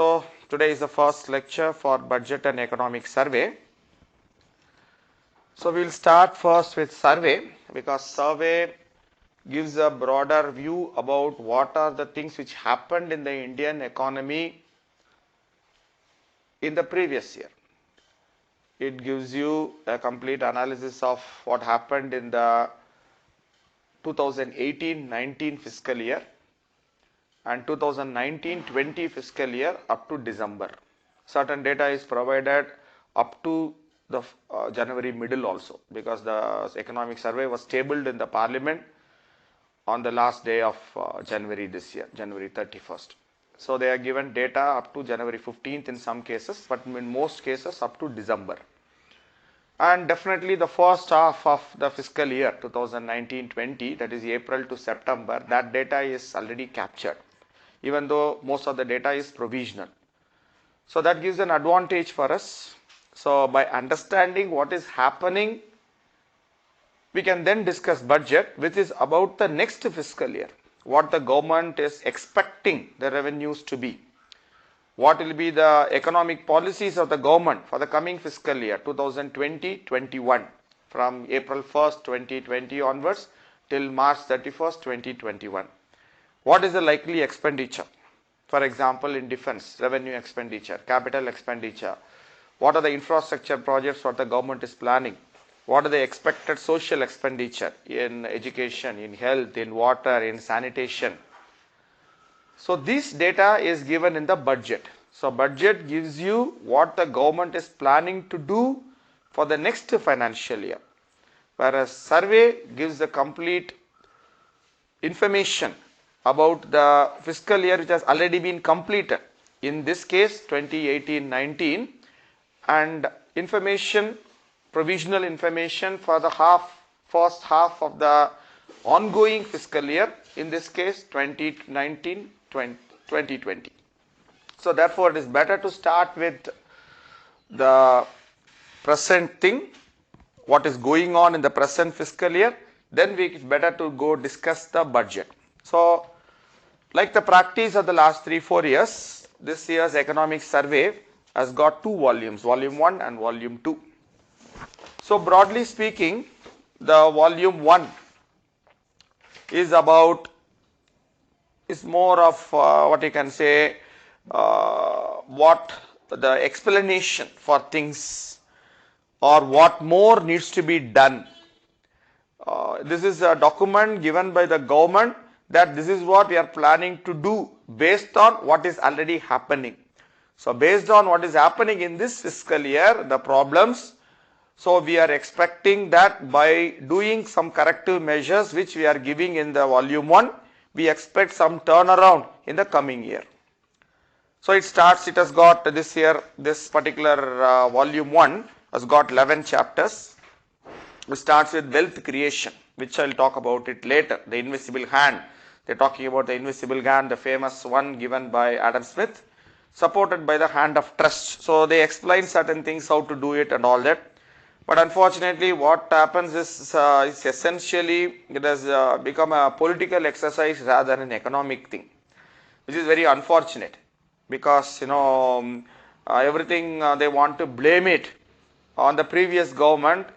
So today is the first lecture for budget and economic survey. So we will start first with survey because survey gives a broader view about what are the things which happened in the Indian economy in the previous year. It gives you a complete analysis of what happened in the 2018-19 fiscal year and 2019-20 fiscal year up to December. Certain data is provided up to the January middle also, because the economic survey was tabled in the parliament on the last day of January this year, January 31st. So they are given data up to January 15th in some cases, but in most cases up to December. And definitely the first half of the fiscal year 2019-20, that is April to September, that data is already captured, even though most of the data is provisional. So that gives an advantage for us. So by understanding what is happening, we can then discuss budget, which is about the next fiscal year, what the government is expecting the revenues to be, what will be the economic policies of the government for the coming fiscal year 2020-21 from April 1st 2020 onwards till March 31st 2021. What is the likely expenditure? For example, in defense, revenue expenditure, capital expenditure. What are the infrastructure projects what the government is planning? What are the expected social expenditure in education, in health, in water, in sanitation? So this data is given in the budget. So budget gives you what the government is planning to do for the next financial year, whereas survey gives the complete information about the fiscal year which has already been completed. In this case 2018-19, and information, provisional information for the first half of the ongoing fiscal year, in this case 2019-2020. So therefore it is better to start with the present thing, what is going on in the present fiscal year, then it's better to go discuss the budget. So like the practice of the last 3-4 years, this year's economic survey has got two volumes, volume 1 and volume 2. So broadly speaking, the volume 1 is more of what you can say, what the explanation for things or what more needs to be done. This is a document given by the government that this is what we are planning to do based on what is already happening. So based on what is happening in this fiscal year, the problems, so we are expecting that by doing some corrective measures which we are giving in the volume 1, we expect some turnaround in the coming year. So it has got this year, this particular volume 1 has got 11 chapters. It starts with wealth creation, which I will talk about it later, the invisible hand. They are talking about the invisible hand, the famous one given by Adam Smith, supported by the hand of trust. So they explain certain things, how to do it and all that. But unfortunately what happens is essentially it has become a political exercise rather than an economic thing, which is very unfortunate, because everything they want to blame it on the previous government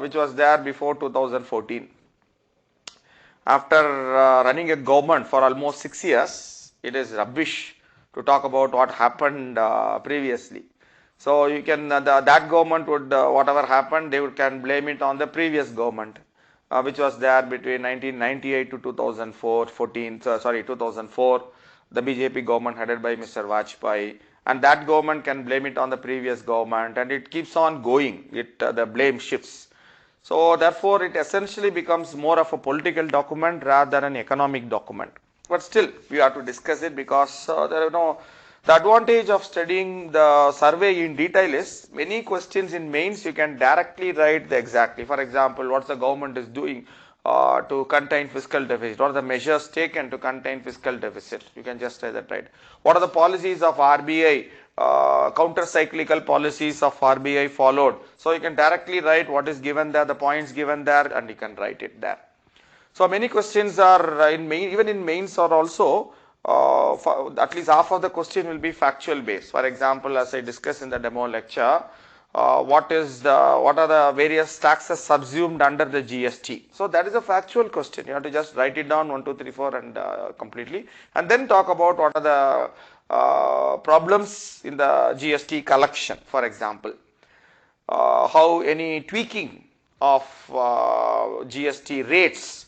which was there before 2014. After running a government for almost 6 years, it is rubbish to talk about what happened previously. So you can that government would whatever happened, they can blame it on the previous government which was there between 1998 to 2004, 2004. The BJP government headed by Mr. Vajpayee, and that government can blame it on the previous government, and it keeps on going. The blame shifts. So therefore it essentially becomes more of a political document rather than an economic document. But still we have to discuss it, because the advantage of studying the survey in detail is many questions in mains you can directly write exactly. For example, what the government is doing to contain fiscal deficit, what are the measures taken to contain fiscal deficit, you can just say that, right. What are the policies of RBI, counter-cyclical policies of RBI followed. So you can directly write what is given there, the points given there, and you can write it there. So many questions are even in mains are also at least half of the question will be factual based. For example, as I discussed in the demo lecture, what are the various taxes subsumed under the GST? So that is a factual question. You have to just write it down 1, 2, 3, 4 and completely, and then talk about what are the problems in the GST collection. For example, how any tweaking of GST rates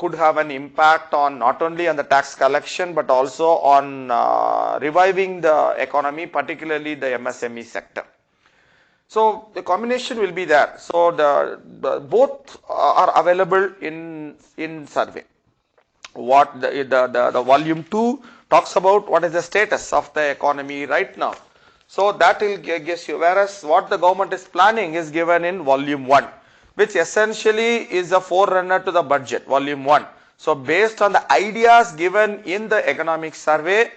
could have an impact on not only on the tax collection but also on reviving the economy, particularly the MSME sector. So the combination will be there. So the both are available in survey. What the volume 2 talks about what is the status of the economy right now. So that will guess you, whereas what the government is planning is given in volume 1, which essentially is a forerunner to the budget, volume 1. So based on the ideas given in the economic survey,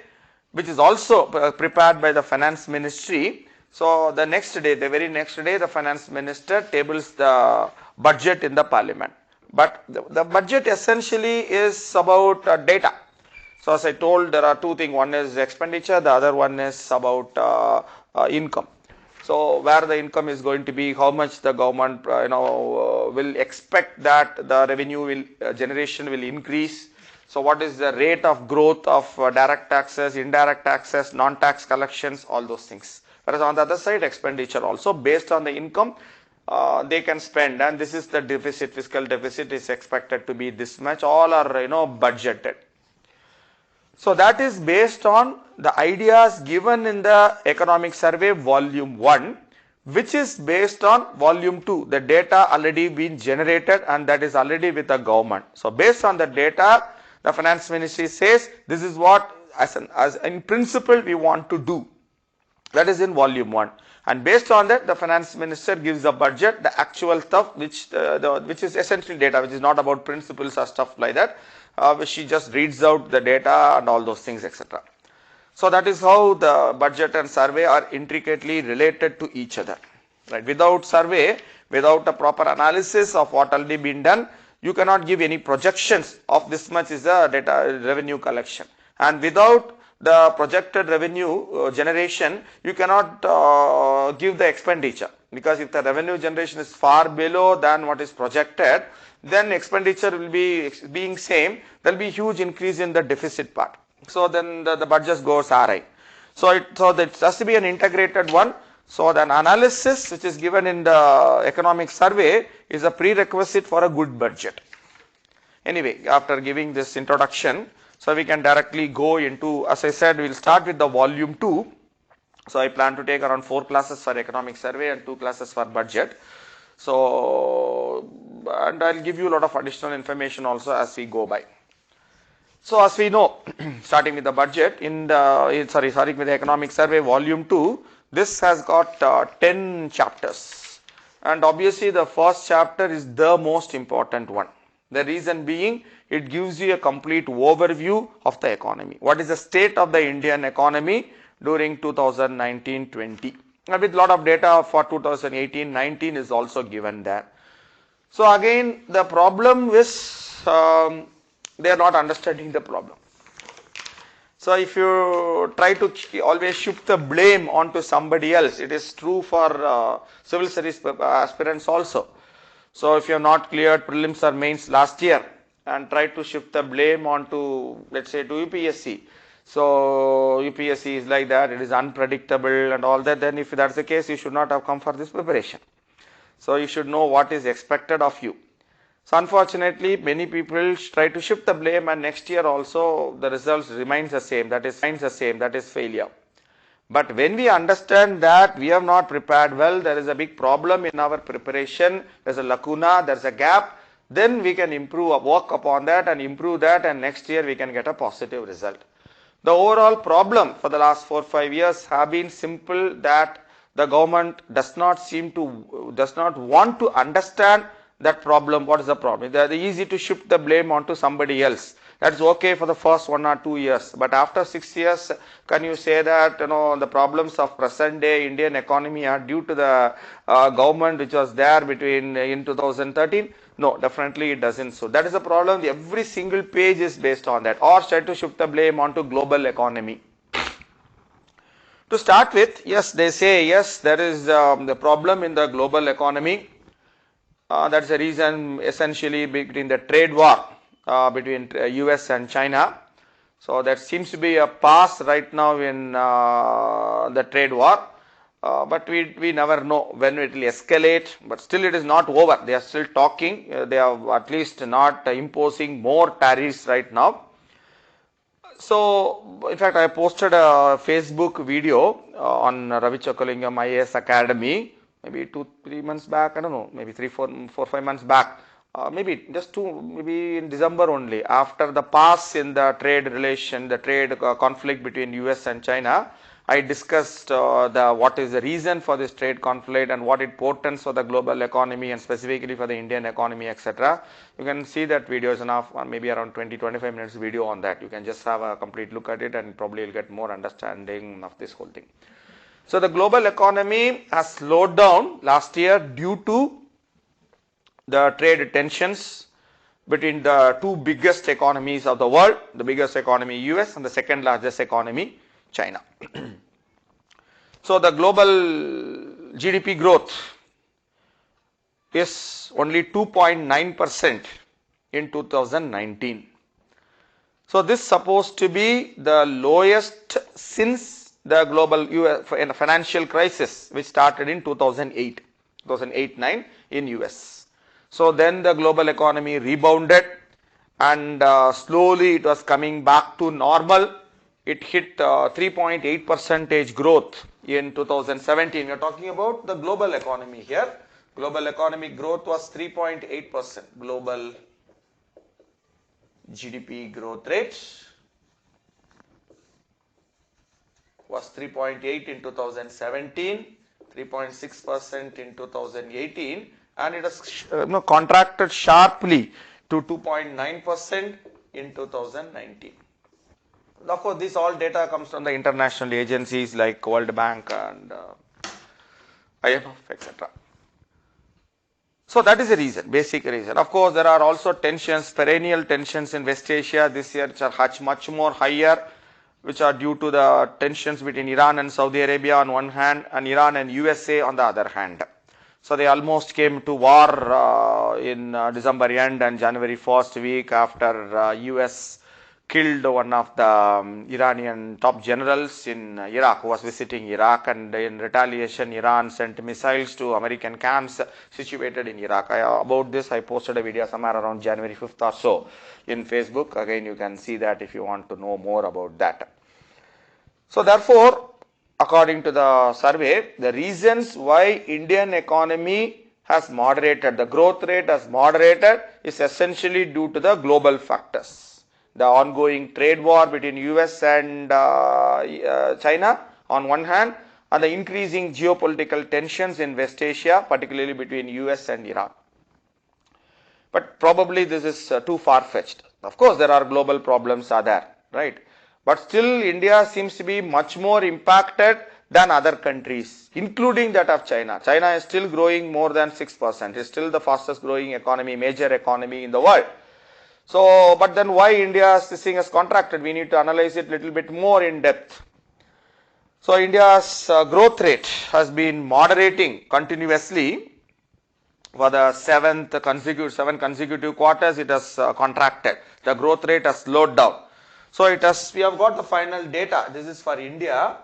which is also prepared by the finance ministry, so the next day, the very next day, the finance minister tables the budget in the parliament. But the budget essentially is about data. So as I told, there are two things. One is expenditure, the other one is about income. So where the income is going to be, how much the government will expect that the revenue generation will increase. So what is the rate of growth of direct taxes, indirect taxes, non-tax collections, all those things. Whereas on the other side, expenditure also based on the income they can spend, and this is the deficit, fiscal deficit is expected to be this much, all are budgeted. So that is based on the ideas given in the economic survey volume 1, which is based on volume 2, the data already been generated and that is already with the government. So based on the data, the finance ministry says this is what as in principle we want to do. That is in volume 1, and based on that the finance minister gives the budget, the actual stuff which is essentially data, which is not about principles or stuff like that, which she just reads out the data and all those things, etc. So that is how the budget and survey are intricately related to each other. Right? Without survey, without a proper analysis of what already been done, you cannot give any projections of this much is the data revenue collection, and without the projected revenue generation, you cannot give the expenditure, because if the revenue generation is far below than what is projected, then expenditure will be being same, there will be huge increase in the deficit part. So then the budget goes awry. So that has to be an integrated one. So the analysis which is given in the economic survey is a prerequisite for a good budget. Anyway, after giving this introduction, so we can directly go into, as I said, we will start with the volume 2. So I plan to take around 4 classes for economic survey and 2 classes for budget. So, and I will give you a lot of additional information also as we go by. So as we know, starting with the budget, with the economic survey volume 2, this has got 10 chapters, and obviously the first chapter is the most important one. The reason being, it gives you a complete overview of the economy. What is the state of the Indian economy during 2019-20? And with a lot of data for 2018-19 is also given there. So again, the problem is they are not understanding the problem. So if you try to always shift the blame onto somebody else, it is true for civil service aspirants also. So if you have not cleared prelims or mains last year and try to shift the blame onto, let's say, to UPSC. So UPSC is like that, it is unpredictable and all that, then if that's the case, you should not have come for this preparation. So you should know what is expected of you. So unfortunately, many people try to shift the blame, and next year also the results remains the same, that is failure. But when we understand that we have not prepared well, there is a big problem in our preparation, there is a lacuna, there is a gap, then we can improve, work upon that and improve that, and next year we can get a positive result. The overall problem for the last 4-5 years have been simple, that the government does not want to understand that problem. What is the problem? It is easy to shift the blame onto somebody else. That's okay for the first 1 or 2 years, but after 6 years, can you say that the problems of present day Indian economy are due to the government which was there between in 2013? No, definitely it doesn't. So that is the problem. Every single page is based on that, or try to shift the blame onto global economy. To start with, yes, they say yes, there is the problem in the global economy. That's the reason essentially between the trade war between US and China. So that seems to be a past right now in the trade war. But we never know when it will escalate, but still it is not over. They are still talking. They are at least not imposing more tariffs right now. So, in fact, I posted a Facebook video on Ravi Chokkalingam IAS Academy, maybe 2-3 months back. I don't know, maybe 4-5 months back. Maybe just maybe in December only, after the pass in the trade relation, the trade conflict between US and China. I discussed what is the reason for this trade conflict and what it portends for the global economy and specifically for the Indian economy, etc. You can see that video is enough, maybe around 20-25 minutes video on that. You can just have a complete look at it and probably you'll get more understanding of this whole thing. So the global economy has slowed down last year due to the trade tensions between the two biggest economies of the world, the biggest economy US and the second largest economy China. So the global GDP growth is only 2.9% in 2019. So this is supposed to be the lowest since the global US financial crisis which started in 2008-9 in US. So then the global economy rebounded and slowly it was coming back to normal. It hit 3.8% growth in 2017. We are talking about the global economy here. Global economic growth was 3.8%. Global GDP growth rate was 3.8 in 2017, 3.6% in 2018, and it has contracted sharply to 2.9% in 2019. Of course, this all data comes from the international agencies like World Bank and IMF, etc. So that is the reason, basic reason. Of course, there are also tensions, perennial tensions in West Asia this year which are much more higher, which are due to the tensions between Iran and Saudi Arabia on one hand and Iran and USA on the other hand. So they almost came to war in December end and January 1st week after US killed one of the Iranian top generals in Iraq who was visiting Iraq, and in retaliation Iran sent missiles to American camps situated in Iraq. About this I posted a video somewhere around January 5th or so in Facebook. Again, you can see that if you want to know more about that. So therefore, according to the survey, the reasons why Indian economy has moderated, the growth rate has moderated, is essentially due to the global factors. The ongoing trade war between US and China on one hand, and the increasing geopolitical tensions in West Asia, particularly between US and Iran. But probably this is too far-fetched. Of course, there are global problems are there, right? But still India seems to be much more impacted than other countries, including that of China. China is still growing more than 6%. It is still the fastest growing economy, major economy in the world. So, but then why India's this thing has contracted? We need to analyze it a little bit more in depth. So, India's growth rate has been moderating continuously for the 7 consecutive quarters. It has contracted. The growth rate has slowed down. So, we have got the final data. This is for India.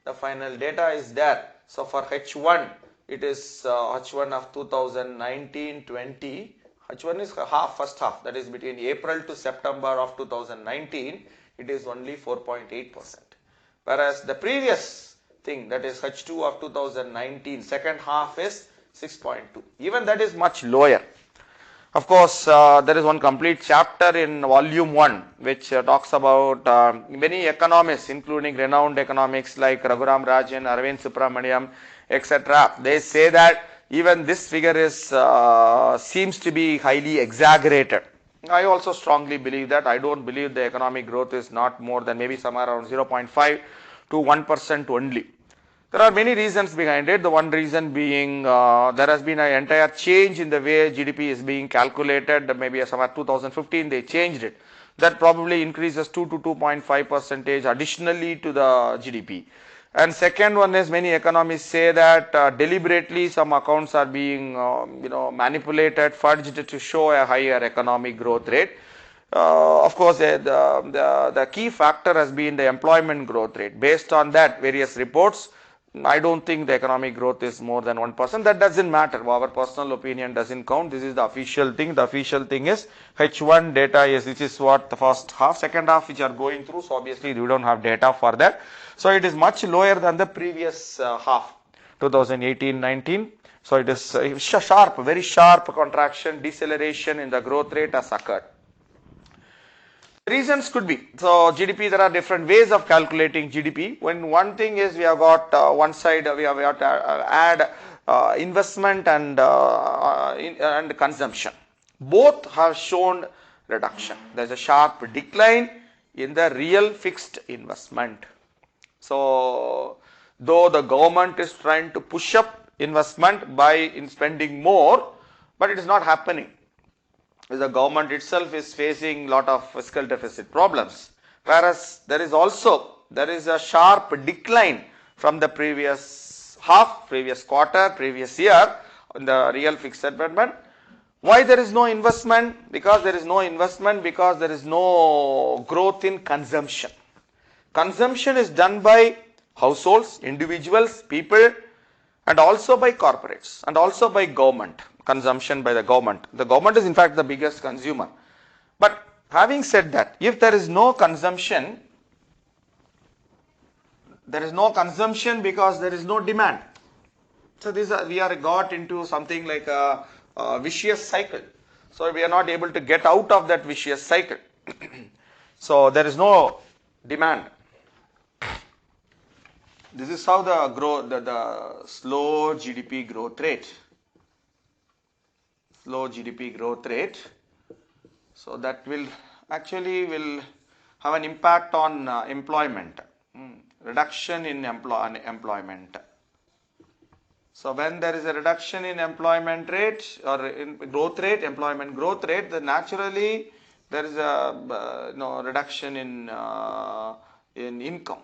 The final data is there. So, for H1, it is H1 of 2019-20. H1 is first half, that is between April to September of 2019, it is only 4.8%. Whereas the previous thing, that is H2 of 2019, second half is 6.2. Even that is much lower. Of course, there is one complete chapter in volume 1 which talks about many economists, including renowned economics like Raghuram Rajan, Arvind Subramaniam, etc. They say that even this figure is seems to be highly exaggerated. I also strongly believe that. I don't believe the economic growth is not more than maybe somewhere around 0.5 to 1% only. There are many reasons behind it. The one reason being there has been an entire change in the way GDP is being calculated. Maybe somewhere 2015 they changed it. That probably increases 2 to 2.5% additionally to the GDP. And second one is, many economists say that deliberately some accounts are being manipulated, fudged to show a higher economic growth rate. Of course, the key factor has been the employment growth rate. Based on that, various reports, I don't think the economic growth is more than 1%. That doesn't matter. Our personal opinion doesn't count. This is the official thing. The official thing is H1 data is, which is what the first half, second half which are going through. So obviously we don't have data for that. So it is much lower than the previous half, 2018-19. So it is sharp, very sharp contraction, deceleration in the growth rate has occurred. Reasons could be, so GDP, there are different ways of calculating GDP. When one thing is, we have got one side, we have got add investment and consumption. Both have shown reduction. There is a sharp decline in the real fixed investment. So though the government is trying to push up investment by spending more, but it is not happening. The government itself is facing a lot of fiscal deficit problems, whereas there is a sharp decline from the previous half, previous quarter, previous year in the real fixed investment. Why there is no investment? Because there is no investment because there is no growth in consumption. Consumption is done by households, individuals, people, and also by corporates and also by government. Consumption by the government. The government is in fact the biggest consumer. But having said that, if there is no consumption because there is no demand. So we are got into something like a vicious cycle. So we are not able to get out of that vicious cycle. So there is no demand. This is how the slow GDP growth rate. Slow GDP growth rate. So that will have an impact on employment. Reduction in employment. So when there is a reduction in employment rate or in growth rate, employment growth rate, then naturally there is a reduction in income.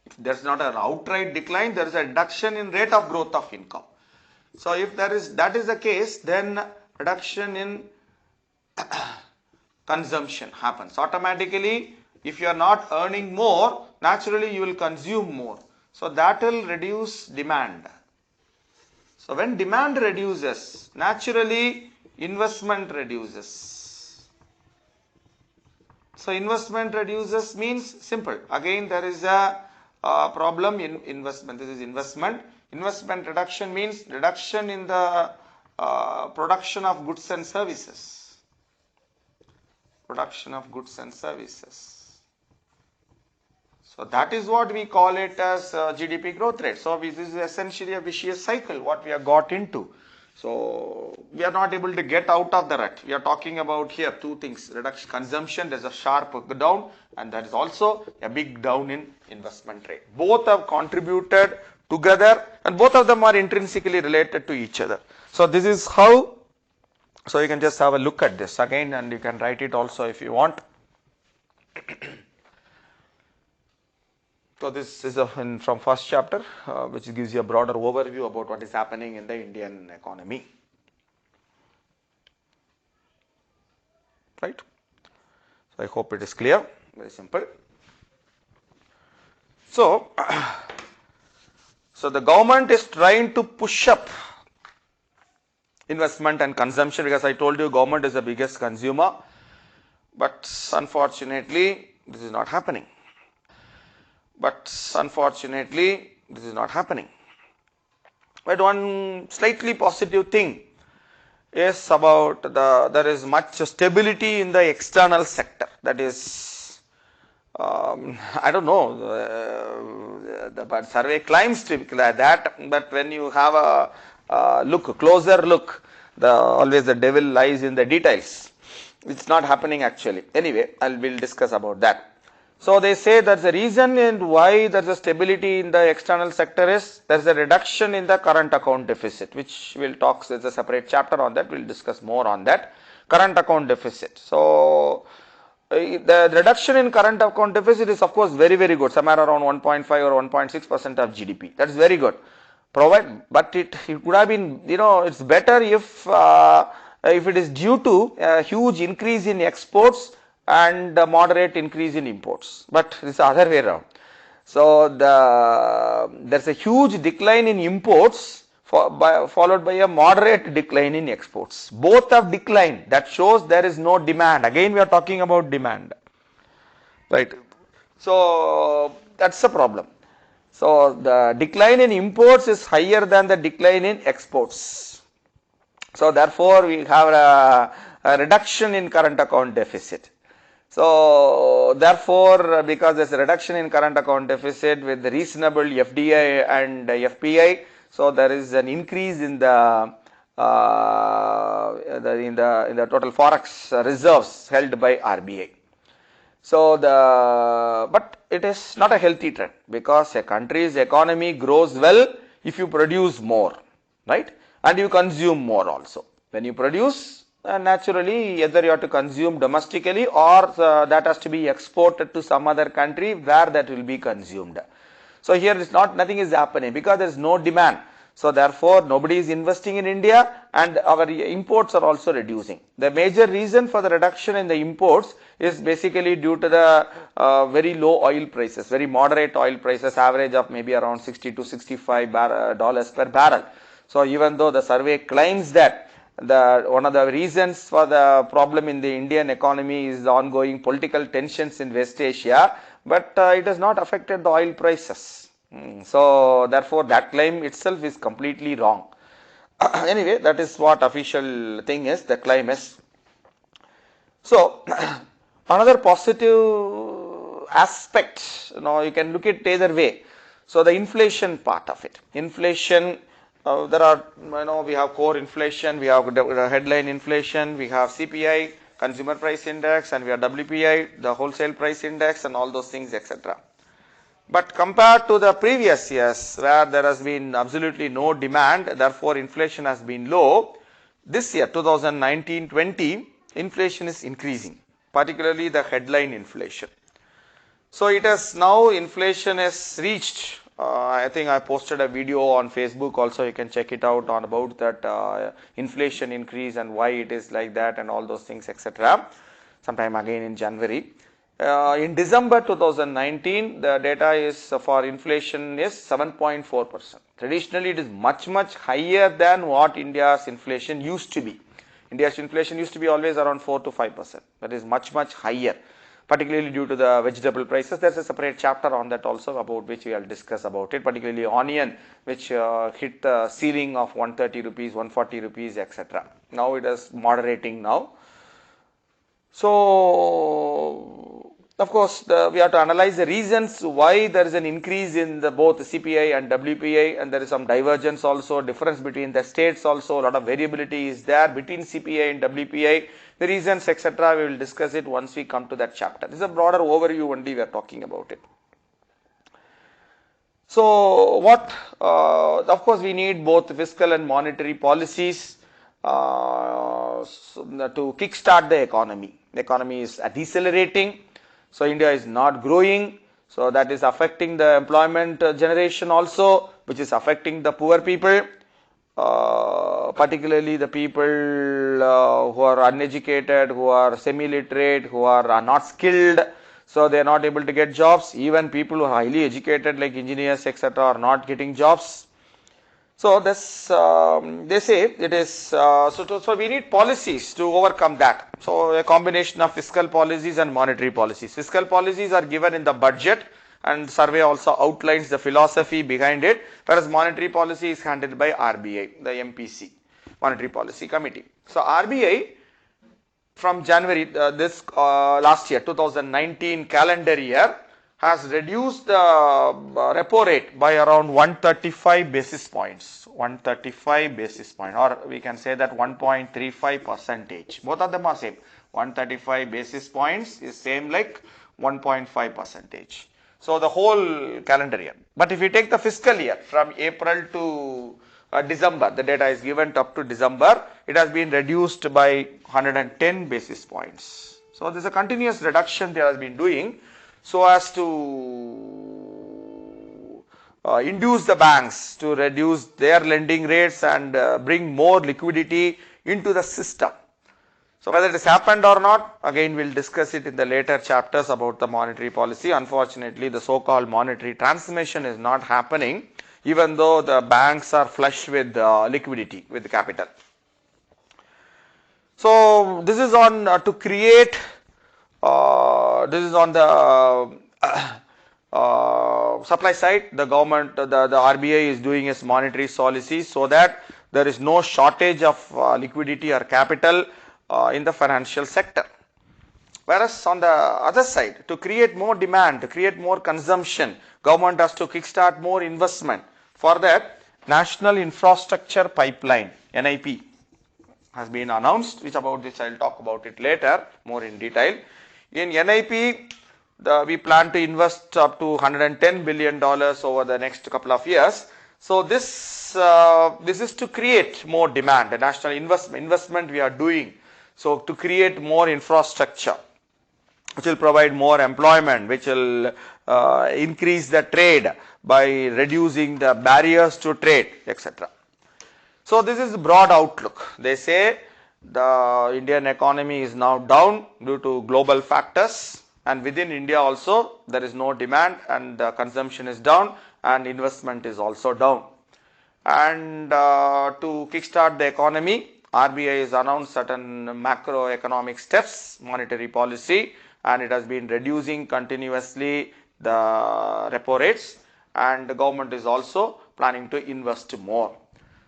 If there is not an outright decline, there is a reduction in rate of growth of income. So if that is the case, then reduction in consumption happens automatically. If you are not earning more, naturally you will consume more. So that will reduce demand. So when demand reduces, naturally investment reduces. So investment reduces means simple. Again, there is a problem in investment. This is investment. Investment reduction means reduction in the production of goods and services. Production of goods and services. So that is what we call it as GDP growth rate. So this is essentially a vicious cycle what we have got into. So we are not able to get out of the rut. We are talking about here two things: reduction consumption, there is a sharp down, and there is also a big down in investment rate. Both have contributed together and both of them are intrinsically related to each other. So this is how, so you can just have a look at this again and you can write it also if you want. So this is from first chapter which gives you a broader overview about what is happening in the Indian economy. Right. So I hope it is clear, very simple. So the government is trying to push up investment and consumption because I told you government is the biggest consumer, but unfortunately this is not happening. But one slightly positive thing is about there is much stability in the external sector. That is, I don't know, the survey claims to be that, but when you have a closer look, always the devil lies in the details. It's not happening actually. Anyway, we'll discuss about that. So they say that the reason and why there's a stability in the external sector is there's a reduction in the current account deficit, which we'll talk, there's a separate chapter on that, we'll discuss more on that. Current account deficit. So the reduction in current account deficit is of course very, very good, somewhere around 1.5 or 1.6% of GDP. That's very good. But it could have been, it's better if it is due to a huge increase in exports and a moderate increase in imports, but it's the other way around. So there's a huge decline in imports followed by a moderate decline in exports. Both have declined. That shows there is no demand. Again, we are talking about demand, right? So that's the problem. So the decline in imports is higher than the decline in exports. So therefore, we have a reduction in current account deficit. So therefore, because there is a reduction in current account deficit with the reasonable FDI and FPI, so there is an increase in the total forex reserves held by RBI. So but it is not a healthy trend, because a country's economy grows well if you produce more, right? And you consume more also. When you produce, naturally either you have to consume domestically or that has to be exported to some other country where that will be consumed. So here is nothing is happening because there is no demand. So therefore nobody is investing in India and our imports are also reducing. The major reason for the reduction in the imports is basically due to the very low oil prices, very moderate oil prices, average of maybe around $60 to $65 per barrel. So even though the survey claims that one of the reasons for the problem in the Indian economy is the ongoing political tensions in West Asia, but it has not affected the oil prices. So therefore that claim itself is completely wrong. Anyway, that is what official thing is, the claim is. So another positive aspect, you can look at either way. So the inflation part of it, inflation, there are, we have core inflation, we have headline inflation, we have CPI, consumer price index, and we have WPI, the wholesale price index, and all those things, etc. But compared to the previous years where there has been absolutely no demand, therefore inflation has been low, this year 2019-20, inflation is increasing, particularly the headline inflation. So it has now, inflation has reached, I think I posted a video on Facebook also, you can check it out on about that inflation increase and why it is like that and all those things, etc. sometime again in January. In December 2019, the data is for inflation is 7.4%. Traditionally, it is much higher than what India's inflation used to be. India's inflation used to be always around 4 to 5%. That is much higher, particularly due to the vegetable prices. There's a separate chapter on that also, about which we will discuss about it, particularly onion, which hit the ceiling of 130 rupees, 140 rupees, etc. Now it is moderating now. So of course, we have to analyze the reasons why there is an increase in both CPI and WPI, and there is some divergence also, difference between the states also, a lot of variability is there between CPI and WPI, the reasons, etc. we will discuss it once we come to that chapter. This is a broader overview only, we are talking about it. So what, of course we need both fiscal and monetary policies to kickstart the economy. The economy is decelerating. So India is not growing, so that is affecting the employment generation also, which is affecting the poor people, particularly the people who are uneducated, who are semi-literate, who are not skilled, so they are not able to get jobs. Even people who are highly educated like engineers, etc. are not getting jobs. So this, they say it is, so we need policies to overcome that. So a combination of fiscal policies and monetary policies. Fiscal policies are given in the budget, and survey also outlines the philosophy behind it, whereas monetary policy is handled by RBI, the MPC, Monetary Policy Committee. So RBI from January, last year 2019 calendar year, has reduced the repo rate by around 135 basis points, 135 basis point, or we can say that 1.35 percentage. Both of them are same. 135 basis points is same like 1.5 percentage. So the whole calendar year. But if you take the fiscal year from April to December, the data is given up to December, it has been reduced by 110 basis points. So there is a continuous reduction they have been doing, so as to induce the banks to reduce their lending rates and bring more liquidity into the system. So whether it has happened or not, again we will discuss it in the later chapters about the monetary policy. Unfortunately, the so-called monetary transmission is not happening, even though the banks are flush with liquidity, with capital. So this is on to create, this is on the supply side. The government, the RBI is doing its monetary policy so that there is no shortage of liquidity or capital in the financial sector. Whereas on the other side, to create more demand, to create more consumption, government has to kickstart more investment. For that, National Infrastructure Pipeline, NIP, has been announced, which about this I will talk about it later more in detail. In NIP, we plan to invest up to $110 billion over the next couple of years. So this is to create more demand, the national investment we are doing. So to create more infrastructure, which will provide more employment, which will increase the trade by reducing the barriers to trade, etc. So this is broad outlook. They say the Indian economy is now down due to global factors, and within India also there is no demand and the consumption is down and investment is also down. And to kickstart the economy, RBI has announced certain macroeconomic steps, monetary policy, and it has been reducing continuously the repo rates, and the government is also planning to invest more.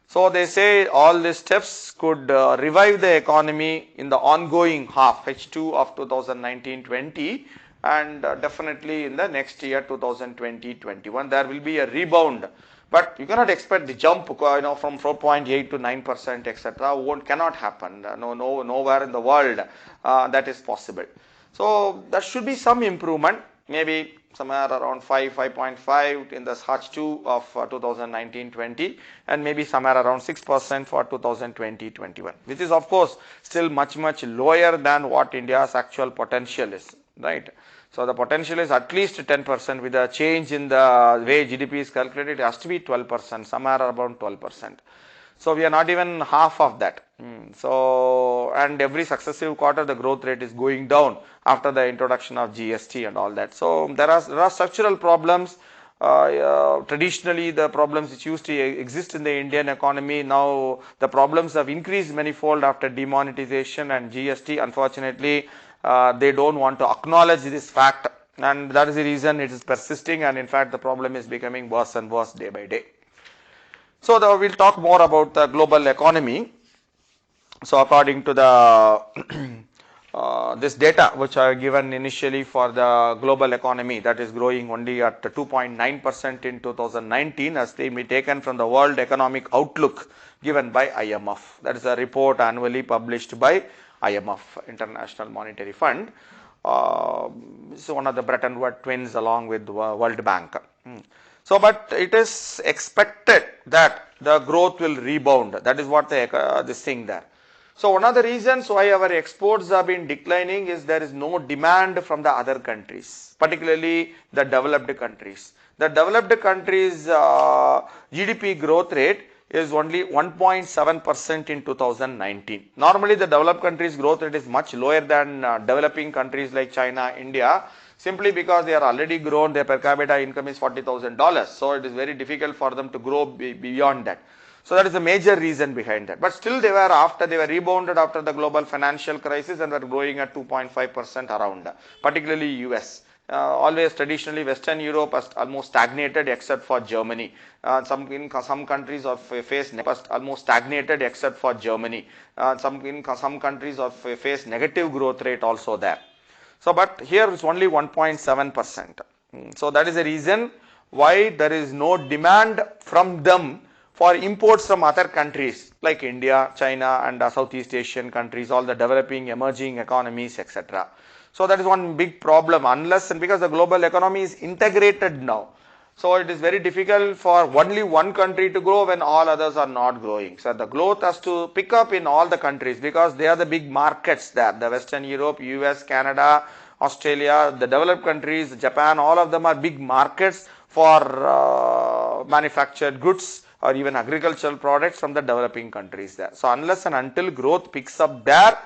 So they say all these steps could revive the economy in the ongoing half H2 of 2019-20, and definitely in the next year 2020-21 there will be a rebound. But you cannot expect the jump, from 4.8 to 9%, etc. Cannot happen. Nowhere in the world that is possible. So there should be some improvement, maybe somewhere around 5.5 in the H2 of 2019-20, and maybe somewhere around 6% for 2020-21, which is of course still much lower than what India's actual potential is, right? So the potential is at least 10%. With a change in the way GDP is calculated, it has to be 12%, somewhere around 12%. So we are not even half of that. So, and every successive quarter the growth rate is going down after the introduction of GST and all that. So there are structural problems. Traditionally the problems which used to exist in the Indian economy, now the problems have increased manifold after demonetization and GST. Unfortunately, they don't want to acknowledge this fact, and that is the reason it is persisting, and in fact the problem is becoming worse and worse day by day. So we will talk more about the global economy. So according to the this data which are given initially for the global economy, that is growing only at 2.9% in 2019, as they be taken from the World Economic Outlook given by IMF. That is a report annually published by IMF, International Monetary Fund. So one of the Bretton Woods twins along with the World Bank. So, but it is expected that the growth will rebound. That is what this thing there. So one of the reasons why our exports have been declining is there is no demand from the other countries, particularly the developed countries. The developed countries GDP growth rate is only 1.7% in 2019. Normally the developed countries growth rate is much lower than developing countries like China, India, simply because they are already grown, their per capita income is $40,000. So it is very difficult for them to grow beyond that. So that is the major reason behind that. But still they were rebounded after the global financial crisis and were growing at 2.5% around, particularly US. Always traditionally Western Europe has almost stagnated except for Germany. Some countries have faced almost stagnated except for Germany. Some countries have faced negative growth rate also there. So but here it's only 1.7%. So that is the reason why there is no demand from them for imports from other countries like India, China and Southeast Asian countries, all the developing emerging economies, etc. So that is one big problem, unless and because the global economy is integrated now. So it is very difficult for only one country to grow when all others are not growing. So the growth has to pick up in all the countries because they are the big markets there. The Western Europe, US, Canada, Australia, the developed countries, Japan, all of them are big markets for manufactured goods or even agricultural products from the developing countries there. So unless and until growth picks up there,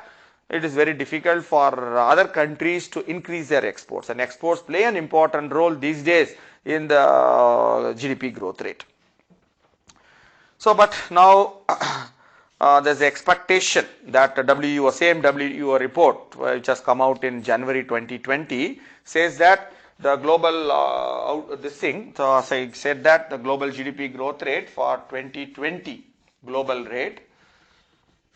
it is very difficult for other countries to increase their exports, and exports play an important role these days in the GDP growth rate. So, but now there is the expectation that same WUO report which has come out in January 2020 says that the global so as I said that the global GDP growth rate for 2020 global rate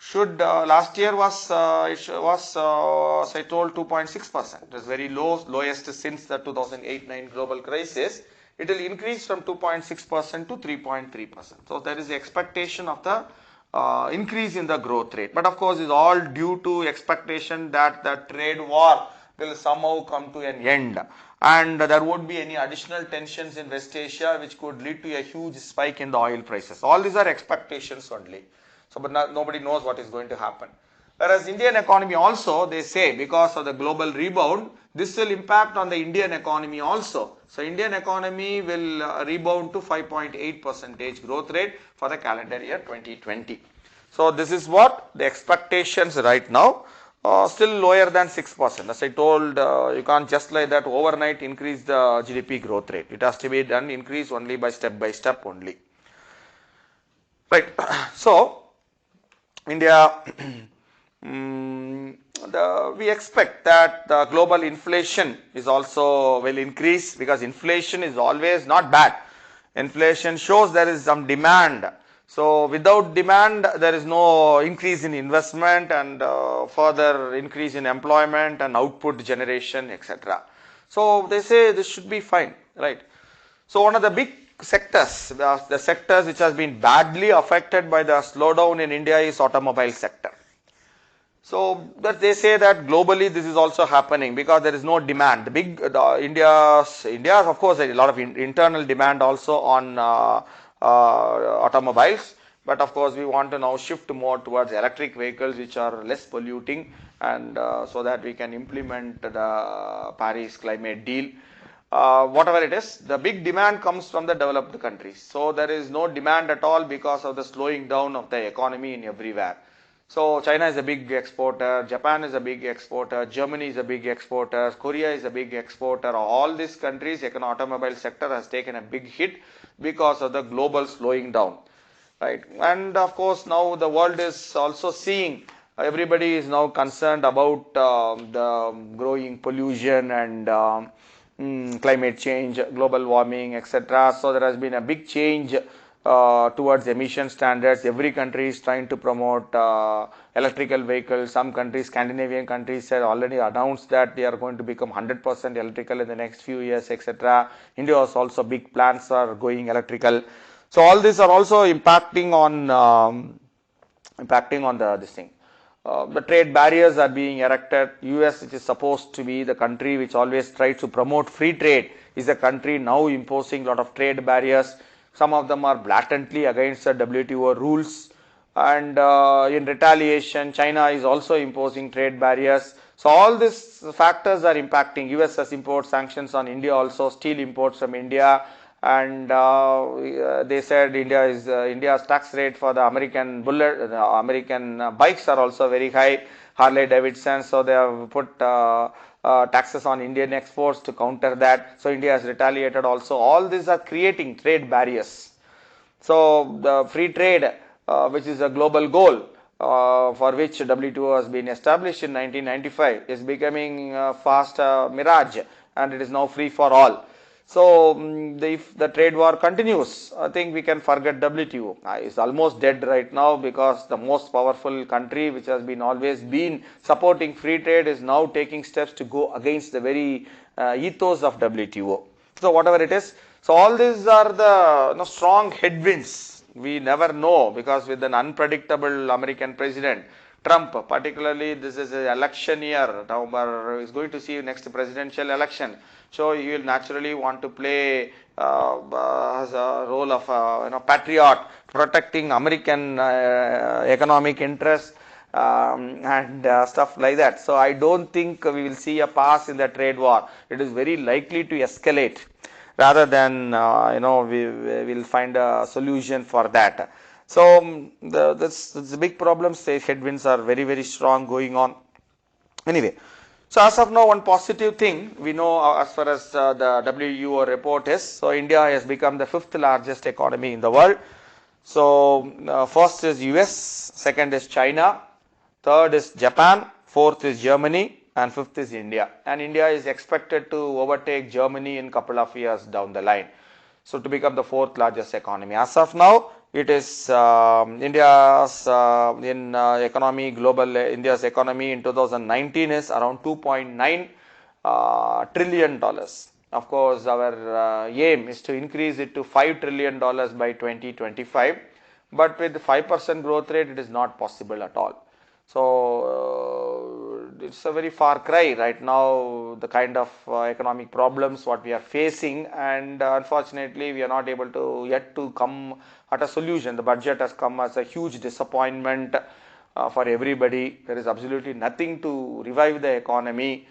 should last year was as I told 2.6%. It is very low, lowest since the 2008-9 global crisis. It will increase from 2.6% to 3.3%. So there is the expectation of the increase in the growth rate. But of course, it's all due to expectation that the trade war will somehow come to an end, and there won't be any additional tensions in West Asia which could lead to a huge spike in the oil prices. All these are expectations only. So, but nobody knows what is going to happen. Whereas Indian economy also, they say because of the global rebound, this will impact on the Indian economy also. So, Indian economy will rebound to 5.8% growth rate for the calendar year 2020. So, this is what the expectations right now, still lower than 6%. As I told, you can't just like that overnight increase the GDP growth rate. It has to be done increase only by step only. Right. So, India, we expect that the global inflation is also will increase because inflation is always not bad. Inflation shows there is some demand. So, without demand, there is no increase in investment and further increase in employment and output generation, etc. So, they say this should be fine, right? So, one of the big sectors, the sectors which has been badly affected by the slowdown in India is automobile sector. So that they say that globally this is also happening because there is no demand. The big India of course a lot of internal demand also on automobiles, but of course we want to now shift more towards electric vehicles which are less polluting, and so that we can implement the Paris climate deal. Whatever it is, the big demand comes from the developed countries. So there is no demand at all because of the slowing down of the economy in everywhere. So China is a big exporter, Japan is a big exporter, Germany is a big exporter, Korea is a big exporter. All these countries, the automobile sector has taken a big hit because of the global slowing down, right? And of course now the world is also seeing, everybody is now concerned about the growing pollution and climate change, global warming, etc. So there has been a big change towards emission standards. Every country is trying to promote electrical vehicles. Some countries, Scandinavian countries, have already announced that they are going to become 100% electrical in the next few years, etc. India has also big plans are going electrical. So all these are also impacting on this thing. The trade barriers are being erected. US, which is supposed to be the country which always tries to promote free trade, is a country now imposing a lot of trade barriers. Some of them are blatantly against the WTO rules, and in retaliation China is also imposing trade barriers. So all these factors are impacting. US has imposed sanctions on India also, steel imports from India, and they said India's tax rate for the American bullet, the American bikes are also very high, Harley Davidson. So they have put taxes on Indian exports to counter that. So India has retaliated also. All these are creating trade barriers. So the free trade, which is a global goal for which WTO has been established in 1995, is becoming fast mirage, and it is now free for all. So if the trade war continues, I think we can forget WTO. It's almost dead right now because the most powerful country which has been always been supporting free trade is now taking steps to go against the very ethos of WTO. So whatever it is, so all these are the strong headwinds. We never know, because with an unpredictable American president, Trump, particularly this is an election year, November is going to see next presidential election. So you will naturally want to play as a role of patriot, protecting American economic interests and stuff like that. So I don't think we will see a pass in the trade war. It is very likely to escalate rather than we will find a solution for that. So this the big problem. Say headwinds are very strong going on. Anyway, so as of now, one positive thing we know as far as the WUO report is, so India has become the 5th largest economy in the world. So first is US, second is China, third is Japan, fourth is Germany, and fifth is India. And India is expected to overtake Germany in a couple of years down the line. So to become the 4th largest economy. As of now, it is India's economy, global India's economy in 2019 is around $2.9 trillion. Of course, our aim is to increase it to $5 trillion by 2025, but with 5% growth rate, it is not possible at all. So it's a very far cry right now, the kind of economic problems what we are facing, and unfortunately we are not able to yet to come at a solution. The budget has come as a huge disappointment for everybody. There is absolutely nothing to revive the economy.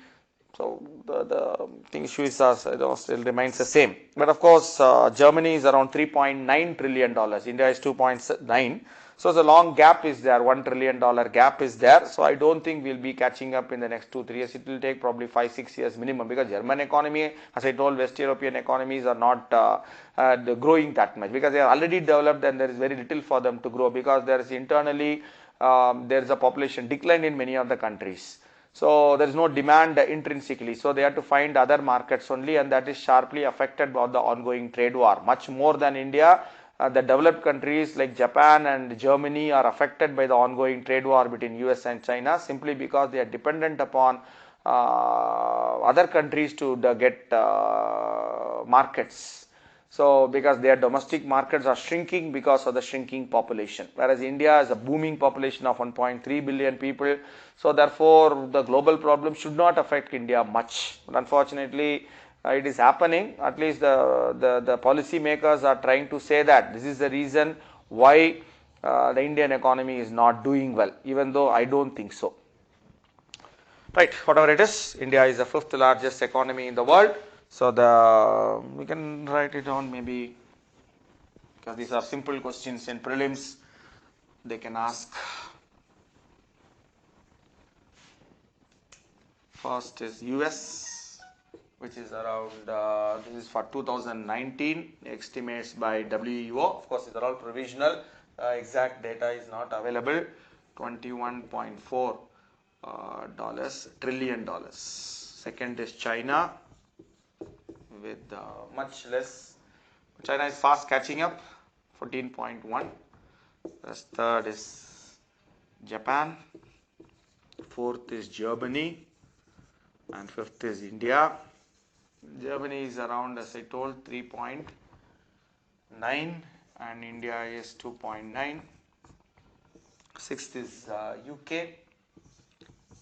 So the issue is still remains the same. But of course, Germany is around $3.9 trillion. India is 2.9. So the long gap is there, $1 trillion gap is there. So I don't think we'll be catching up in the next 2-3 years. It will take probably 5-6 years minimum, because German economy, as I told, West European economies are not growing that much, because they are already developed and there is very little for them to grow, because there is internally there is a population decline in many of the countries. So there is no demand intrinsically, so they have to find other markets only, and that is sharply affected by the ongoing trade war, much more than India. The developed countries like Japan and Germany are affected by the ongoing trade war between US and China, simply because they are dependent upon other countries to get markets. So because their domestic markets are shrinking because of the shrinking population, whereas India has a booming population of 1.3 billion people. So therefore the global problem should not affect India much, but unfortunately it is happening. At least the policy makers are trying to say that this is the reason why the Indian economy is not doing well, even though I don't think so. Right, whatever it is, India is the 5th largest economy in the world. So we can write it down maybe, because these are simple questions in prelims, they can ask. First is US, which is around, this is for 2019, estimates by WUO. Of course, these are all provisional, exact data is not available. $21.4 trillion. Second is China, with much less. China is fast catching up, 14.1. The third is Japan, fourth is Germany, and fifth is India. Germany is around, as I told, 3.9, and India is 2.9. Sixth is UK,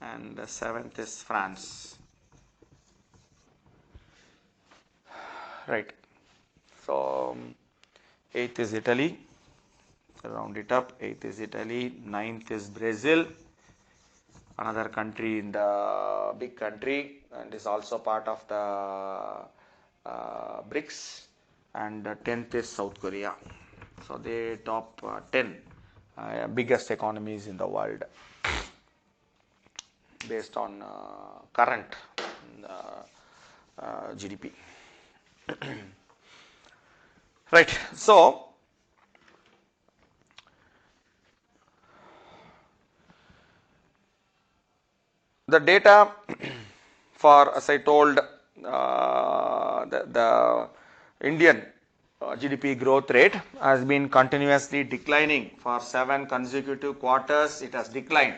and the seventh is France. Right. So 8th is Italy, round it up. 8th is Italy, 9th is Brazil, another country in the big country, and is also part of the BRICS, and 10th is South Korea. So they top 10 biggest economies in the world based on current GDP. Right. So the data for, as I told, the Indian GDP growth rate has been continuously declining for 7 consecutive quarters. It has declined.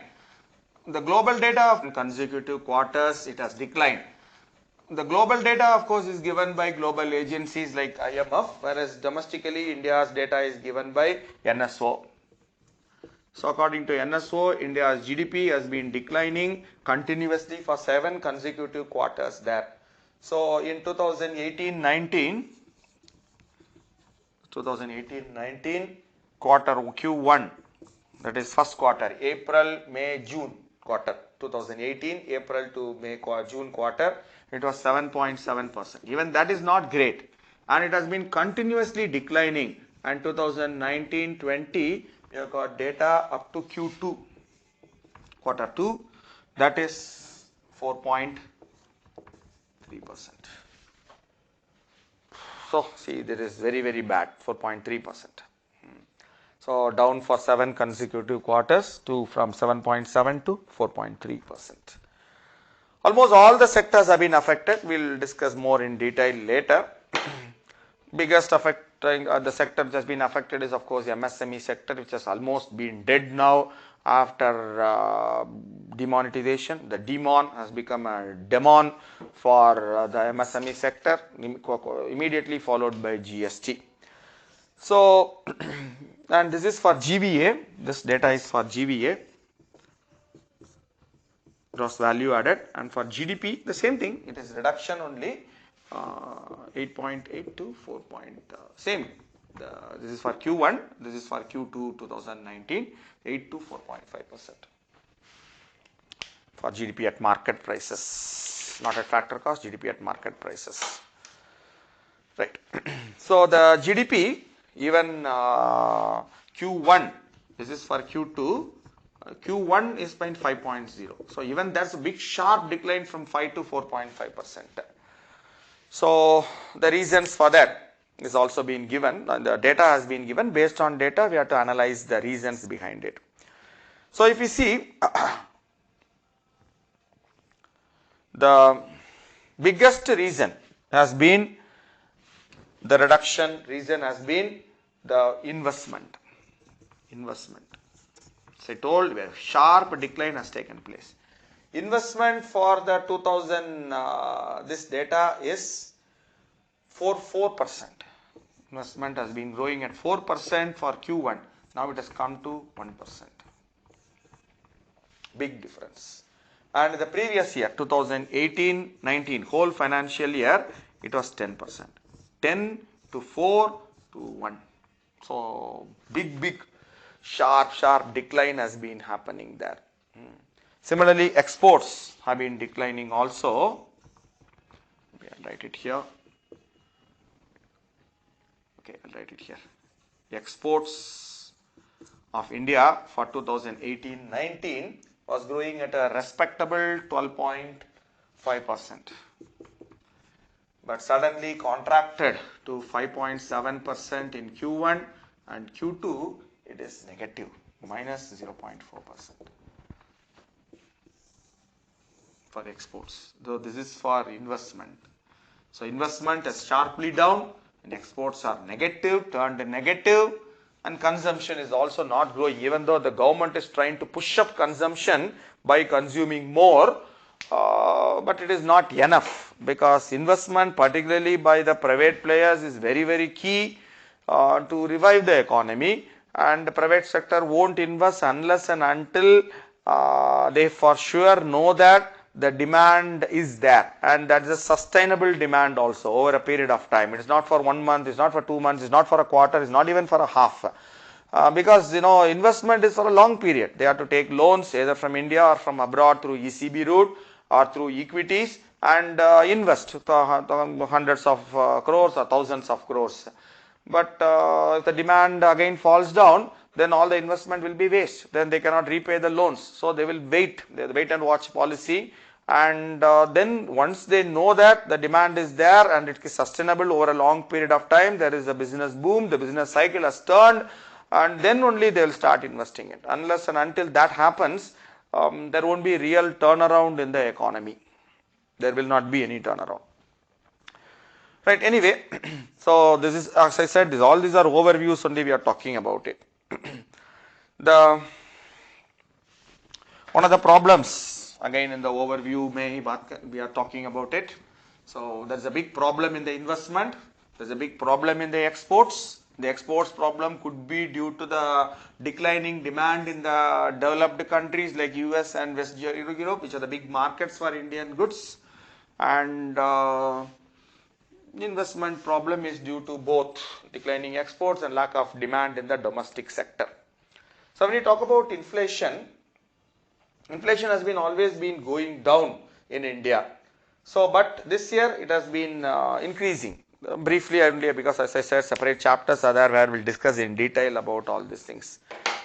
The global data of consecutive quarters, it has declined. the global data of course is given by global agencies like IMF, whereas domestically India's data is given by NSO. So according to NSO, India's GDP has been declining continuously for 7 consecutive quarters there. So in 2018-19 quarter Q1, that is first quarter, April, May, June quarter, 2018 April to May June quarter, it was 7.7%. Even that is not great, and it has been continuously declining, and 2019-20 we have got data up to Q2 quarter 2, that is 4.3%. So see, this is very bad, 4.3%. So down for 7 consecutive quarters from 7.7 to 4.3%. Almost all the sectors have been affected. We will discuss more in detail later. Biggest affecting the sector which has been affected is of course MSME sector, which has almost been dead now after demonetization. The demon has become a demon for the MSME sector, immediately followed by GST. So, and this is for GVA, this data is for GVA, gross value added, and for GDP the same thing, it is reduction only, 8.8 to 4. Same, this is for Q1, this is for Q2 2019, 8 to 4.5% for GDP at market prices, not at factor cost, GDP at market prices, right. So the GDP, even Q1, this is for Q2, Q1 is 5.0. So even that's a big sharp decline from 5 to 4.5%. So the reasons for that is also been given, and the data has been given. Based on data, we have to analyze the reasons behind it. So if you see, the biggest reason has been the reduction, reason has been the investment. So I told you a sharp decline has taken place. Investment for the 2000, this data is 4%. Investment has been growing at 4% for Q1. Now it has come to 1%. Big difference. And the previous year, 2018-19, whole financial year, it was 10%. 10 to 4 to 1. So big sharp decline has been happening there. Similarly, exports have been declining also. I'll write it here. Okay, I'll write it here. The exports of India for 2018-19 was growing at a respectable 12.5%. But suddenly contracted to 5.7% in Q1, and Q2 it is negative, minus 0.4% for exports. Though this is for investment. So investment is sharply down and exports are negative, turned negative, and consumption is also not growing, even though the government is trying to push up consumption by consuming more. But it is not enough, because investment, particularly by the private players, is very key to revive the economy, and the private sector won't invest unless and until they for sure know that the demand is there, and that is a sustainable demand also over a period of time. It is not for 1 month, it is not for 2 months, it is not for a quarter, it is not even for a half. Because investment is for a long period. They have to take loans either from India or from abroad through ECB route or through equities, and invest hundreds of crores or thousands of crores. But if the demand again falls down, then all the investment will be waste. Then they cannot repay the loans. So they will wait. They wait and watch policy. And then once they know that the demand is there and it is sustainable over a long period of time, there is a business boom, the business cycle has turned, and then only they will start investing it. Unless and until that happens, there won't be real turnaround in the economy. There will not be any turnaround. Right, anyway, so this is, as I said, all these are overviews only, we are talking about it. One of the problems, again in the overview, we are talking about it. So there's a big problem in the investment. There's a big problem in the exports. The exports problem could be due to the declining demand in the developed countries like US and West Europe, which are the big markets for Indian goods. And investment problem is due to both declining exports and lack of demand in the domestic sector. So when you talk about inflation, inflation has been always been going down in India. So, but this year it has been increasing. Briefly only, because as I said, separate chapters are there where we'll discuss in detail about all these things.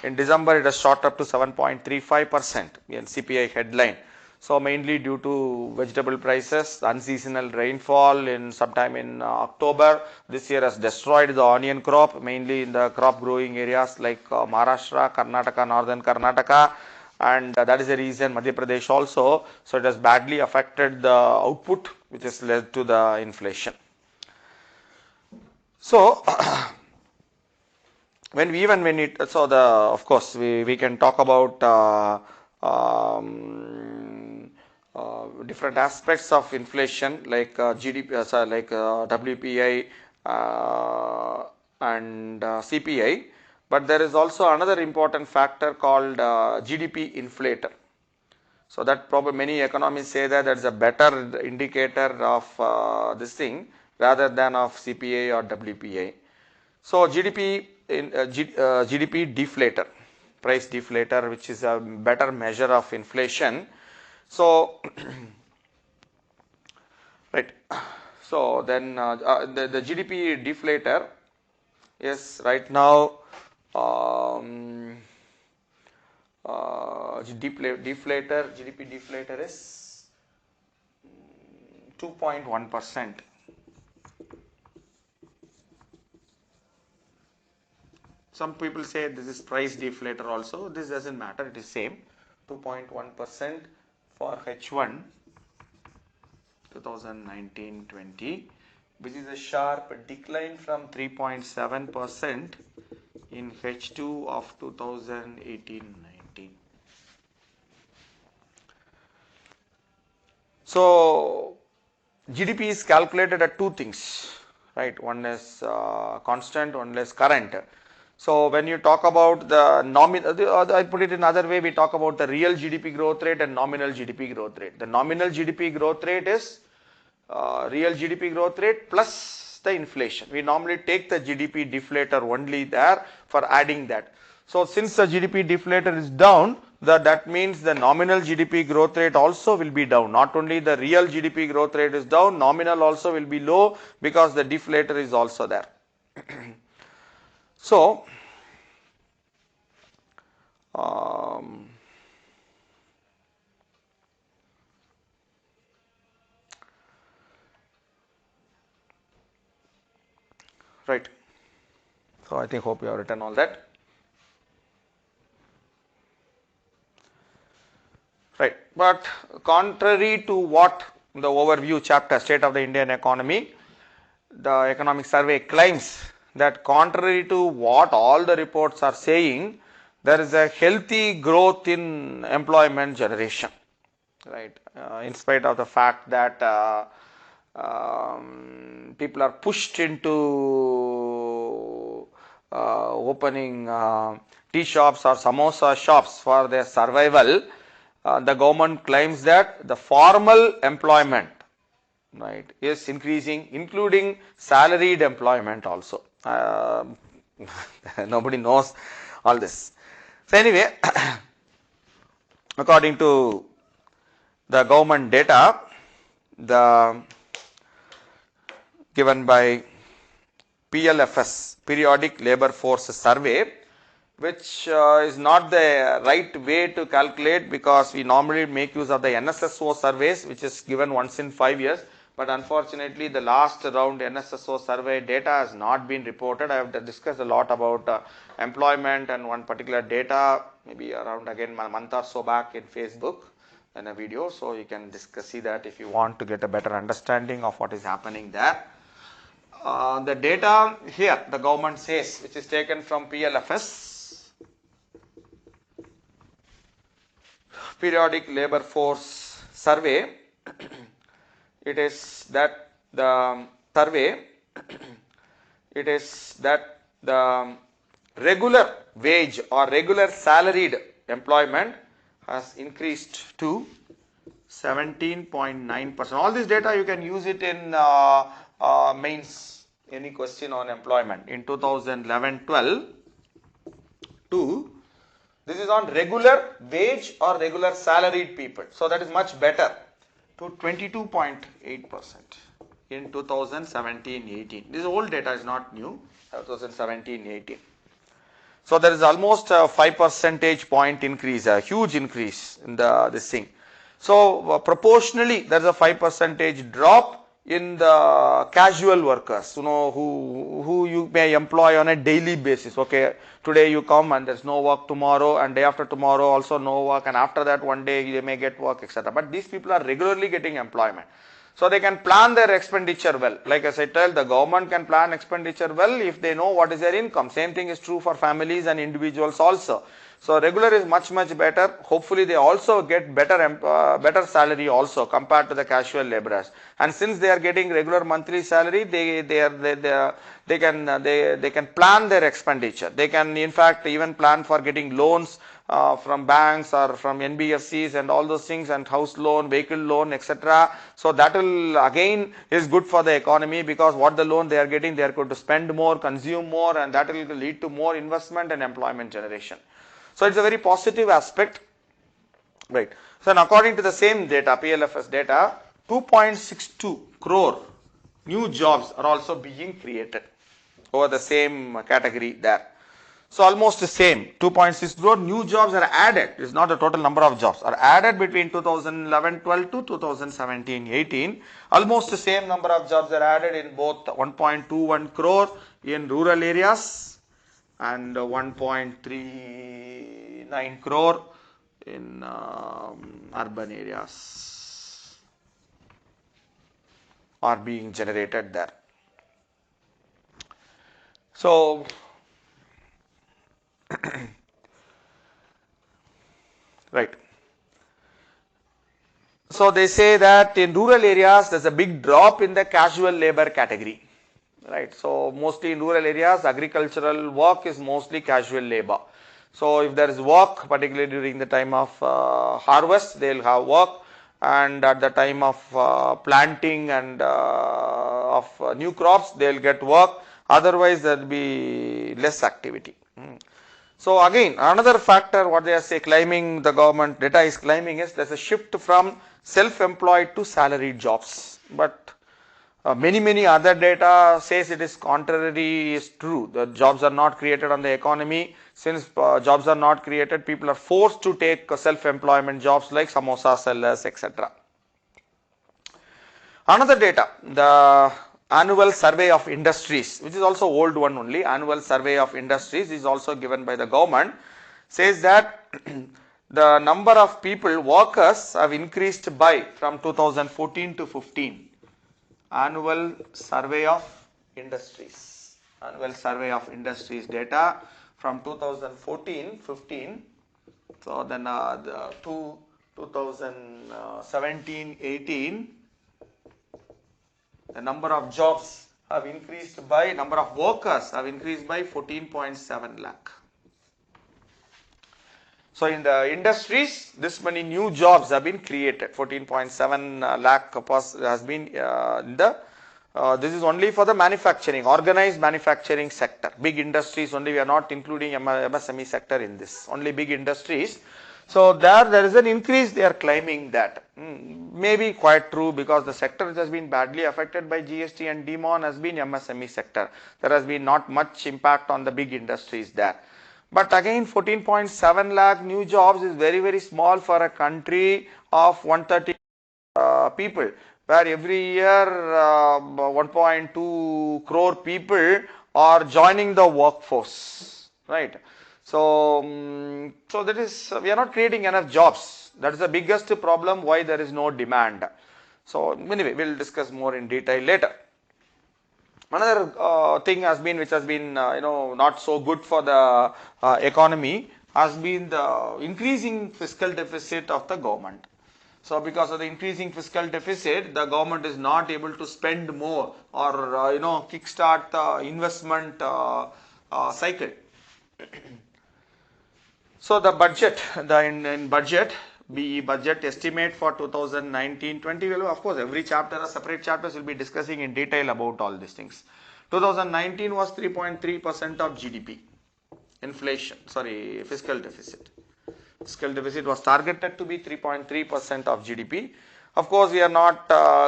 In December it has shot up to 7.35% in CPI headline. So mainly due to vegetable prices, unseasonal rainfall in sometime in October. This year has destroyed the onion crop, mainly in the crop growing areas like Maharashtra, Karnataka, northern Karnataka, and that is the reason Madhya Pradesh also. So it has badly affected the output, which has led to the inflation. So of course we can talk about different aspects of inflation like GDP, like WPI and CPI, but there is also another important factor called GDP Inflator. So that probably many economists say that that's a better indicator of this thing rather than of CPI or WPI. So GDP deflator, price deflator, which is a better measure of inflation. So right, so then the GDP deflator is right now GDP deflator is 2.1%. Some people say this is price deflator also. This doesn't matter, it is same. 2.1% for H1 2019-20, which is a sharp decline from 3.7% in H2 of 2018-19. So GDP is calculated at two things, right? One is constant, one is current. So when you talk about the nominal, I put it in another way, we talk about the real GDP growth rate and nominal GDP growth rate. The nominal GDP growth rate is real GDP growth rate plus the inflation. We normally take the GDP deflator only there for adding that. So since the GDP deflator is down, that means the nominal GDP growth rate also will be down. Not only the real GDP growth rate is down, nominal also will be low because the deflator is also there. So right. So I think hope you have written all that. Right. But contrary to what the overview chapter, State of the Indian Economy, the economic survey claims that contrary to what all the reports are saying, there is a healthy growth in employment generation, right? In spite of the fact that people are pushed into opening tea shops or samosa shops for their survival, the government claims that the formal employment, right, is increasing, including salaried employment also. Nobody knows all this. So anyway, according to the government data, the given by PLFS, Periodic Labour Force Survey, which is not the right way to calculate because we normally make use of the NSSO surveys, which is given once in 5 years. But unfortunately, the last round NSSO survey data has not been reported. I have discussed a lot about employment and one particular data, maybe around again a month or so back in Facebook in a video. So you can see that if you want to get a better understanding of what is happening there. The data here, the government says, which is taken from PLFS, Periodic Labour Force Survey, it is that the survey, it is that the regular wage or regular salaried employment has increased to 17.9%. All this data you can use it in mains, any question on employment in 2011-12 to, this is on regular wage or regular salaried people. So that is much better, to 22.8% in 2017-18. This old data is not new, 2017-18. So there is almost a 5 percentage point increase, a huge increase in this thing. So proportionally there is a 5 percentage drop in the casual workers, who you may employ on a daily basis. Okay, today you come and there's no work, tomorrow and day after tomorrow also no work, and after that one day they may get work, etc. But these people are regularly getting employment. So they can plan their expenditure well. Like as I tell, the government can plan expenditure well if they know what is their income. Same thing is true for families and individuals also. So regular is much better. Hopefully they also get better salary also compared to the casual laborers. And since they are getting regular monthly salary, they can plan their expenditure. They can in fact even plan for getting loans from banks or from NBFCs and all those things, and house loan, vehicle loan, etc. So that will again is good for the economy, because what the loan they are getting, they are going to spend more, consume more, and that will lead to more investment and employment generation. So it's a very positive aspect, right? So according to the same data, PLFS data, 2.62 crore new jobs are also being created over the same category there. So almost the same, 2.6 crore new jobs are added. It's not the total number of jobs are added between 2011-12 to 2017-18. Almost the same number of jobs are added in both 1.21 crore in rural areas and 1.39 crore in urban areas are being generated there. So right. So they say that in rural areas there's a big drop in the casual labor category. Right. So mostly in rural areas, agricultural work is mostly casual labor. So if there is work, particularly during the time of harvest, they will have work, and at the time of planting and of new crops, they will get work. Otherwise, there will be less activity. So again, another factor what they are claiming, the government data is claiming, is there is a shift from self-employed to salaried jobs. But many other data says it is contrary is true. The jobs are not created on the economy. Since jobs are not created, people are forced to take self-employment jobs like samosa sellers, etc. Another data, the annual survey of industries, which is also old one only, annual survey of industries is also given by the government, says that the number of people, workers have increased by from 2014 to 15. Annual survey of industries, data from 2014-15. So then to 2017-18, the number of jobs have increased by, number of workers have increased by 14.7 lakh. So in the industries, this many new jobs have been created. 14.7 lakh has been in the, this is only for the manufacturing, organized manufacturing sector. Big industries only, we are not including MSME sector in this, only big industries. So there is an increase, they are claiming that. Maybe quite true, because the sector which has been badly affected by GST and demon has been MSME sector. There has been not much impact on the big industries there. But again, 14.7 lakh new jobs is very small for a country of 130 people, where every year 1.2 crore people are joining the workforce, right? So, so that is, we are not creating enough jobs. That is the biggest problem why there is no demand. So anyway, we will discuss more in detail later. Another thing has been, which has been not so good for the economy, has been the increasing fiscal deficit of the government. So because of the increasing fiscal deficit, the government is not able to spend more or kickstart the investment cycle. So the budget, in budget, BE budget estimate for 2019-20, well, of course every chapter, separate chapters will be discussing in detail about all these things. 2019 was 3.3% of GDP. Fiscal deficit. Fiscal deficit was targeted to be 3.3% of GDP. Of course, we are not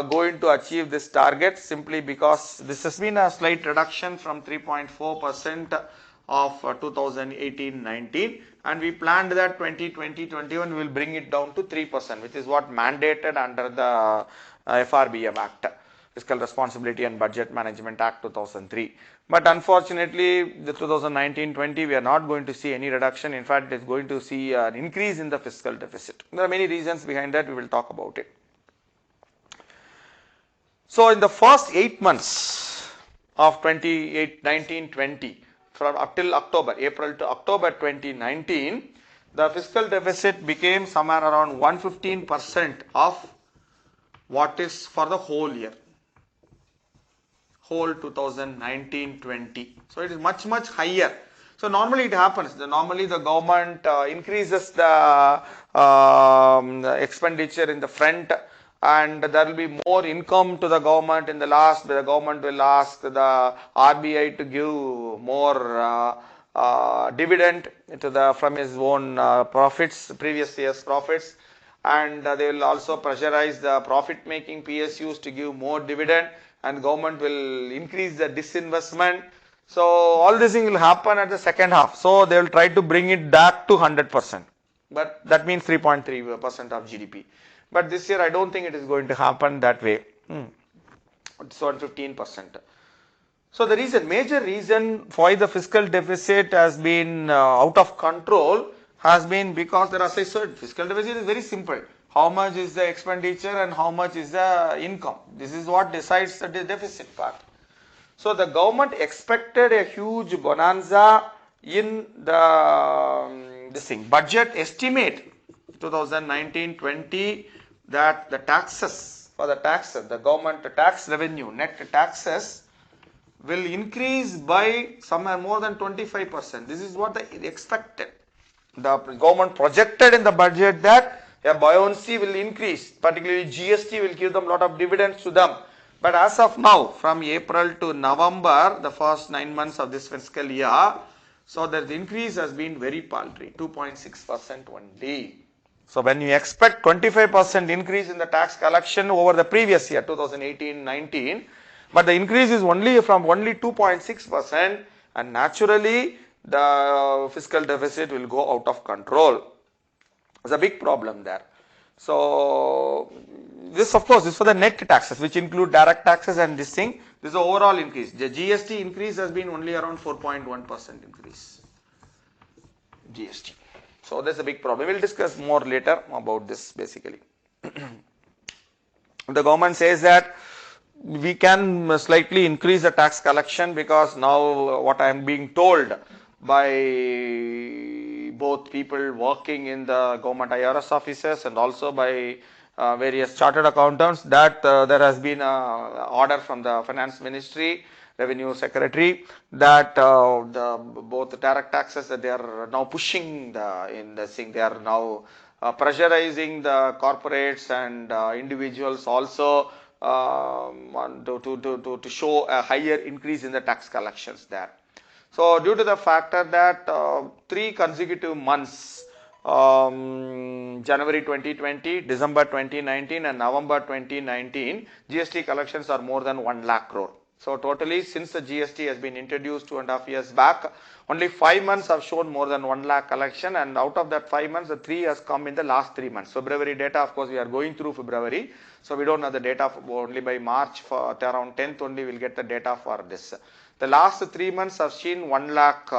going to achieve this target simply because this has been a slight reduction from 3.4% of 2018-19, and we planned that 2020-21 will bring it down to 3%, which is what mandated under the FRBM Act, Fiscal Responsibility and Budget Management Act 2003. But unfortunately, the 2019-20 we are not going to see any reduction. In fact, it is going to see an increase in the fiscal deficit. There are many reasons behind that. We will talk about it. So in the first 8 months of 2019-20, from up till October, April to October 2019, the fiscal deficit became somewhere around 115% of what is for the whole year, whole 2019-20. So it is much higher. So normally it happens. Normally the government increases the expenditure in the front, and there will be more income to the government in the last. The government will ask the RBI to give more dividend from his own profits, previous year's profits, and they will also pressurize the profit making PSUs to give more dividend, and government will increase the disinvestment. So all this thing will happen at the second half. So they will try to bring it back to 100%, but that means 3.3% of GDP. But this year I don't think it is going to happen that way. It's on 15%. So the major reason why the fiscal deficit has been out of control has been because there, as I said, fiscal deficit is very simple. How much is the expenditure and how much is the income? This is what decides the deficit part. So the government expected a huge bonanza in the budget estimate 2019-20, that the taxes, the government tax revenue, net taxes will increase by somewhere more than 25%. This is what they expected. The government projected in the budget that a buoyancy will increase, particularly GST will give them a lot of dividends to them. But as of now, from April to November, the first 9 months of this fiscal year, so the increase has been very paltry, 2.6% only. So when you expect 25% increase in the tax collection over the previous year, 2018-19, but the increase is only 2.6%, and naturally the fiscal deficit will go out of control. There's a big problem there. So this, of course, is for the net taxes, which include direct taxes and this thing. This is the overall increase. The GST increase has been only around 4.1% increase. GST. So there's a big problem. We'll discuss more later about this basically. The government says that we can slightly increase the tax collection because now what I am being told by both people working in the government IRS offices and also by various chartered accountants, that there has been an order from the finance ministry, revenue secretary, that both the direct taxes that they are now pushing they are now pressurizing the corporates and individuals also to show a higher increase in the tax collections there. So due to the factor that 3 consecutive months, January 2020, December 2019 and November 2019, GST collections are more than 1 lakh crore. So totally, since the GST has been introduced 2.5 years back, only 5 months have shown more than 1 lakh collection, and out of that 5 months, the 3 has come in the last 3 months. February data, of course, we are going through February, so we don't have the data only by March. For around 10th only we'll get the data for this. The last 3 months have seen 1 lakh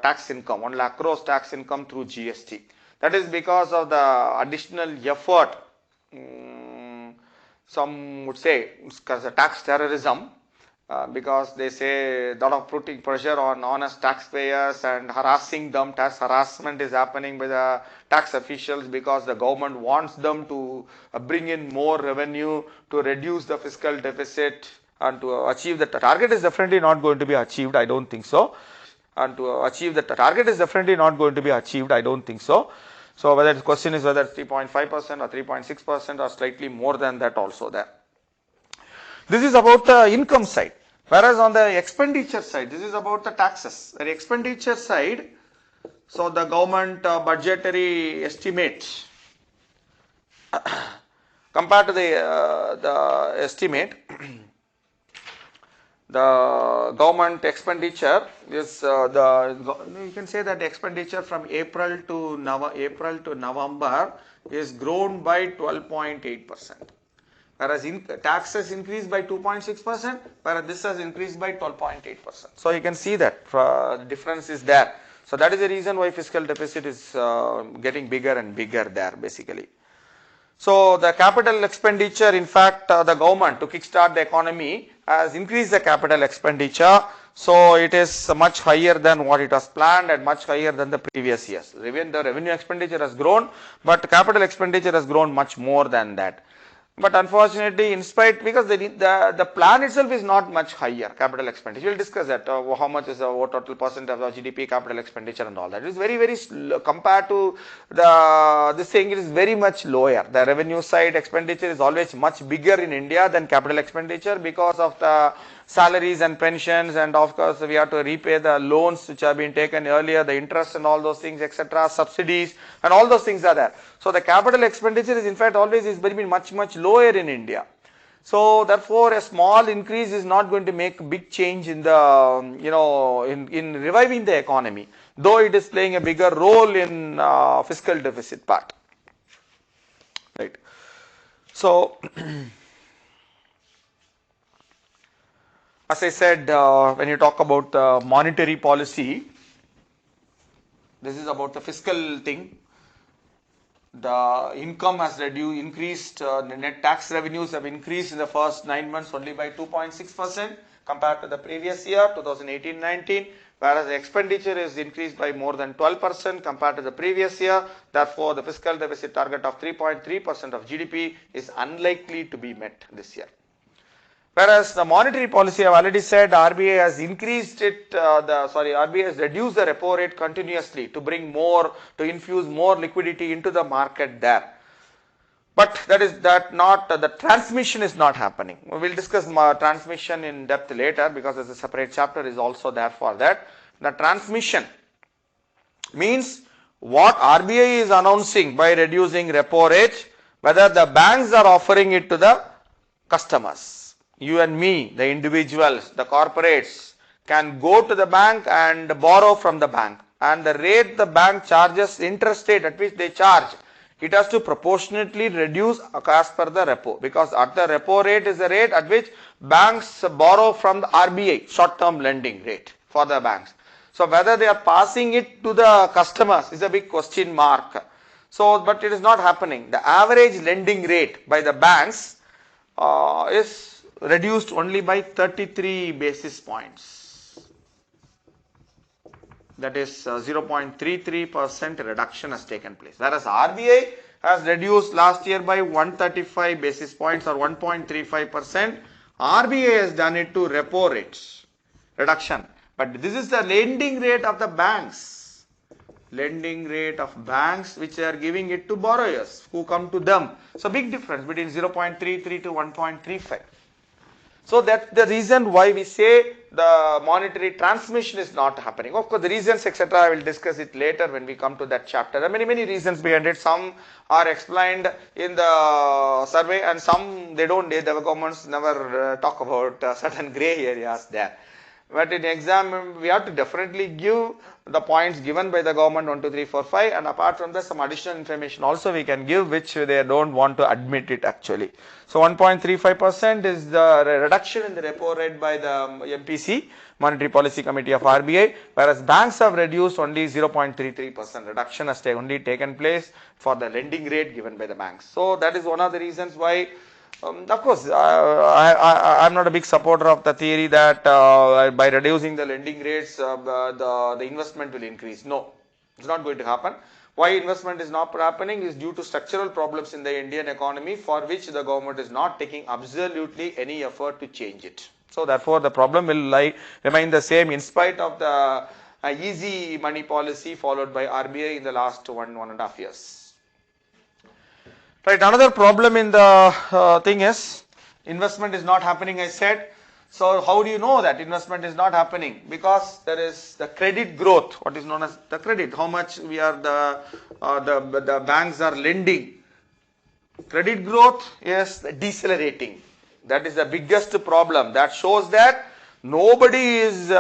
tax income, 1 lakh crores tax income through GST. That is because of the additional effort, some would say, because of tax terrorism, because they say a lot of putting pressure on honest taxpayers and harassing them. Tax harassment is happening by the tax officials because the government wants them to bring in more revenue to reduce the fiscal deficit and to achieve the target is definitely not going to be achieved. I don't think so. And to achieve the target is definitely not going to be achieved. I don't think so. So whether the question is whether 3.5% or 3.6% or slightly more than that also there. This is about the income side. Whereas on the expenditure side, this is about the taxes. The expenditure side, so the government budgetary estimate compared to the estimate, the government expenditure is you can say that the expenditure from April to November is grown by 12.8%. Whereas taxes increased by 2.6%, whereas this has increased by 12.8%. So you can see that the difference is there. So that is the reason why fiscal deficit is getting bigger and bigger there basically. So the capital expenditure, in fact, the government to kickstart the economy has increased the capital expenditure. So it is much higher than what it was planned and much higher than the previous years. Even the revenue expenditure has grown, but capital expenditure has grown much more than that. But unfortunately, in spite, because the plan itself is not much higher, capital expenditure. We will discuss that, how much is the total percent of the GDP, capital expenditure and all that. It is very, very slow compared to this thing, it is very much lower. The revenue side expenditure is always much bigger in India than capital expenditure because of the salaries and pensions, and of course we have to repay the loans which have been taken earlier, the interest and all those things, etc., subsidies and all those things are there. So the capital expenditure is in fact always is very much lower in India. So therefore a small increase is not going to make a big change in the in reviving the economy, though it is playing a bigger role in fiscal deficit part, right. So as I said, when you talk about monetary policy, this is about the fiscal thing. The income has increased, the net tax revenues have increased in the first 9 months only by 2.6% compared to the previous year, 2018-19, whereas the expenditure is increased by more than 12% compared to the previous year. Therefore, the fiscal deficit target of 3.3% of GDP is unlikely to be met this year. Whereas the monetary policy, I have already said, RBI has increased it, RBI has reduced the repo rate continuously to bring more, to infuse more liquidity into the market there. But the transmission is not happening. We will discuss transmission in depth later because there's a separate chapter is also there for that. The transmission means what RBI is announcing by reducing repo rate, whether the banks are offering it to the customers. You and me, the individuals, the corporates can go to the bank and borrow from the bank, and the rate the bank charges, interest rate at which they charge, it has to proportionately reduce as per the repo, because at the repo rate is the rate at which banks borrow from the RBI, short term lending rate for the banks. So whether they are passing it to the customers is a big question mark. So but it is not happening. The average lending rate by the banks is reduced only by 33 basis points. That is 0.33% reduction has taken place. Whereas RBI has reduced last year by 135 basis points or 1.35%. RBI has done it to repo rates reduction. But this is the lending rate of the banks. Lending rate of banks which are giving it to borrowers who come to them. So big difference between 0.33 to 1.35. So that's the reason why we say the monetary transmission is not happening. Of course, the reasons, etc., I will discuss it later when we come to that chapter. There are many reasons behind it. Some are explained in the survey and some they don't. The governments never talk about certain grey areas there. But in exam, we have to definitely give the points given by the government 1, 2, 3, 4, 5, and apart from that, some additional information also we can give, which they don't want to admit it actually. So 1.35% is the reduction in the repo rate by the MPC, Monetary Policy Committee of RBI, whereas banks have reduced only 0.33%. Reduction has only taken place for the lending rate given by the banks. So that is one of the reasons why Of course, I'm not a big supporter of the theory that by reducing the lending rates, the investment will increase. No, it's not going to happen. Why investment is not happening is due to structural problems in the Indian economy, for which the government is not taking absolutely any effort to change it. So therefore, the problem will remain the same in spite of the easy money policy followed by RBI in the last 1.5 years. Right, another problem in the thing is investment is not happening, I said. So how do you know that investment is not happening? Because there is the credit growth, what is known as the credit, how much we are the banks are lending. Credit growth is decelerating. That is the biggest problem. That shows that nobody is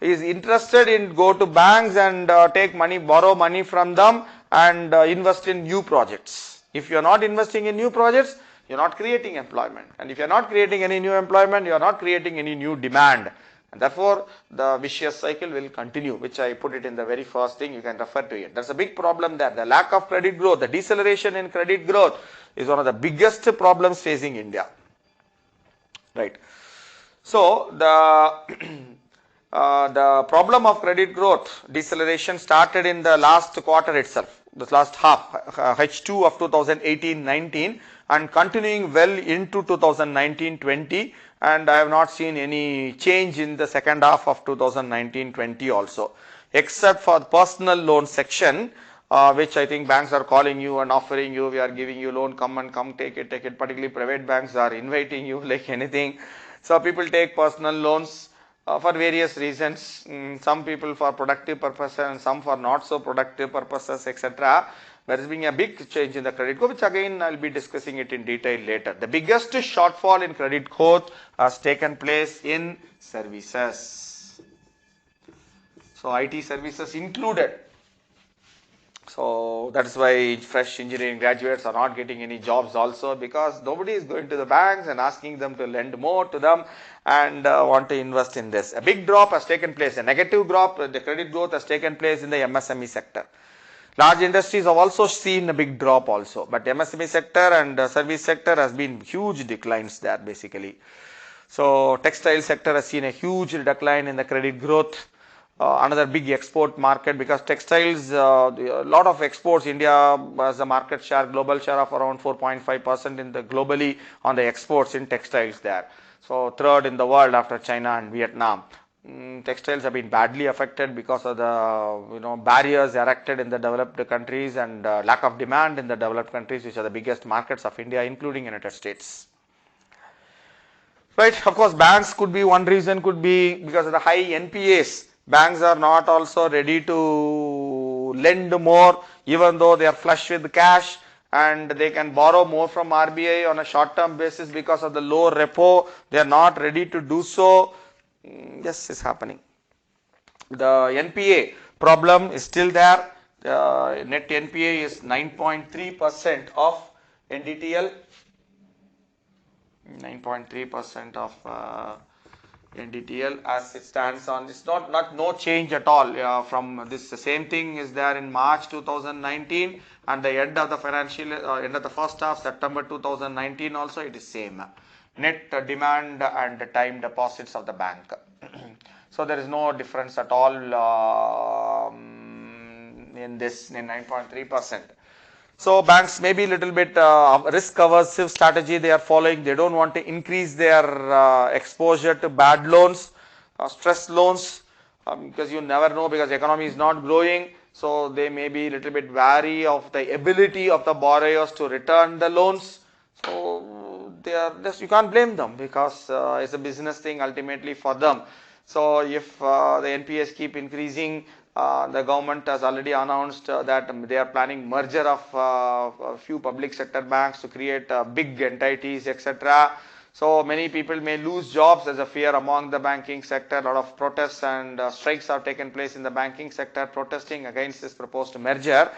is interested in go to banks and take money, borrow money from them and invest in new projects. If you are not investing in new projects, you are not creating employment, and if you are not creating any new employment, you are not creating any new demand, and therefore the vicious cycle will continue, which I put it in the very first thing. You can refer to it. That's a big problem there. The lack of credit growth, the deceleration in credit growth is one of the biggest problems facing India. Right. So the problem of credit growth deceleration started in the last quarter itself, the last half, H2 of 2018-19, and continuing well into 2019-20, and I have not seen any change in the second half of 2019-20 also, except for the personal loan section, which I think banks are calling you and offering you, we are giving you loan, come take it, particularly private banks are inviting you like anything. So people take personal loans for various reasons, some people for productive purposes and some for not so productive purposes, etc. There is being a big change in the credit growth, which again I will be discussing it in detail later. The biggest shortfall in credit growth has taken place in services. So IT services included. So that is why fresh engineering graduates are not getting any jobs also, because nobody is going to the banks and asking them to lend more to them and want to invest in this. A big drop has taken place, a negative drop, the credit growth has taken place in the MSME sector. Large industries have also seen a big drop also, but MSME sector and service sector has been huge declines there basically. So textile sector has seen a huge decline in the credit growth. Another big export market, because textiles, a lot of exports, India has a market share, global share of around 4.5% in the globally on the exports in textiles there. So third in the world after China and Vietnam. Textiles have been badly affected because of the barriers erected in the developed countries and lack of demand in the developed countries, which are the biggest markets of India, including United States. Right, of course, banks could be one reason, could be because of the high NPAs. Banks are not also ready to lend more, even though they are flush with cash and they can borrow more from RBI on a short term basis because of the low repo. They are not ready to do so. Yes, it's happening. The NPA problem is still there. Net NPA is 9.3% of NDTL. 9.3% of NDTL as it stands on. It's not no change at all from this. The same thing is there in March 2019 and the end of the financial end of the first half September 2019 also it is same. Net demand and time deposits of the bank. So there is no difference at all in this in 9.3%. So banks may be a little bit risk aversive strategy they are following. They don't want to increase their exposure to bad loans, stress loans, because you never know, because the economy is not growing. So they may be a little bit wary of the ability of the borrowers to return the loans. So they are just, you can't blame them, because it's a business thing ultimately for them. So if the NPAs keep increasing, the government has already announced that they are planning merger of a few public sector banks to create big entities, etc. So many people may lose jobs. There's a fear among the banking sector. A lot of protests and strikes have taken place in the banking sector protesting against this proposed merger.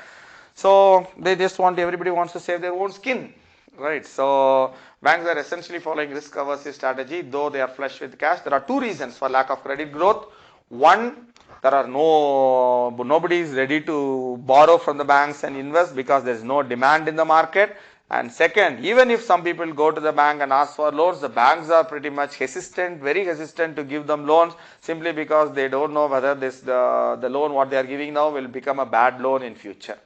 So they just want, everybody wants to save their own skin. Right, so banks are essentially following risk aversive strategy, though they are flush with cash. There are two reasons for lack of credit growth. One, there are nobody is ready to borrow from the banks and invest because there is no demand in the market. And second, even if some people go to the bank and ask for loans, the banks are pretty much hesitant, very hesitant to give them loans, simply because they don't know whether the loan what they are giving now will become a bad loan in future.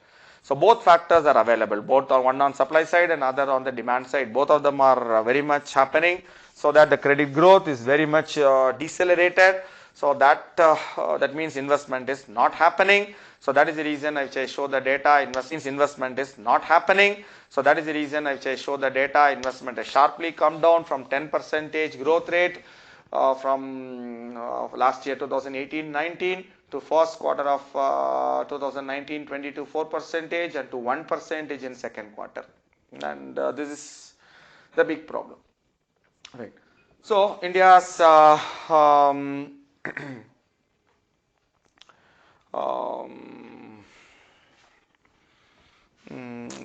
So both factors are available, both on one on supply side and other on the demand side. Both of them are very much happening, so that the credit growth is very much decelerated. So that means investment is not happening. So that is the reason which I show the data. Investment is not happening. So that is the reason which I show the data. Investment has sharply come down from 10% growth rate from last year 2018-19 to first quarter of 2019-20 to 4% and to 1% in second quarter. And this is the big problem. Right. So India's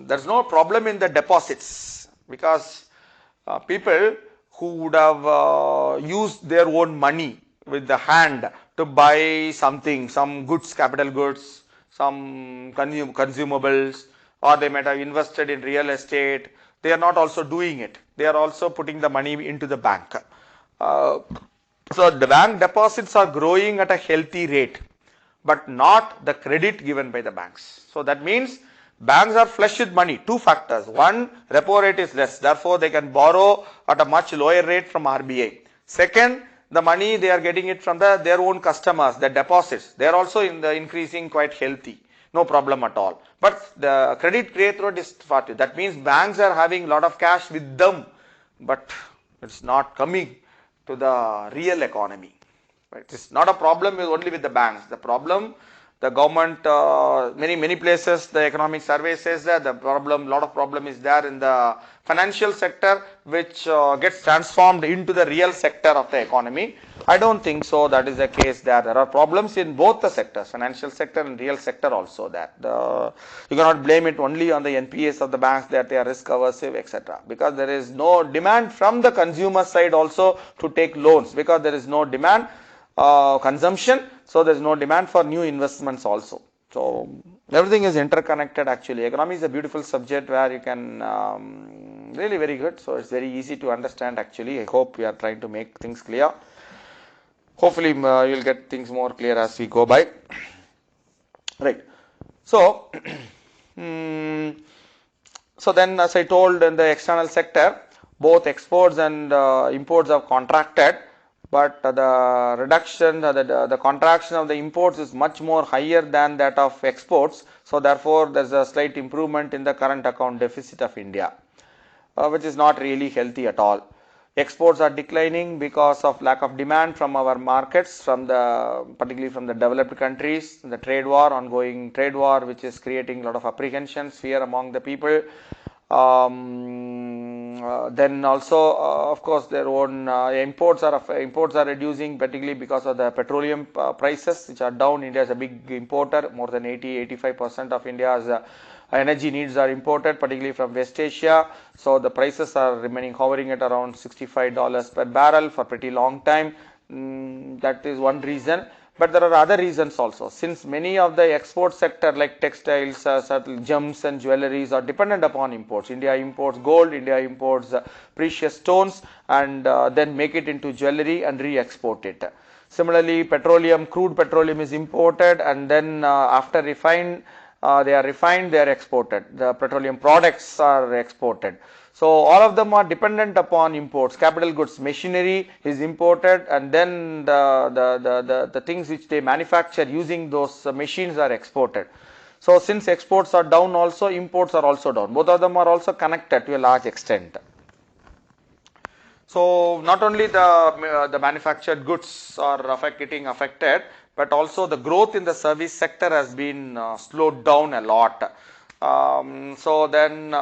there's no problem in the deposits, because people who would have used their own money with the hand to buy something, some goods, capital goods, some consumables, or they might have invested in real estate, they are not also doing it. They are also putting the money into the bank. So the bank deposits are growing at a healthy rate, but not the credit given by the banks. So that means banks are flush with money. Two factors. One, repo rate is less, therefore they can borrow at a much lower rate from RBI. Second, the money they are getting it from their own customers, the deposits, they are also increasing quite healthy. No problem at all. But the credit growth rate is 40. That means banks are having a lot of cash with them, but it's not coming to the real economy. Right? It's not a problem only with the banks. The problem, the government, many places, the economic survey says that the problem, lot of problem is there in the financial sector, which gets transformed into the real sector of the economy. I don't think so. That is the case. There are problems in both the sectors, financial sector and real sector also. That you cannot blame it only on the NPAs of the banks that they are risk aversive, etc. Because there is no demand from the consumer side also to take loans, because there is no demand. Consumption, so there is no demand for new investments also. So everything is interconnected actually. Economy is a beautiful subject where you can really very good. So it's very easy to understand actually. I hope we are trying to make things clear. Hopefully you will get things more clear as we go by. Right. So, so then as I told, in the external sector, both exports and imports have contracted. But the reduction, the contraction of the imports is much more higher than that of exports. So therefore, there is a slight improvement in the current account deficit of India, which is not really healthy at all. Exports are declining because of lack of demand from our markets, particularly from the developed countries. The trade war, ongoing trade war, which is creating a lot of apprehensions, fear among the people. Then also, of course, their own imports are reducing, particularly because of the petroleum prices, which are down. India is a big importer. More than 80-85% of India's energy needs are imported, particularly from West Asia. So the prices are hovering at around $65 per barrel for pretty long time. That is one reason. But there are other reasons also. Since many of the export sector like textiles, certain gems and jewelries are dependent upon imports. India imports gold, India imports precious stones, and then make it into jewelry and re-export it. Similarly, crude petroleum is imported, and then after they are refined, they are exported. The petroleum products are exported. So all of them are dependent upon imports. Capital goods, machinery is imported, and then the things which they manufacture using those machines are exported. So since exports are down also, imports are also down. Both of them are also connected to a large extent. So not only the manufactured goods are getting affected, but also the growth in the service sector has been slowed down a lot. So then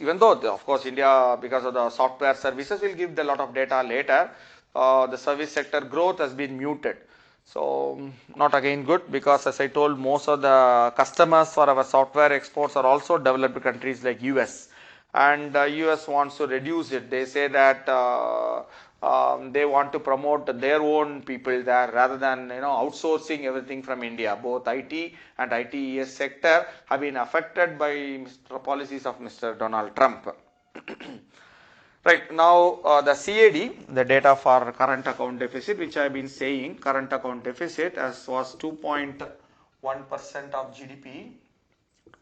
even though of course India, because of the software services, will give a lot of data later, the service sector growth has been muted. So not again good, because as I told, most of the customers for our software exports are also developed countries like US, and US wants to reduce it. They say that They want to promote their own people there rather than outsourcing everything from India. Both IT and ITES sector have been affected by policies of Mr. Donald Trump. Right now, the CAD, the data for current account deficit, which I have been saying, current account deficit as was 2.1% of GDP,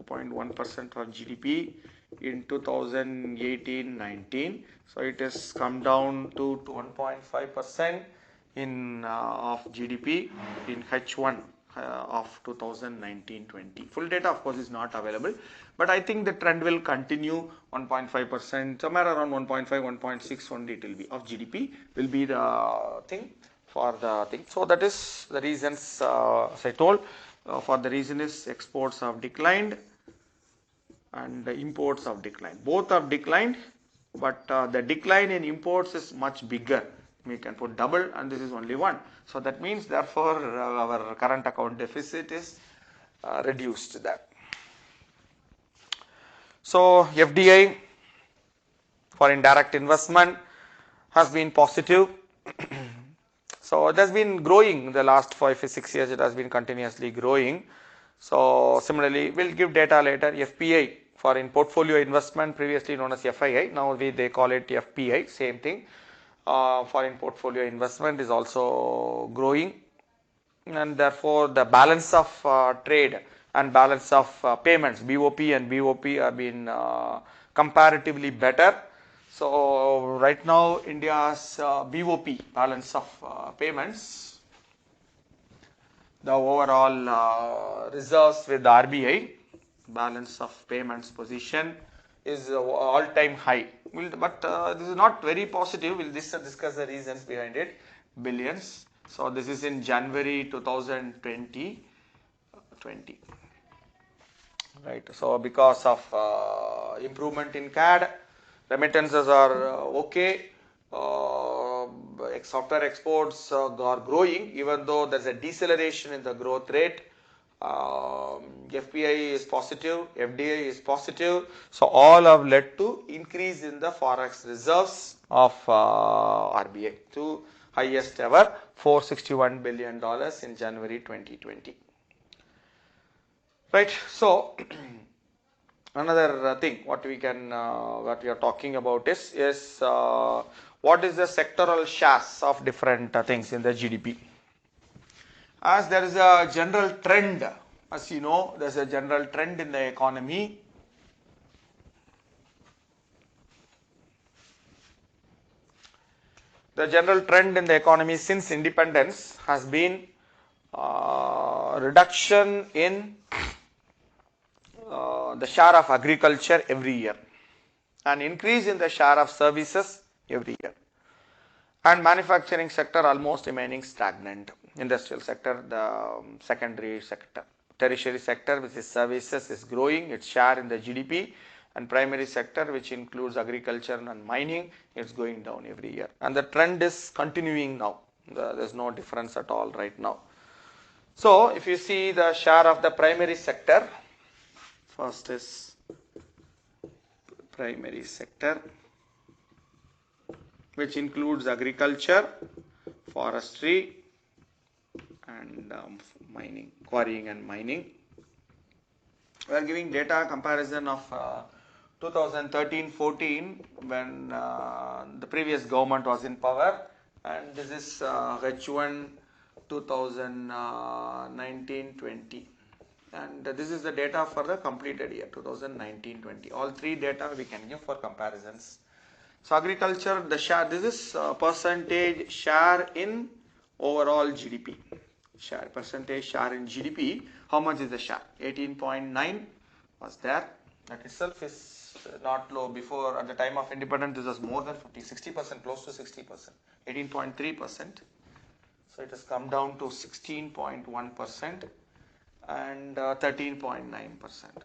2.1% of GDP in 2018-19. So it has come down to 1.5% in of GDP in H1 of 2019-20. Full data of course is not available, but I think the trend will continue 1.5%, somewhere around 1.5, 1.6 only it will be of GDP will be the thing for the thing. So that is the reasons as I told, for the reason is exports have declined and the imports have declined. Both have declined, but the decline in imports is much bigger. We can put double and this is only one. So that means therefore our current account deficit is reduced there. So FDI for indirect investment has been positive. So it has been growing in the last 5 or 6 years, it has been continuously growing. So similarly, we'll give data later. FPI for in portfolio investment, previously known as FII, now they call it FPI, same thing. Foreign portfolio investment is also growing, and therefore the balance of trade and balance of payments, BOP and BOP have been comparatively better. So right now India's BOP, balance of payments, the overall reserves with the RBI, balance of payments position is all-time high. But this is not very positive. We'll discuss the reasons behind it. Billions. So this is in January 2020. Right. So because of improvement in CAD, remittances are okay. Software exports are growing, even though there's a deceleration in the growth rate. FPI is positive, FDI is positive, so all have led to increase in the forex reserves of RBI to highest ever $461 billion in January 2020. Right. So another thing what we are talking about is what is the sectoral shares of different things in the GDP. As there is a general trend, as you know, there is a general trend in the economy. The general trend in the economy since independence has been reduction in the share of agriculture every year, and increase in the share of services every year, and manufacturing sector almost remaining stagnant. Industrial sector, the secondary sector, tertiary sector, which is services, is growing its share in the GDP, and primary sector, which includes agriculture and mining, it's going down every year, and the trend is continuing now. There's no difference at all right now. So if you see the share of the primary sector, first is primary sector, which includes agriculture, forestry, and mining, quarrying and mining. We are giving data comparison of 2013-14 when the previous government was in power, and this is H1 2019-20, and this is the data for the completed year 2019-20. All three data we can give for comparisons. So agriculture, the share, this is percentage share in overall GDP. Share, percentage share in GDP, how much is the share? 18.9 was there. That itself is not low. Before, at the time of independence, this was more than 60%, close to 60%, 18.3%. So it has come down to 16.1% and 13.9%.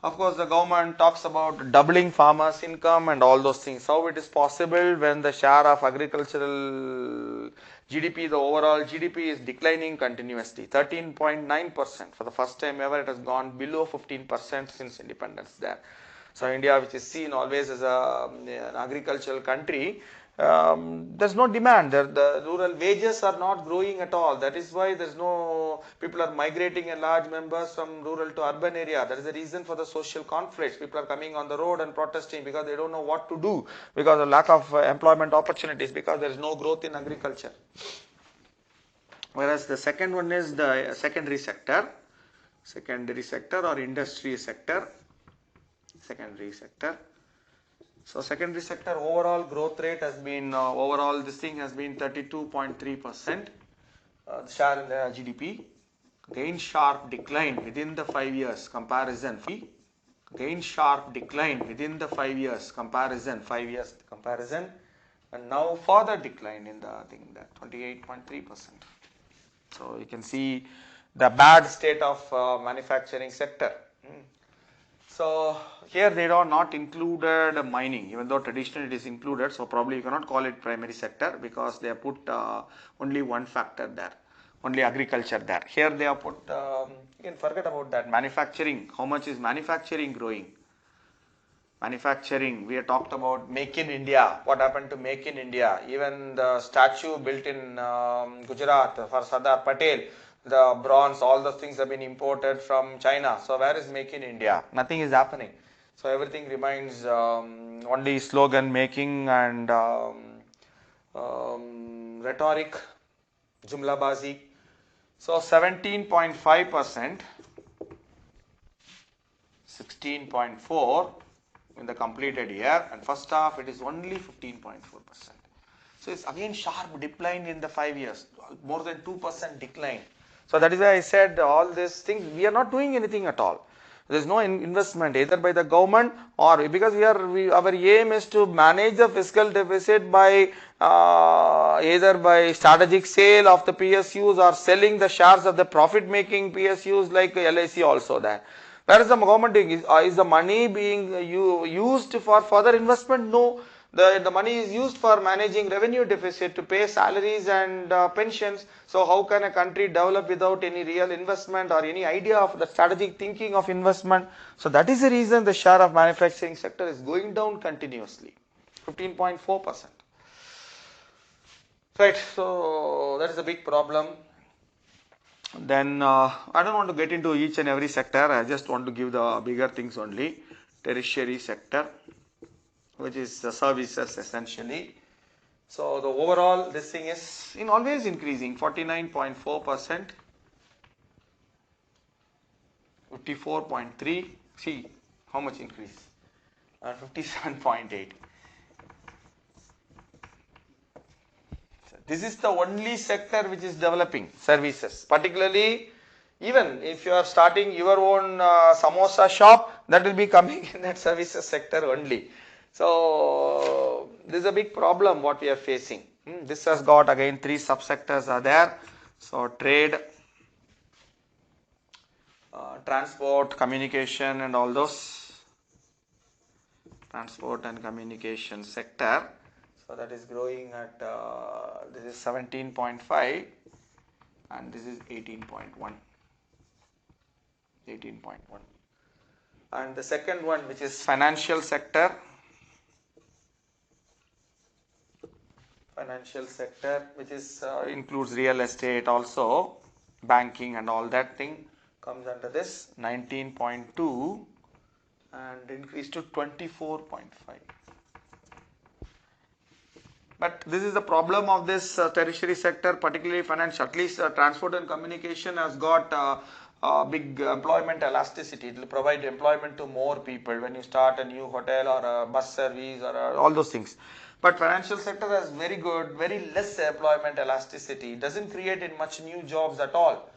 Of course, the government talks about doubling farmers' income and all those things. How it is possible when the share of agricultural GDP, the overall GDP is declining continuously, 13.9%. For the first time ever, it has gone below 15% since independence there. So India, which is seen always as an agricultural country, there's no demand. The rural wages are not growing at all. That is why there's no, people are migrating in large numbers from rural to urban area. That is the reason for the social conflicts. People are coming on the road and protesting because they don't know what to do, because of lack of employment opportunities, because there is no growth in agriculture. Whereas the second one is the secondary sector or industry sector. Secondary sector. So secondary sector overall growth rate has been, overall this thing has been 32.3%. Share in the GDP. Gain sharp decline within the 5 years comparison. Gain sharp decline within the 5 years comparison. 5 years comparison. And now further decline in the thing, that 28.3%. So you can see the bad state of manufacturing sector. So here they are not included mining, even though traditionally it is included. So probably you cannot call it primary sector because they have put only one factor there, only agriculture there. Here they have put, you can forget about that, manufacturing. How much is manufacturing growing? Manufacturing, we have talked about Make in India. What happened to Make in India? Even the statue built in Gujarat for Sardar Patel, the bronze, all those things have been imported from China. So where is Make in India? Nothing is happening. So everything remains only slogan making and rhetoric, jumlabazi. So 17.5%, 16.4% in the completed year, and first half it is only 15.4%. So it's again sharp decline in the 5 years, more than 2% decline. So that is why I said all these things, we are not doing anything at all. There is no investment either by the government or, because our aim is to manage the fiscal deficit by either by strategic sale of the PSUs or selling the shares of the profit making PSUs like LIC also there. Where is the government doing? Is the money being used for further investment? No. The money is used for managing revenue deficit to pay salaries and pensions. So how can a country develop without any real investment or any idea of the strategic thinking of investment? So that is the reason the share of manufacturing sector is going down continuously, 15.4%. Right, so that is a big problem. Then I don't want to get into each and every sector. I just want to give the bigger things only. Tertiary sector, which is the services essentially. So the overall this thing is always increasing, 49.4%, 54.3%. See how much increase, 57.8%. This is the only sector which is developing, services. Particularly, even if you are starting your own samosa shop, that will be coming in that services sector only. So this is a big problem what we are facing. This has got again 3 subsectors are there. So trade, transport, communication and all those. Transport and communication sector. So that is growing at, this is 17.5 and this is 18.1. 18.1. And the second one, which is financial sector. Financial sector, which is includes real estate also, banking and all that thing comes under this, 19.2 and increased to 24.5. But this is the problem of this tertiary sector, particularly financial. At least transport and communication has got big employment elasticity. It will provide employment to more people when you start a new hotel or a bus service or all those things. But financial sector has very less employment elasticity. It doesn't create in much new jobs at all.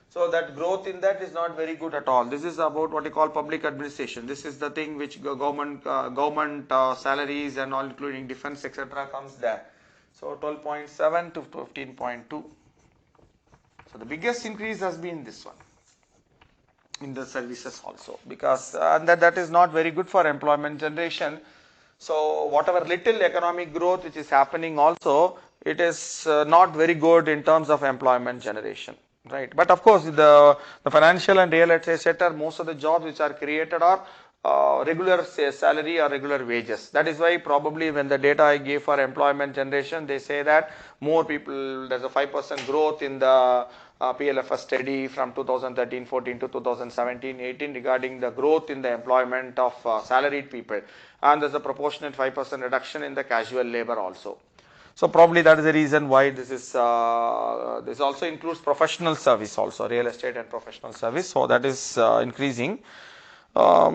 So that growth in that is not very good at all. This is about what you call public administration. This is the thing which government salaries and all, including defense, etc. comes there. So 12.7 to 15.2. So the biggest increase has been this one in the services also, because that is not very good for employment generation. So whatever little economic growth which is happening also, it is not very good in terms of employment generation. Right, but of course the financial and real estate sector, most of the jobs which are created are regular salary or regular wages. That is why probably when the data I gave for employment generation, they say that more people, there's a 5% growth in the PLFS study from 2013-14 to 2017-18 regarding the growth in the employment of salaried people, and there's a proportionate 5% reduction in the casual labor also. So probably that is the reason why this is, this also includes professional service also, real estate and professional service. So that is increasing. I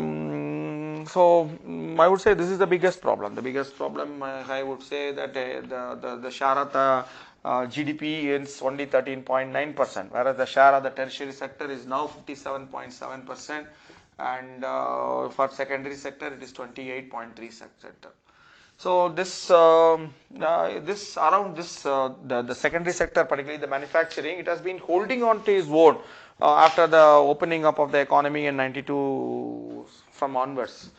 would say this is the biggest problem. The biggest problem, I would say that the share of the GDP is only 13.9%, whereas the share of the tertiary sector is now 57.7%, and for secondary sector it is 28.3%. So this the secondary sector, particularly the manufacturing, it has been holding on to its own after the opening up of the economy in 92 from onwards.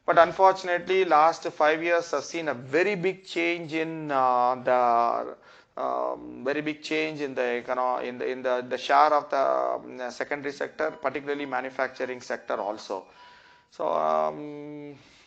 But unfortunately, last 5 years have seen a very big change in the the share of the secondary sector, particularly manufacturing sector also. So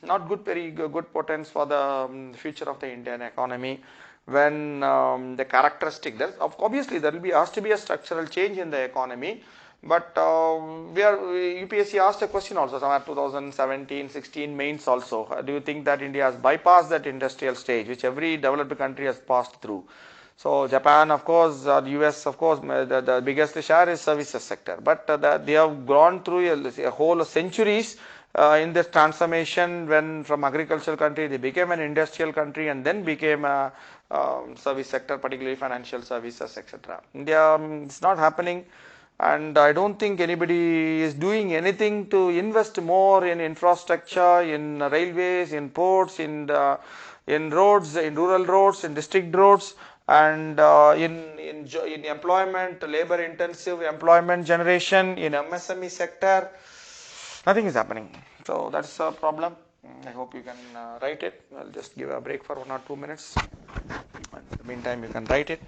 not good, very good potential for the future of the Indian economy. When the characteristic, there obviously there will be has to be a structural change in the economy. But UPSC asked a question also somewhere 2017-16 mains also. Do you think that India has bypassed that industrial stage which every developed country has passed through? So Japan, of course, the US, of course, the biggest share is services sector. But they have gone through a whole centuries in this transformation, when from agricultural country they became an industrial country and then became a service sector, particularly financial services, etc. India, it's not happening. And I don't think anybody is doing anything to invest more in infrastructure, in railways, in ports, in roads, in rural roads, in district roads, and in employment, labor intensive employment generation, in MSME sector. Nothing is happening. So that's a problem. I hope you can write it. I'll just give a break for 1 or 2 minutes. In the meantime, you can write it.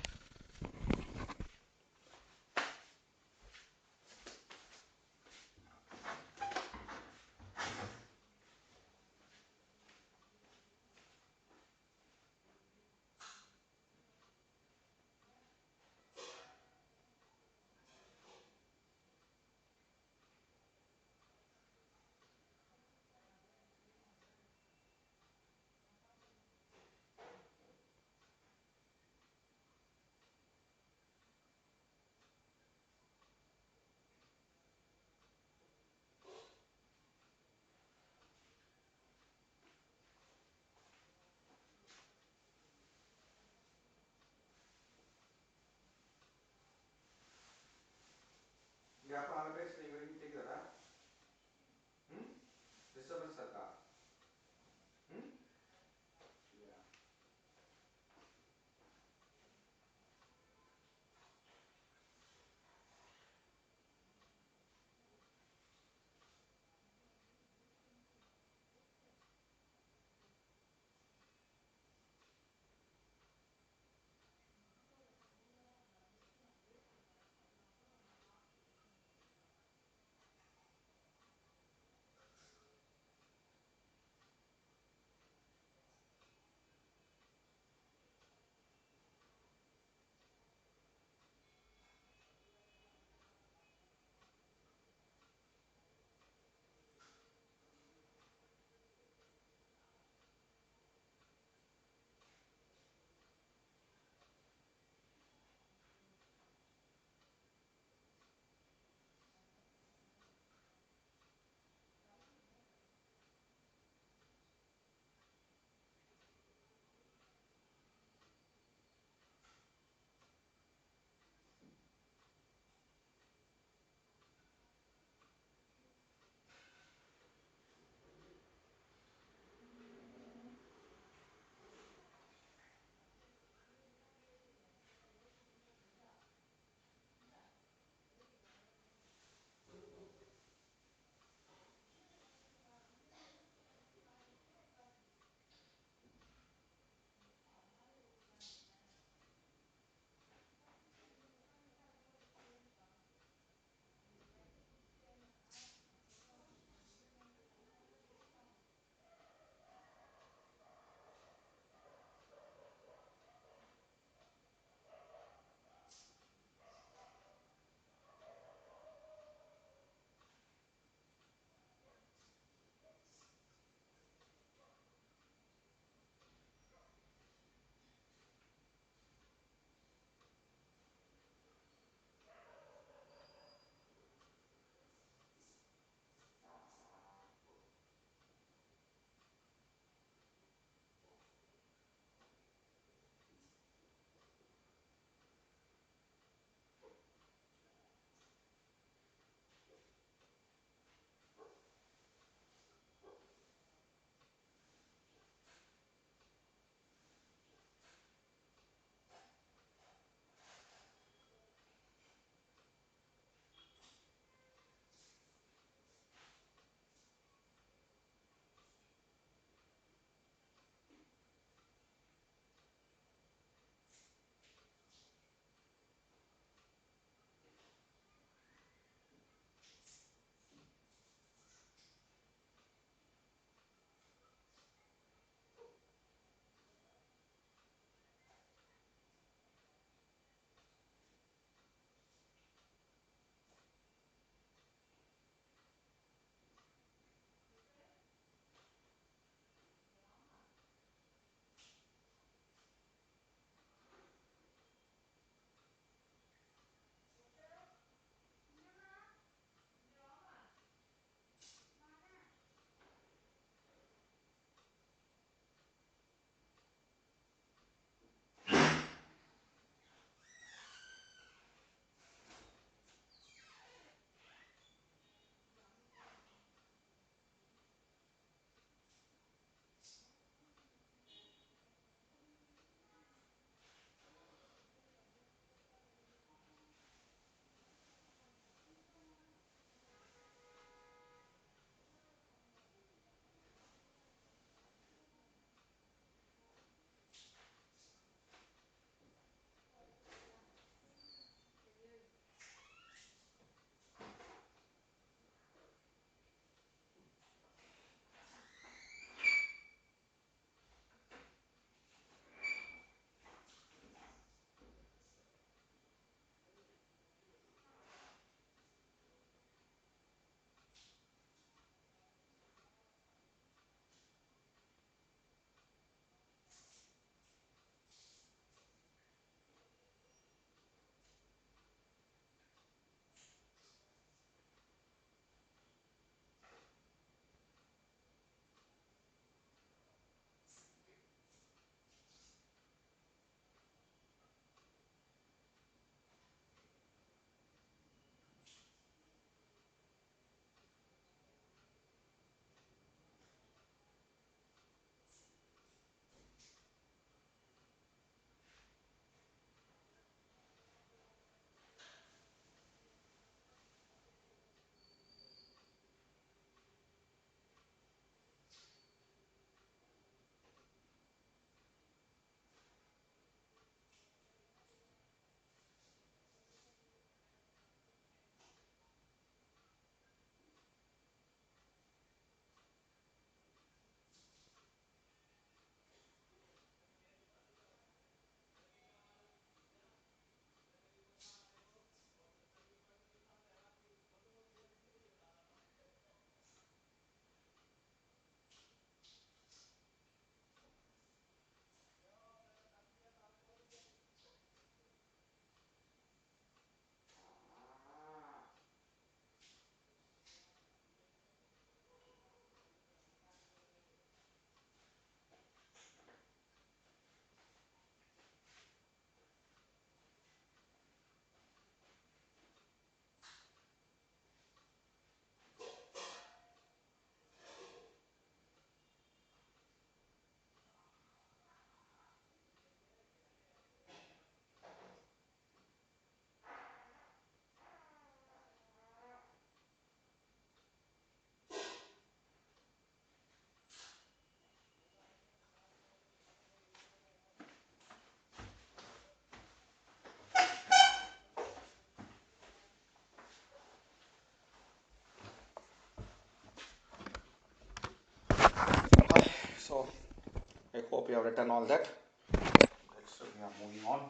I hope you have written all that. So we are moving on.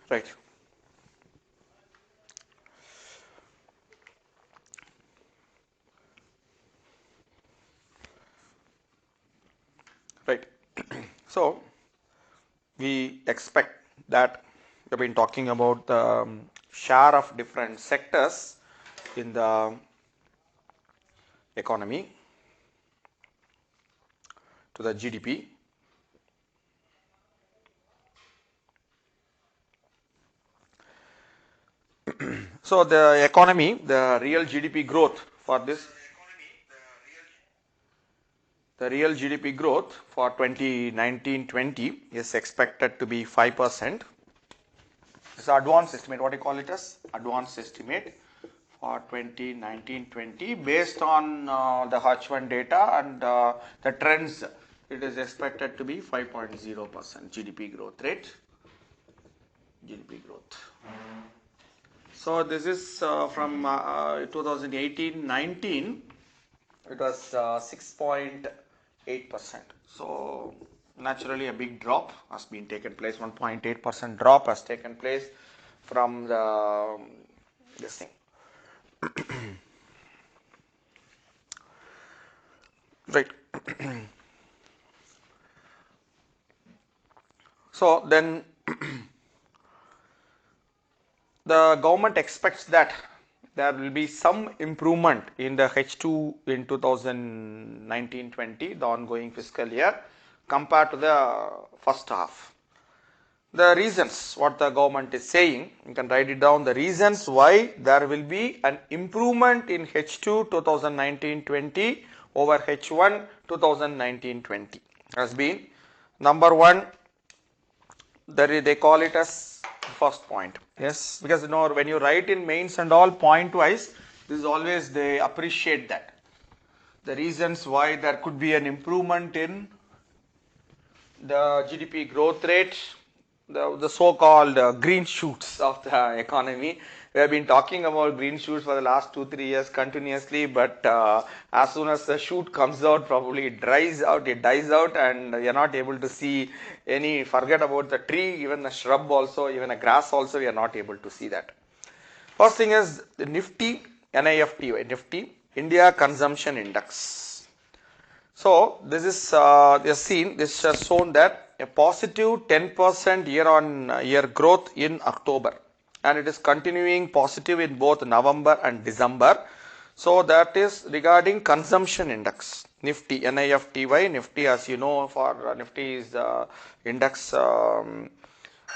Right. Right. So we expect that we have been talking about the share of different sectors in the economy to the GDP. So the economy, the real GDP growth for this, the real GDP growth for 2019-20 is expected to be 5%. It's an advanced estimate, what do you call it as? Advanced estimate for 2019-20 based on the H1 data and the trends. It is expected to be 5.0% GDP growth rate. GDP growth. So this is from 2018-19. It was 6.8%. So naturally a big drop has been taken place. 1.8% drop has taken place from the this thing. Right. So then the government expects that there will be some improvement in the H2 in 2019-20, the ongoing fiscal year, compared to the first half. The reasons, what the government is saying, you can write it down, the reasons why there will be an improvement in H2 2019-20 over H1 2019-20 has been, number one, they call it as first point. Yes, because when you write in mains and all point wise, this is always they appreciate that. The reasons why there could be an improvement in the GDP growth rate, the so-called green shoots of the economy. We have been talking about green shoots for the last 2-3 years continuously, but as soon as the shoot comes out, probably it dries out, it dies out, and you are not able to see any, forget about the tree, even a shrub also, even a grass also, we are not able to see that. First thing is the Nifty, Nifty, India Consumption Index. So this is, this has shown that a positive 10% year-on-year growth in October, and it is continuing positive in both November and December. So that is regarding consumption index, Nifty, Nifty, Nifty, as you know, for Nifty is the index for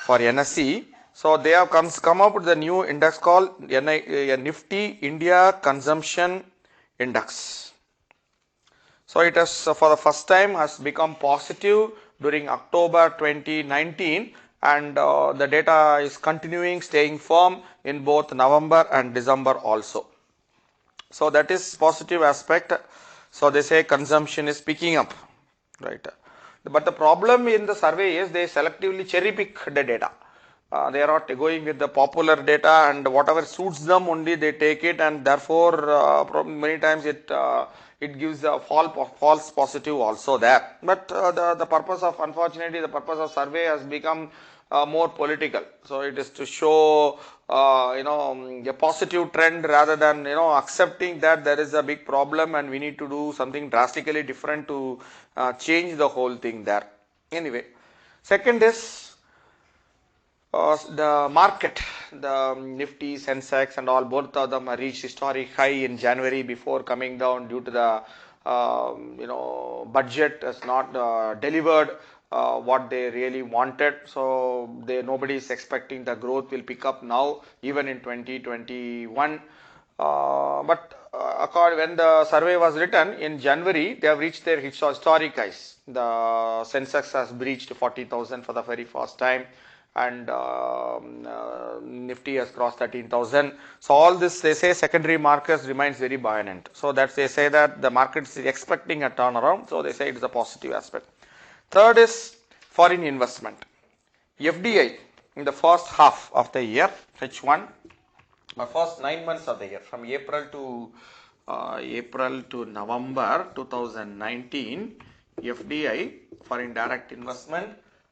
NSE. So they have come up with a new index called Nifty India Consumption Index. So it has for the first time has become positive during October 2019, and the data is continuing, staying firm in both November and December also. So that is positive aspect. So they say consumption is picking up, right? But the problem in the survey is they selectively cherry pick the data. They are not going with the popular data, and whatever suits them only they take it, and therefore many times it gives a false positive also there. But the purpose of, unfortunately, the purpose of survey has become more political. So it is to show a positive trend rather than accepting that there is a big problem and we need to do something drastically different to change the whole thing there. Anyway, second is the market, the Nifty, Sensex and all, both of them reached historic high in January before coming down due to the budget has not delivered what they really wanted. So nobody is expecting the growth will pick up now even in 2021. But when the survey was written in January, they have reached their historic highs. The Sensex has breached 40,000 for the very first time, and Nifty has crossed 13,000. So all this, they say secondary markets remains very buoyant. So that they say that the market is expecting a turnaround. So they say it is a positive aspect. Third is foreign investment. FDI in the first half of the year, H1, the first 9 months of the year, from April to November 2019, FDI, foreign direct investment,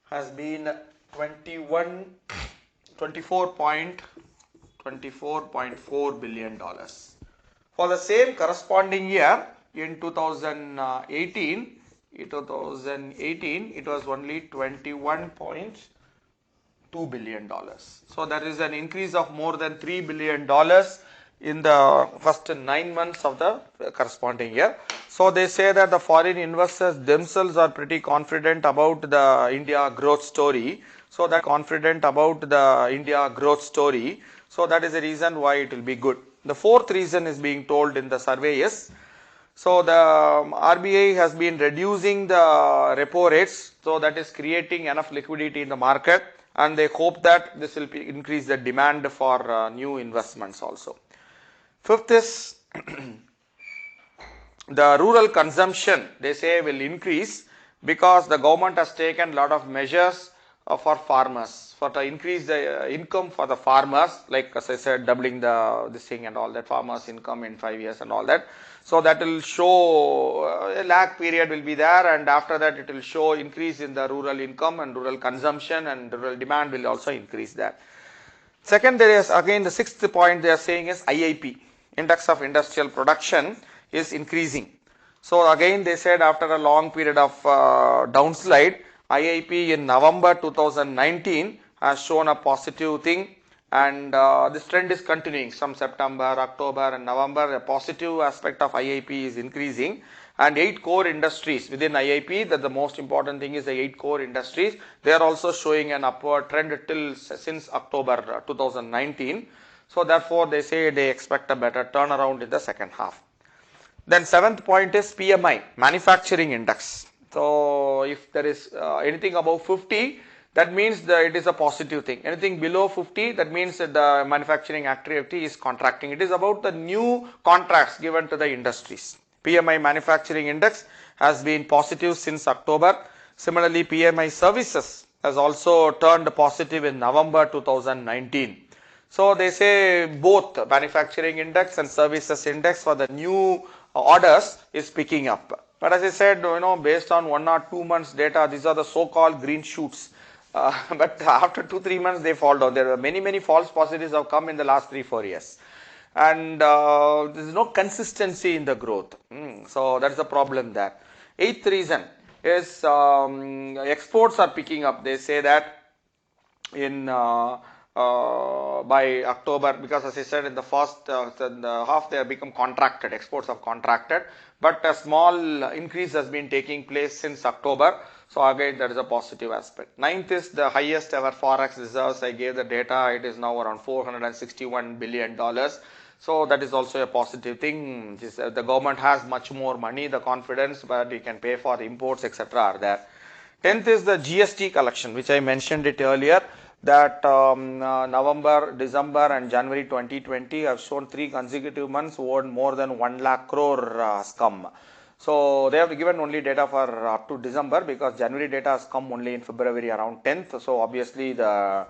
has been 24.4 billion dollars. For the same corresponding year in 2018, it was only 21.2 billion dollars. So there is an increase of more than $3 billion in the first 9 months of the corresponding year. So they say that the foreign investors themselves are pretty confident about the India growth story. So that confident about the India growth story. So that is the reason why it will be good. The fourth reason is being told in the survey is, so the RBI has been reducing the repo rates, so that is creating enough liquidity in the market, and they hope that this will increase the demand for new investments also. Fifth is the rural consumption, they say, will increase because the government has taken a lot of measures for farmers, to increase the income for the farmers, like as I said, doubling this thing and all that, farmers' income in 5 years and all that. So that will show a lag period will be there, and after that it will show increase in the rural income and rural consumption, and rural demand will also increase that. Second, there is again the sixth point they are saying is IIP, Index of Industrial Production, is increasing. So again they said after a long period of downslide, IIP in November 2019 has shown a positive thing, and this trend is continuing. Some September, October and November, a positive aspect of IIP is increasing, and 8 core industries within IIP, that the most important thing is the 8 core industries, they are also showing an upward trend since October 2019. So therefore they say they expect a better turnaround in the second half. Then seventh point is PMI, Manufacturing Index. So if there is anything above 50, that means that it is a positive thing. Anything below 50, that means that the manufacturing activity is contracting. It is about the new contracts given to the industries. PMI Manufacturing Index has been positive since October. Similarly, PMI Services has also turned positive in November 2019. So they say both manufacturing index and services index for the new orders is picking up. But as I said, based on 1 or 2 months data, these are the so-called green shoots. But after 2-3 months they fall down. There are many false positives have come in the last 3-4 years, and there is no consistency in the growth. So that's the problem there. Eighth reason is exports are picking up. They say that in by October, because as I said in the first half they have become contracted, exports have contracted, but a small increase has been taking place since October. So again that is a positive aspect. Ninth is the highest ever forex reserves. I gave the data, it is now around $461 billion. So that is also a positive thing. The government has much more money, the confidence, but you can pay for the imports, etc. are there. 10th is the GST collection, which I mentioned it earlier, that November, December and January 2020 have shown 3 consecutive months owed more than 1 lakh crore scum. So they have given only data for up to December, because January data has come only in February around 10th. So obviously the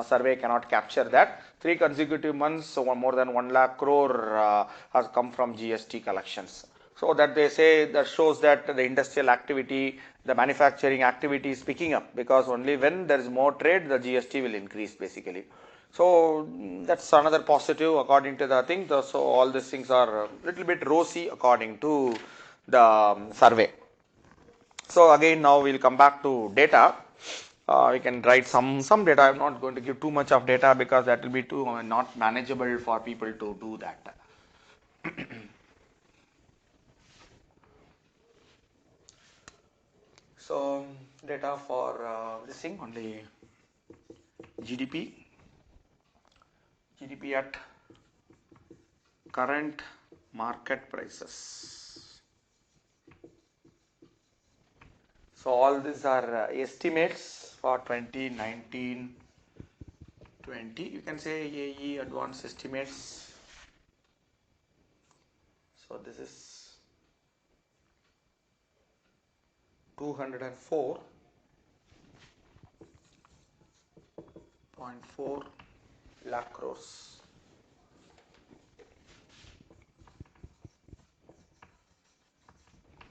survey cannot capture that. 3 consecutive months, so more than 1 lakh crore has come from GST collections. So that they say, that shows that the industrial activity, the manufacturing activity is picking up, because only when there is more trade the GST will increase basically. So that's another positive according to the thing. So all these things are a little bit rosy according to the survey. So again now we will come back to data. We can write some data. I am not going to give too much of data because that will be too not manageable for people to do that. So data for this thing, only GDP at current market prices. So all these are estimates for 2019-20. You can say AE advanced estimates. So this is 204. 2.4 lakh crores.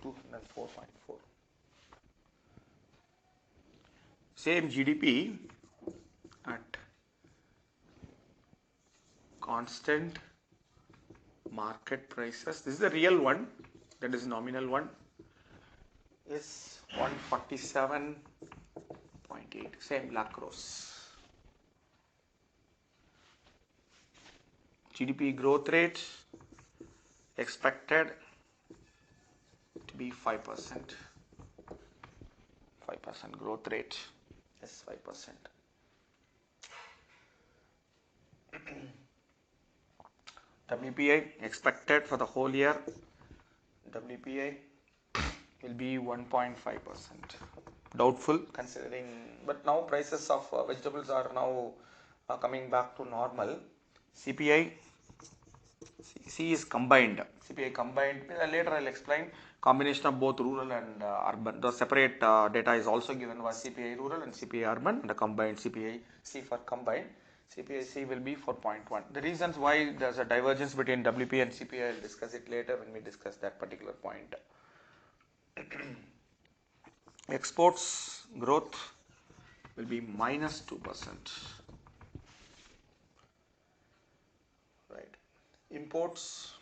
$204.4. Same GDP at constant market prices. This is the real one, that is nominal one, is 147.8, same lakh crores. GDP growth rate expected to be 5%. 5% growth rate is 5%. WPI expected for the whole year, WPI will be 1.5%. Doubtful considering, but now prices of vegetables are now coming back to normal. CPI, C is combined. CPI combined, later I'll explain, combination of both rural and urban. The separate data is also given was CPI rural and CPI urban, and the combined CPI C for combined. CPI C will be 4.1. The reasons why there's a divergence between WP and CPI, I'll discuss it later when we discuss that particular point. Exports growth will be minus 2%. Right. Imports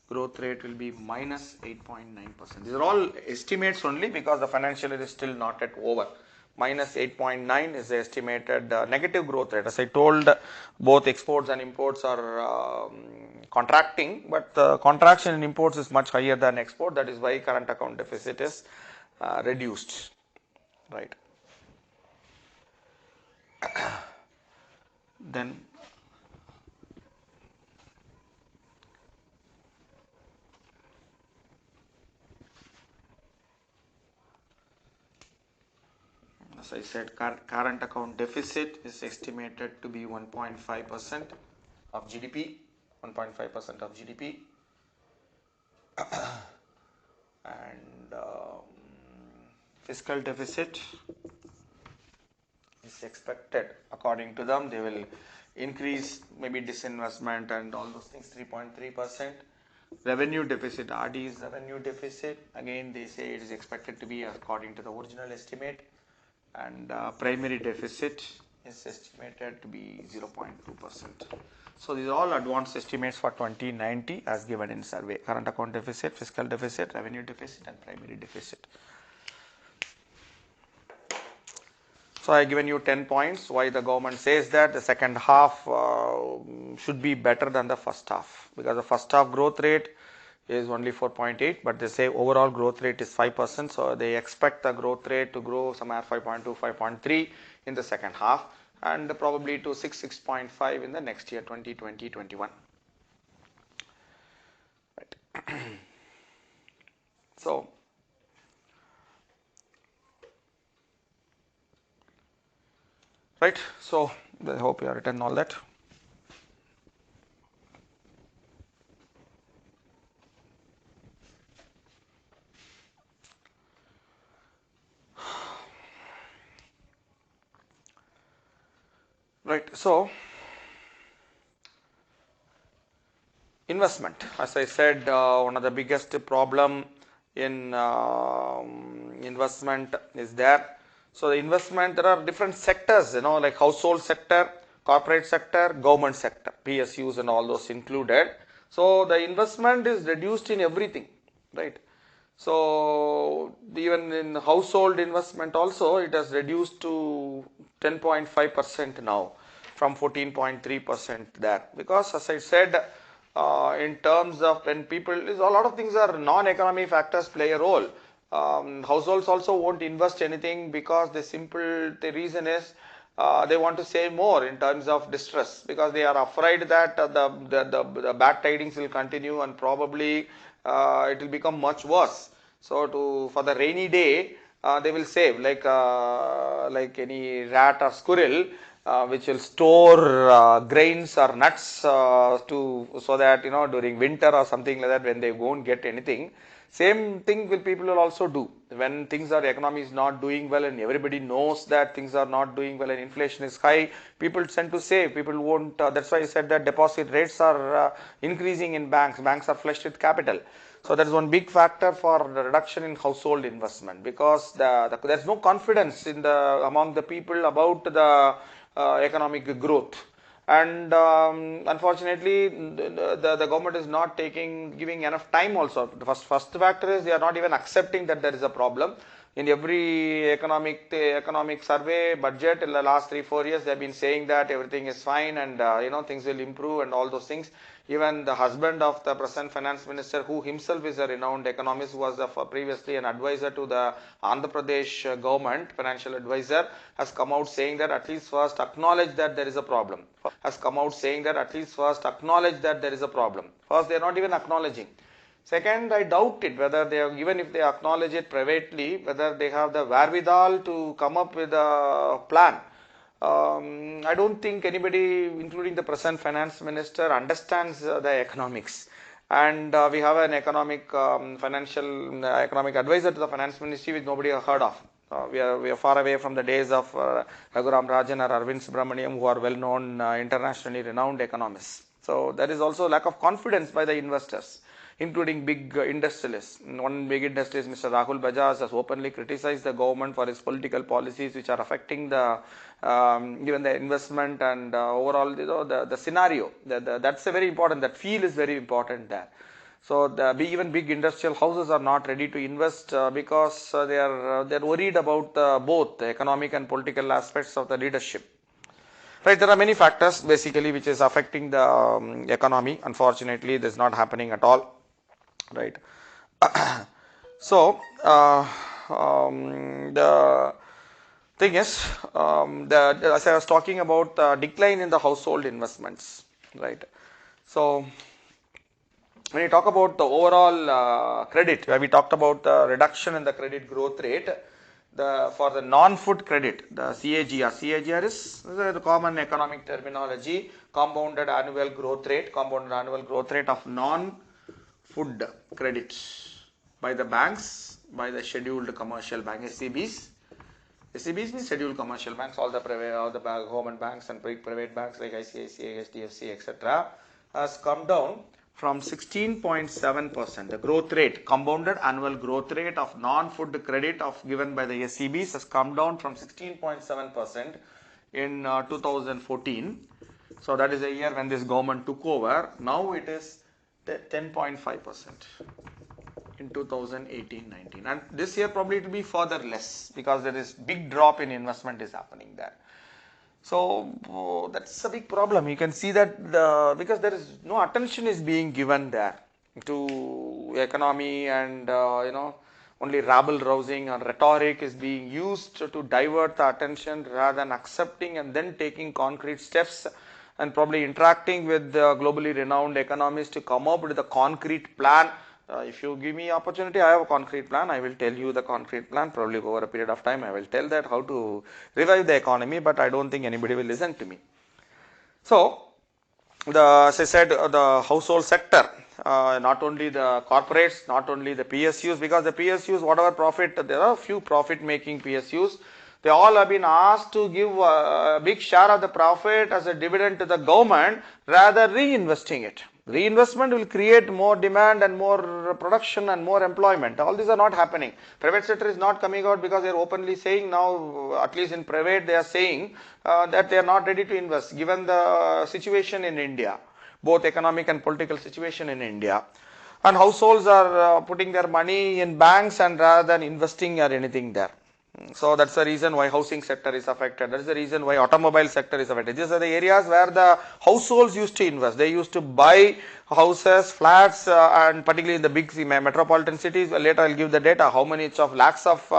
growth rate will be minus 8.9%. These are all estimates only because the financial year is still not yet over. Minus 8.9 is the estimated negative growth rate. As I told, both exports and imports are contracting, but the contraction in imports is much higher than export. That is why current account deficit is reduced. Right. Then as I said, current account deficit is estimated to be 1.5% of GDP, 1.5% of GDP, and fiscal deficit is expected, according to them, they will increase maybe disinvestment and all those things, 3.3%. Revenue deficit, RD is revenue deficit, again they say it is expected to be according to the original estimate, and primary deficit is estimated to be 0.2%. So these are all advanced estimates for 2090 as given in survey. Current account deficit, fiscal deficit, revenue deficit and primary deficit. So I have given you 10 points why the government says that the second half should be better than the first half, because the first half growth rate is only 4.8, but they say overall growth rate is 5%. So they expect the growth rate to grow somewhere 5.2, 5.3 in the second half, and probably to 6.5 in the next year, 2020-21. Right. So right. So I hope you have written all that. Right. So investment, as I said, one of the biggest problem in investment is there. So the investment, there are different sectors, like household sector, corporate sector, government sector, PSUs and all those included. So the investment is reduced in everything, right? So even in household investment also, it has reduced to 10.5% now from 14.3% there, because as I said, in terms of when people, a lot of things are non-economic factors play a role. Households also won't invest anything because the reason is they want to save more in terms of distress, because they are afraid that the bad tidings will continue and probably it will become much worse. So for the rainy day, they will save like any rat or squirrel, which will store grains or nuts so that during winter or something like that, when they won't get anything. Same thing people will also do when things are, economy is not doing well and everybody knows that things are not doing well and inflation is high. People tend to save. People won't. That's why I said that deposit rates are increasing in banks. Banks are flushed with capital. So that is one big factor for the reduction in household investment, because there's no confidence in among the people about the economic growth. And unfortunately, the government is not giving enough time also. The first factor is they are not even accepting that there is a problem. In every economic survey, budget in the last 3-4 years, they have been saying that everything is fine and things will improve and all those things. Even the husband of the present finance minister, who himself is a renowned economist, who was previously an advisor to the Andhra Pradesh government, financial advisor, has come out saying that at least first acknowledge that there is a problem. First, they are not even acknowledging. Second, I doubt it whether even if they acknowledge it privately, whether they have the wherewithal to come up with a plan. I don't think anybody, including the present finance minister, understands the economics. And we have an economic advisor to the finance ministry which nobody has heard of. We are far away from the days of Raghuram Rajan or Arvind Subramaniam, who are well-known, internationally renowned economists. So there is also lack of confidence by the investors, including big industrialists. One big industrialist, Mr. Rahul Bajaj, has openly criticized the government for its political policies which are affecting even the investment and overall the scenario. That's a very important, that feel is very important there. So even big industrial houses are not ready to invest because they're worried about both the economic and political aspects of the leadership. Right, there are many factors basically which is affecting the economy. Unfortunately, this is not happening at all. Right. So the thing is, as I was talking about the decline in the household investments, right? So when you talk about the overall credit, where we talked about the reduction in the credit growth rate, for the non-food credit, the CAGR is the common economic terminology, compounded annual growth rate of non-food credits by the banks, by the scheduled commercial bank, SCBs. SCBs means scheduled commercial banks, all the government banks and private banks like ICICI, HDFC, etc. has come down from 16.7%. The growth rate, compounded annual growth rate of non-food credit given by the SCBs has come down from 16.7% in 2014. So that is the year when this government took over. Now it is 10.5% in 2018-19, and this year probably it will be further less because there is big drop in investment is happening there. So that's a big problem. You can see that because there is no attention is being given there to economy, and only rabble rousing and rhetoric is being used to divert the attention rather than accepting and then taking concrete steps and probably interacting with the globally renowned economists to come up with a concrete plan. If you give me opportunity, I have a concrete plan. I will tell you the concrete plan. Probably over a period of time, I will tell that how to revive the economy, but I don't think anybody will listen to me. So, as I said, the household sector, not only the corporates, not only the PSUs, because the PSUs, whatever profit, there are a few profit-making PSUs. They all have been asked to give a big share of the profit as a dividend to the government rather reinvesting it. Reinvestment will create more demand and more production and more employment. All these are not happening. Private sector is not coming out because they are openly saying now, at least in private, they are saying that they are not ready to invest given the situation in India, both economic and political situation in India. And households are putting their money in banks and rather than investing or anything there. So that's the reason why housing sector is affected. That is the reason why automobile sector is affected. These are the areas where the households used to invest. They used to buy houses, flats, and particularly in the big metropolitan cities. Later I'll give the data how many of lakhs of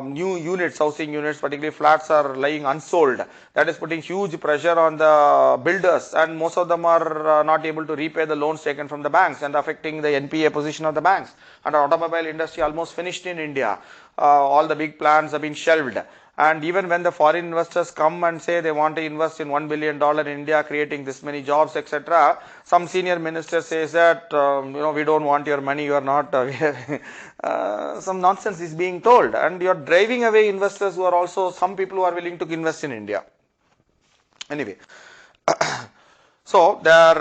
new units, housing units, particularly flats, are lying unsold. That is putting huge pressure on the builders, and most of them are not able to repay the loans taken from the banks and affecting the NPA position of the banks. And the automobile industry almost finished in India. all the big plans have been shelved. And even when the foreign investors come and say they want to invest in $1 billion in India, creating this many jobs, etc., some senior minister says that, we don't want your money, you are not, some nonsense is being told. And you are driving away investors who are also, some people who are willing to invest in India. Anyway, so there,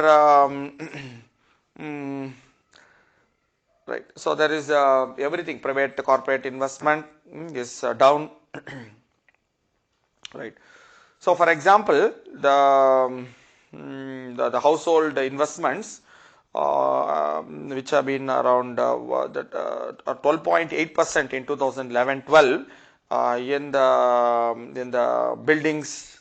right, so there is everything, private corporate investment is down. Right. So, for example, the household investments, which have been around 12.8% in 2011-12, in the buildings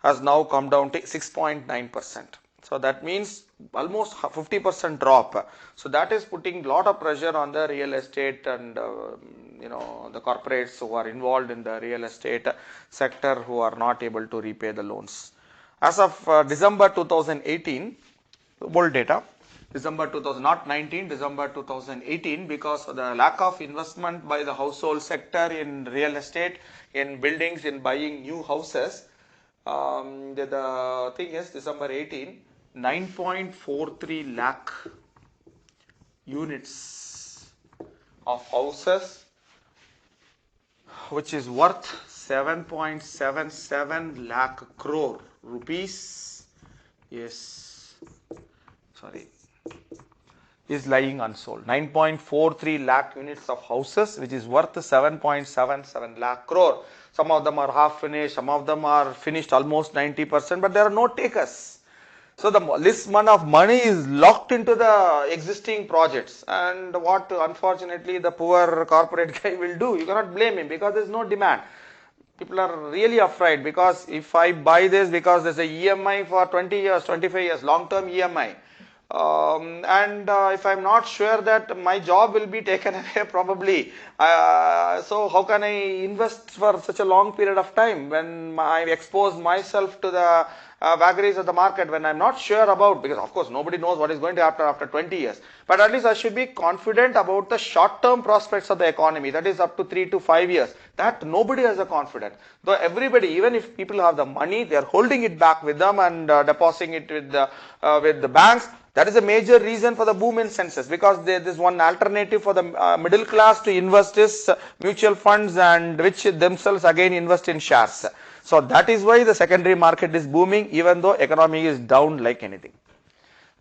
has now come down to 6.9%. So that means almost 50% drop. So that is putting lot of pressure on the real estate and the corporates who are involved in the real estate sector, who are not able to repay the loans. As of December 2018, old data, December 2019, December 2018, because of the lack of investment by the household sector in real estate, in buildings, in buying new houses, the thing is December 18, 9.43 lakh units of houses, which is worth 7.77 lakh crore rupees, is lying unsold. 9.43 lakh units of houses, which is worth 7.77 lakh crore. Some of them are half finished, some of them are finished almost 90%, but there are no takers. So this amount of money is locked into the existing projects, and what unfortunately the poor corporate guy will do, you cannot blame him, because there is no demand. People are really afraid, because if I buy this, because there is a EMI for 20 years, 25 years, long term EMI, and if I am not sure that my job will be taken away probably, so how can I invest for such a long period of time when I expose myself to the vagaries of the market, when I am not sure about, because of course nobody knows what is going to happen after 20 years, but at least I should be confident about the short term prospects of the economy, that is up to 3 to 5 years. That nobody has a confidence. Though everybody, even if people have the money, they are holding it back with them and depositing it with the banks. That is a major reason for the boom in census, because there is one alternative for the middle class to invest is mutual funds, and which themselves again invest in shares. So that is why the secondary market is booming, even though economy is down like anything.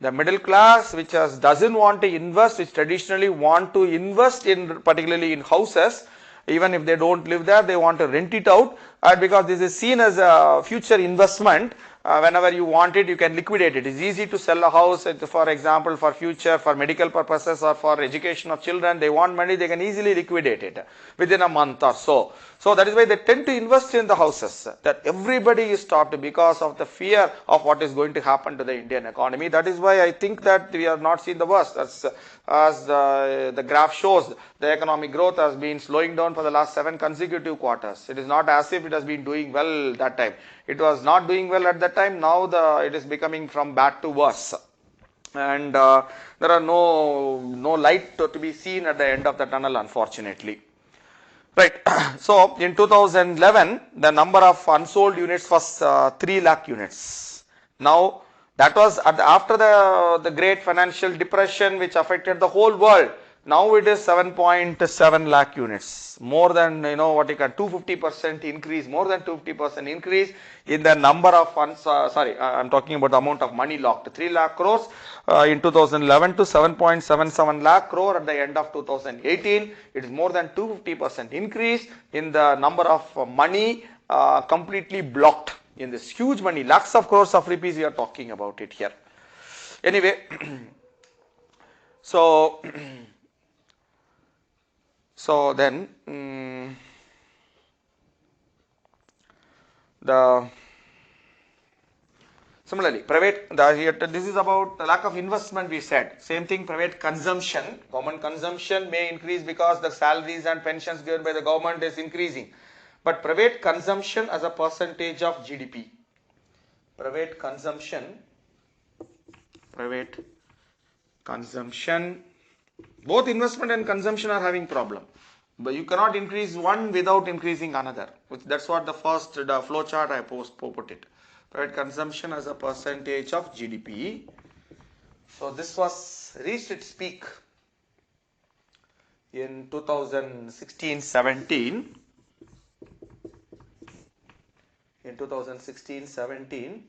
The middle class, which doesn't want to invest, which traditionally want to invest in, particularly in houses, even if they don't live there, they want to rent it out, because this is seen as a future investment. Whenever you want it, you can liquidate it. It's easy to sell a house, for example, for future, for medical purposes or for education of children. They want money, they can easily liquidate it within a month or so. So that is why they tend to invest in the houses. That everybody is stopped because of the fear of what is going to happen to the Indian economy. That is why I think that we are not seeing the worst. As the graph shows, the economic growth has been slowing down for the last 7 consecutive quarters. It is not as if it has been doing well that time. It was not doing well at that time. Now it is becoming from bad to worse, and there are no light to be seen at the end of the tunnel, unfortunately. Right. So in 2011, the number of unsold units was 3 lakh units. Now that was after the great financial depression, which affected the whole world. Now it is 7.7 lakh units, more than 250% increase, more than 250% increase in the number of I'm talking about the amount of money locked. 3 lakh crores in 2011 to 7.77 lakh crore at the end of 2018. It is more than 250% increase in the number of money completely blocked in this huge money, lakhs of crores of rupees we are talking about it here. Anyway, so then similarly private, this is about the lack of investment, we said. Same thing, private consumption, government consumption may increase because the salaries and pensions given by the government is increasing. But private consumption as a percentage of GDP, private consumption, both investment and consumption are having problem. But you cannot increase one without increasing another. That's what the first flow chart I put it. Private consumption as a percentage of GDP. So this was reached its peak in 2016-17. In 2016-17,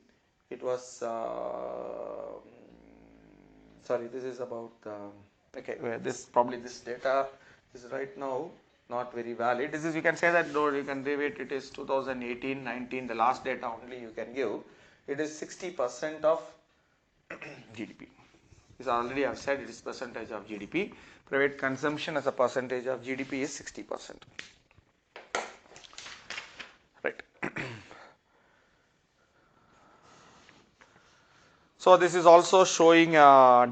it was sorry. This is about okay. This probably this data is right now not very valid. This is, you can say that, though you can derive it is 2018-19, the last data only you can give. It is 60% of GDP. This already I have said, it is percentage of GDP. Private consumption as a percentage of GDP is 60%. Right. So this is also showing a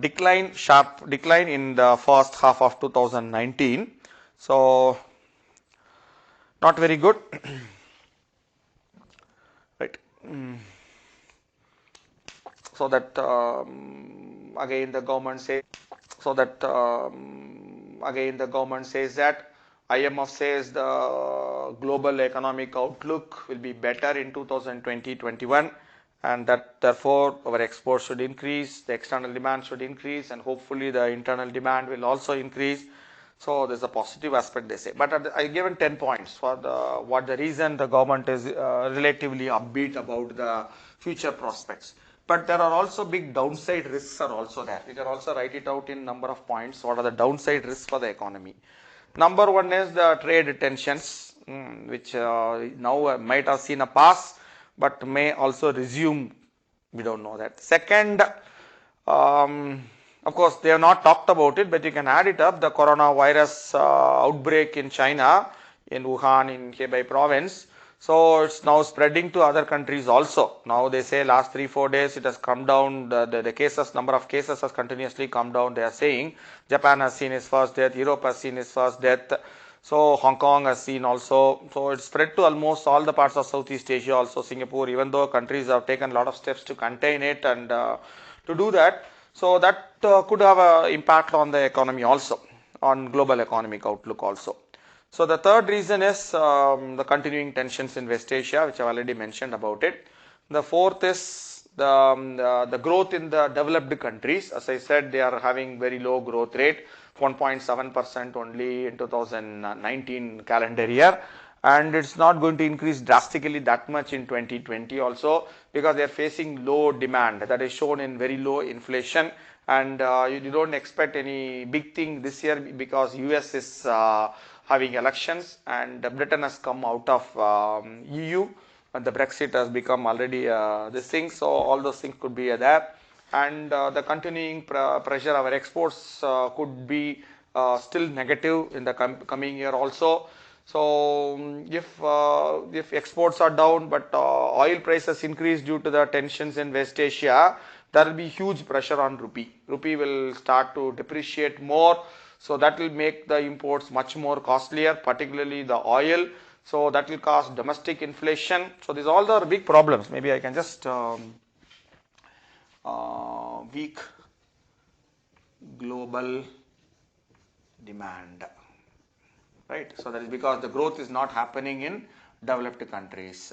sharp decline in the first half of 2019. So not very good. Right. So that again the government says. That IMF says the global economic outlook will be better in 2020-21, and that therefore our exports should increase, the external demand should increase, and hopefully the internal demand will also increase. So there's a positive aspect, they say. But I given 10 points for what the reason the government is relatively upbeat about the future prospects. But there are also big downside risks are also there. We can also write it out in number of points. What are the downside risks for the economy? Number one is the trade tensions, which now might have seen a pass, but may also resume. We don't know that. Second, of course, they have not talked about it, but you can add it up. The coronavirus outbreak in China, in Wuhan, in Hebei province. So it's now spreading to other countries also. Now they say last 3-4 days it has come down. The cases, number of cases has continuously come down. They are saying Japan has seen its first death, Europe has seen its first death. So Hong Kong has seen also. So it's spread to almost all the parts of Southeast Asia, also Singapore, even though countries have taken a lot of steps to contain it and to do that. So that could have an impact on the economy also, on global economic outlook also. So the third reason is the continuing tensions in West Asia, which I have already mentioned about it. The fourth is the growth in the developed countries. As I said, they are having very low growth rate, 1.7% only in 2019 calendar year. And it's not going to increase drastically that much in 2020 also, because they are facing low demand that is shown in very low inflation. And you don't expect any big thing this year because US is having elections, and Britain has come out of EU, and the Brexit has become already this thing. So all those things could be there, and the continuing pressure our exports could be still negative in the coming year also. So if exports are down, but oil prices increase due to the tensions in West Asia, there will be huge pressure on rupee. Rupee will start to depreciate more. So that will make the imports much more costlier, particularly the oil. So that will cause domestic inflation. So these all are big problems. Maybe I can just weak global demand, right? So that is because the growth is not happening in developed countries.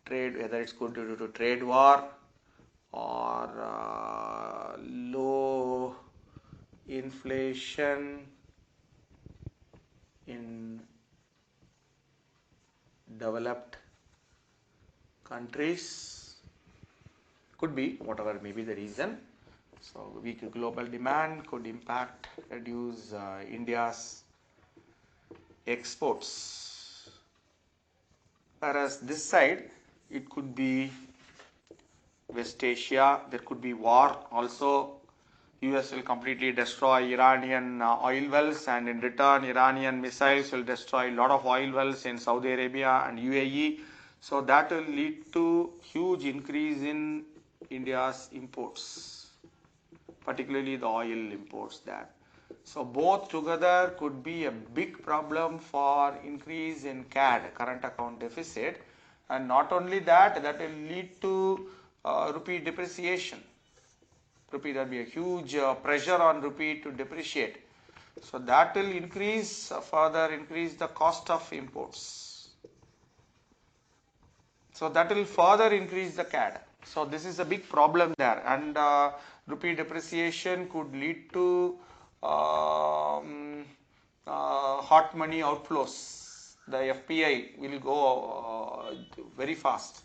Trade, whether it's good due to trade war or low inflation in developed countries, could be whatever may be the reason. So weak global demand could impact, reduce India's exports, whereas this side it could be West Asia. There could be war also. US will completely destroy Iranian oil wells, and in return Iranian missiles will destroy a lot of oil wells in Saudi Arabia and UAE. So that will lead to huge increase in India's imports, particularly the oil imports there. So both together could be a big problem for increase in CAD, current account deficit, and not only that, that will lead to rupee depreciation. Rupee, there will be a huge pressure on rupee to depreciate. So that will increase, further increase the cost of imports. So that will further increase the CAD. So this is a big problem there, and rupee depreciation could lead to hot money outflows. The FPI will go very fast.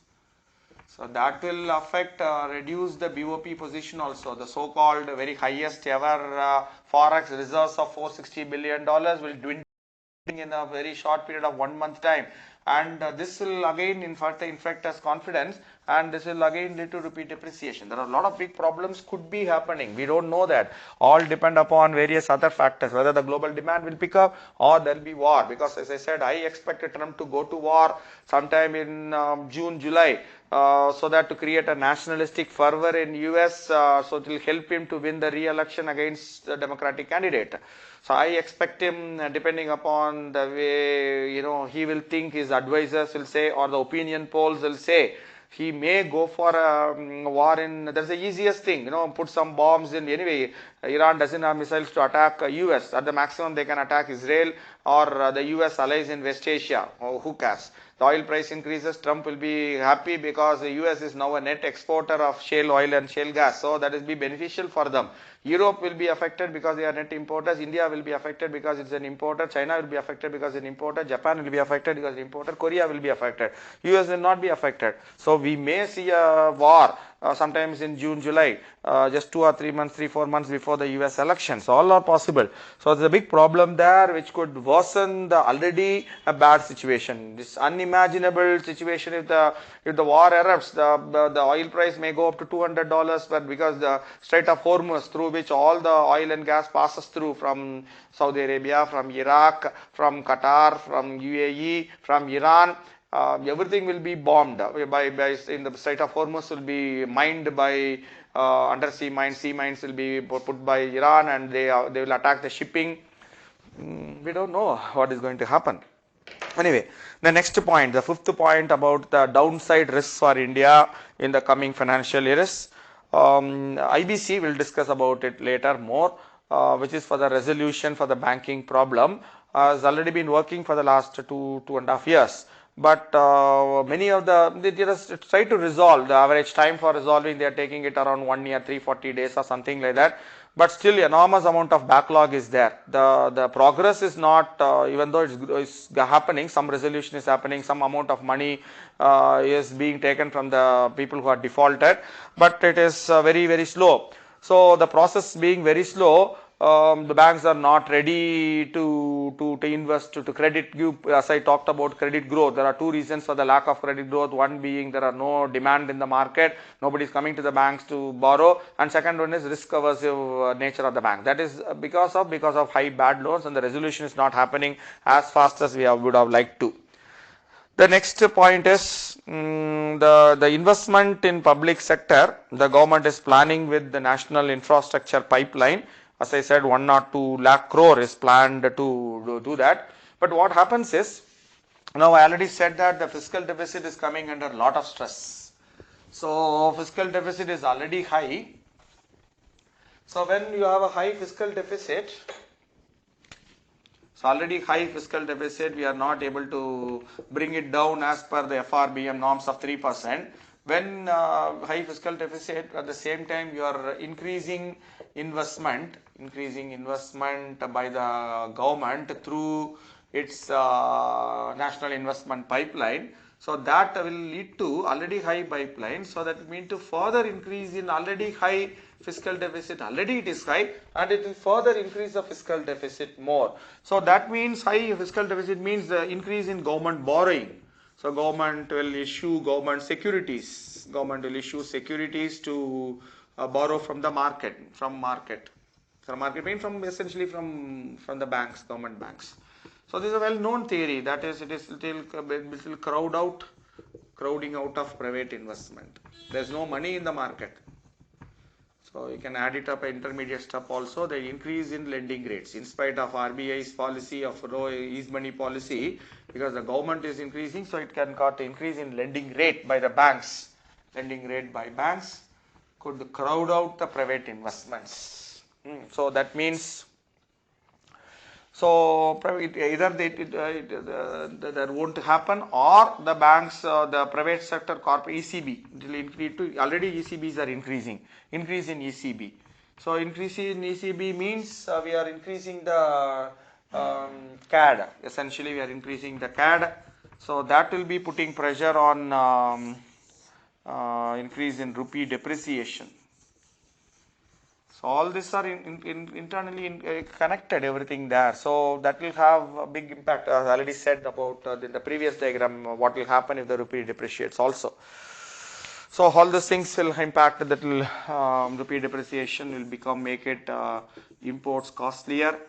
So that will affect, reduce the BOP position also. The so-called very highest ever forex reserves of $460 billion will dwindle in a very short period of 1 month time, and this will again infect us confidence, and this will again lead to rupee depreciation. There are a lot of big problems could be happening. We don't know that. All depend upon various other factors, whether the global demand will pick up or there will be war, because as I said, I expect Trump to go to war sometime in June, July. So that to create a nationalistic fervor in US, so it will help him to win the re-election against the Democratic candidate. So I expect him, depending upon the way, he will think, his advisors will say, or the opinion polls will say, he may go for a war in, that's the easiest thing, put some bombs in. Anyway, Iran doesn't have missiles to attack US. At the maximum, they can attack Israel or the US allies in West Asia. Who cares? The oil price increases, Trump will be happy because the US is now a net exporter of shale oil and shale gas. So that will be beneficial for them. Europe will be affected because they are net importers. India will be affected because it's an importer. China will be affected because it's an importer. Japan will be affected because it's an importer. Korea will be affected. US will not be affected. So we may see a war sometimes in June, July, just 2 or 3 months, 3-4 months before the US elections. All are possible. So there's a big problem there which could worsen the already a bad situation. This unimaginable situation, if the war erupts, the oil price may go up to $200, but because the Strait of Hormuz, through which all the oil and gas passes through from Saudi Arabia, from Iraq, from Qatar, from UAE, from Iran, everything will be bombed by in the Strait of Hormuz will be mined by undersea mines, sea mines will be put by Iran, and they will attack the shipping. We don't know what is going to happen. Anyway, the next point, the fifth point about the downside risks for India in the coming financial years. IBC will discuss about it later more, which is for the resolution for the banking problem. Has already been working for the last 2.5 years. But many of they just try to resolve. The average time for resolving, they are taking it around 1 year, 340 days or something like that. But still enormous amount of backlog is there. The progress is not, even though it's happening, some resolution is happening, some amount of money is being taken from the people who are defaulted, but it is very, very slow. So the process being very slow, the banks are not ready to invest, to credit give. As I talked about credit growth, there are two reasons for the lack of credit growth. One being there are no demand in the market, nobody is coming to the banks to borrow, and second one is risk aversive nature of the bank. That is because of high bad loans, and the resolution is not happening as fast as we would have liked to. The next point is the investment in public sector. The government is planning with the national infrastructure pipeline. As I said, 1 or 2 lakh crore is planned to do that. But what happens is, now I already said that the fiscal deficit is coming under a lot of stress. So fiscal deficit is already high. So when you have a high fiscal deficit, so already high fiscal deficit, we are not able to bring it down as per the FRBM norms of 3%. When high fiscal deficit, at the same time you are increasing investment by the government through its national investment pipeline. So that will lead to already high pipeline. So that means to further increase in already high fiscal deficit. Already it is high, and it will further increase the fiscal deficit more. So that means high fiscal deficit means the increase in government borrowing. So government will issue government securities. Government will issue securities to borrow from the market, essentially from the banks, government banks. So this is a well-known theory. That is, it will crowding out of private investment. There is no money in the market. So you can add it up intermediate step also, the increase in lending rates in spite of RBI's policy of ease money policy, because the government is increasing, so it can got increase in lending rate by the banks. Lending rate by banks could crowd out the private investments. So that means So either that won't happen, or the banks, the private sector, corporate ECB, it will increase to, already ECBs are increasing, increase in ECB. So increase in ECB means we are increasing the CAD, essentially we are increasing the CAD. So that will be putting pressure on increase in rupee depreciation. So all these are internally connected, everything there. So that will have a big impact. As I already said about in the previous diagram, what will happen if the rupee depreciates also. So all these things will impact, that will rupee depreciation will make it imports costlier.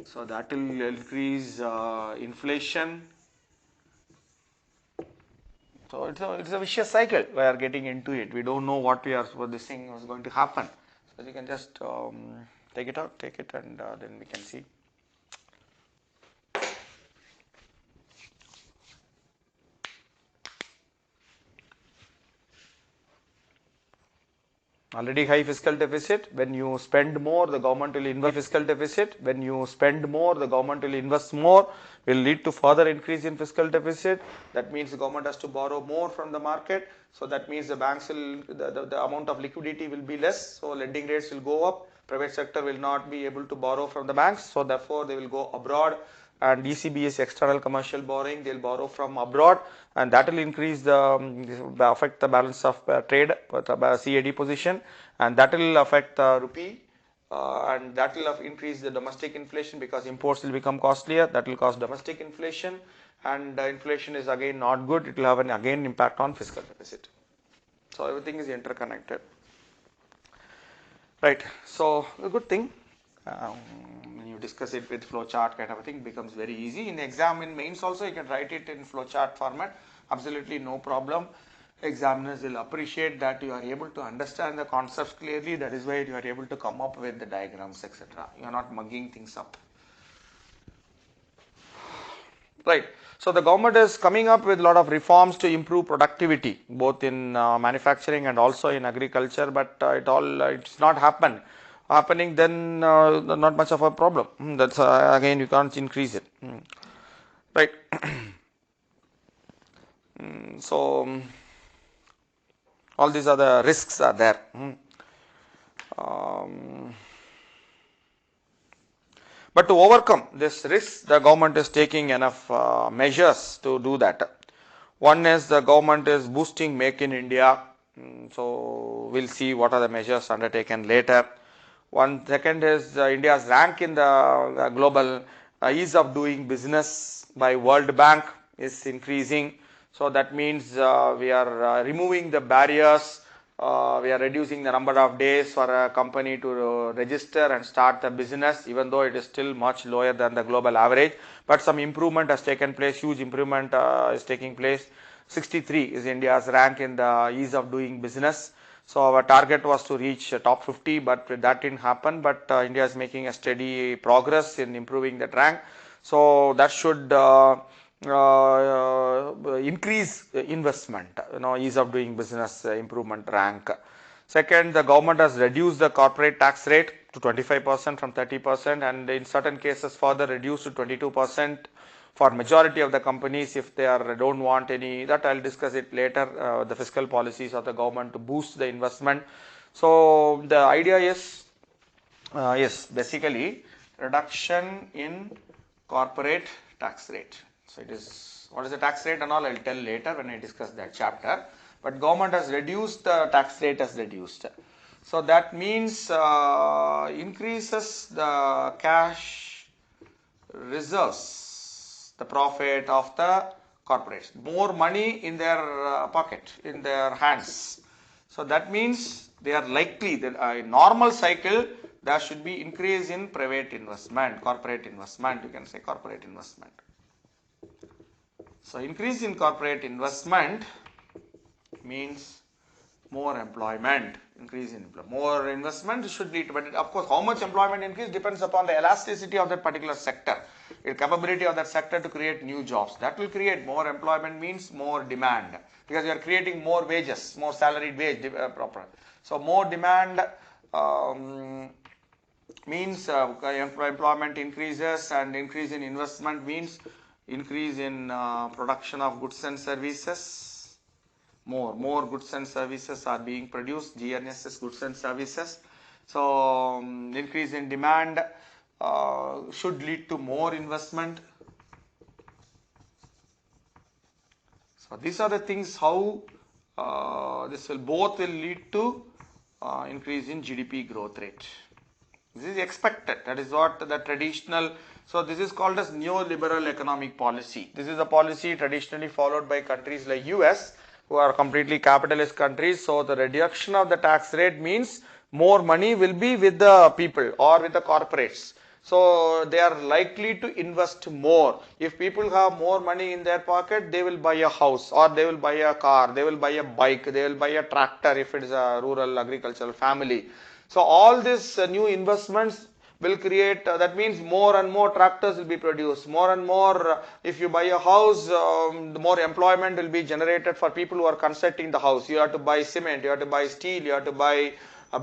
So that will increase inflation. So it's a vicious cycle. We are getting into it. We don't know what this thing was going to happen. So you can just take it, and then we can see. Already high fiscal deficit. When you spend more, the government will invest. Fiscal deficit. When you spend more, the government will invest more. Will lead to further increase in fiscal deficit. That means the government has to borrow more from the market. So that means the banks will, the amount of liquidity will be less. So lending rates will go up. Private sector will not be able to borrow from the banks. So therefore they will go abroad. And ECB is external commercial borrowing. They will borrow from abroad, and that will increase affect the balance of trade, CAD position, and that will affect the rupee, and that will increase the domestic inflation, because imports will become costlier. That will cause domestic inflation, and inflation is again not good. It will have an again impact on fiscal deficit. So everything is interconnected. Right. So a good thing. When you discuss it with flowchart kind of a thing, becomes very easy. In exam, in mains also, you can write it in flowchart format. Absolutely no problem. Examiners will appreciate that you are able to understand the concepts clearly. That is why you are able to come up with the diagrams, etc. You are not mugging things up. Right. So the government is coming up with a lot of reforms to improve productivity, both in manufacturing and also in agriculture. But it's not happening, then not much of a problem. That's again, you can't increase it. Right. So all these are the risks are there. But to overcome this risk, the government is taking enough measures to do that. One is the government is boosting Make in India. So we'll see what are the measures undertaken later. Second is India's rank in the global ease of doing business by World Bank is increasing. So that means we are removing the barriers. We are reducing the number of days for a company to register and start the business, even though it is still much lower than the global average. But some improvement has taken place, huge improvement is taking place. 63 is India's rank in the ease of doing business. So our target was to reach top 50, but that didn't happen. But India is making a steady progress in improving that rank. So that should increase investment, ease of doing business improvement rank. Second, the government has reduced the corporate tax rate to 25% from 30%, and in certain cases further reduced to 22% for majority of the companies if they don't want any. That I'll discuss it later. The fiscal policies of the government to boost the investment. So the idea is basically reduction in corporate tax rate. So it is, what is the tax rate and all, I'll tell later when I discuss that chapter. But government has reduced, the tax rate has reduced. So that means increases the cash reserves, the profit of the corporates, more money in their pocket, in their hands. So that means they are likely that a normal cycle there should be increase in private investment, corporate investment, you can say corporate investment. So increase in corporate investment means more employment, increase in more investment should lead to, but of course how much employment increase depends upon the elasticity of that particular sector, the capability of that sector to create new jobs. That will create more employment, means more demand, because you are creating more wages, more salaried wage proper. So more demand means employment increases, and increase in investment means increase in production of goods and services. More goods and services are being produced, GNSS, goods and services. So increase in demand should lead to more investment. So these are the things how this will both will lead to increase in GDP growth rate. This is expected. That is what the traditional. So this is called as neoliberal economic policy. This is a policy traditionally followed by countries like US, who are completely capitalist countries. So the reduction of the tax rate means more money will be with the people or with the corporates. So they are likely to invest more. If people have more money in their pocket, they will buy a house, or they will buy a car, they will buy a bike, they will buy a tractor if it is a rural agricultural family. So all these new investments will create, that means more and more tractors will be produced, more and more, if you buy a house, the more employment will be generated for people who are constructing the house. You have to buy cement, you have to buy steel, you have to buy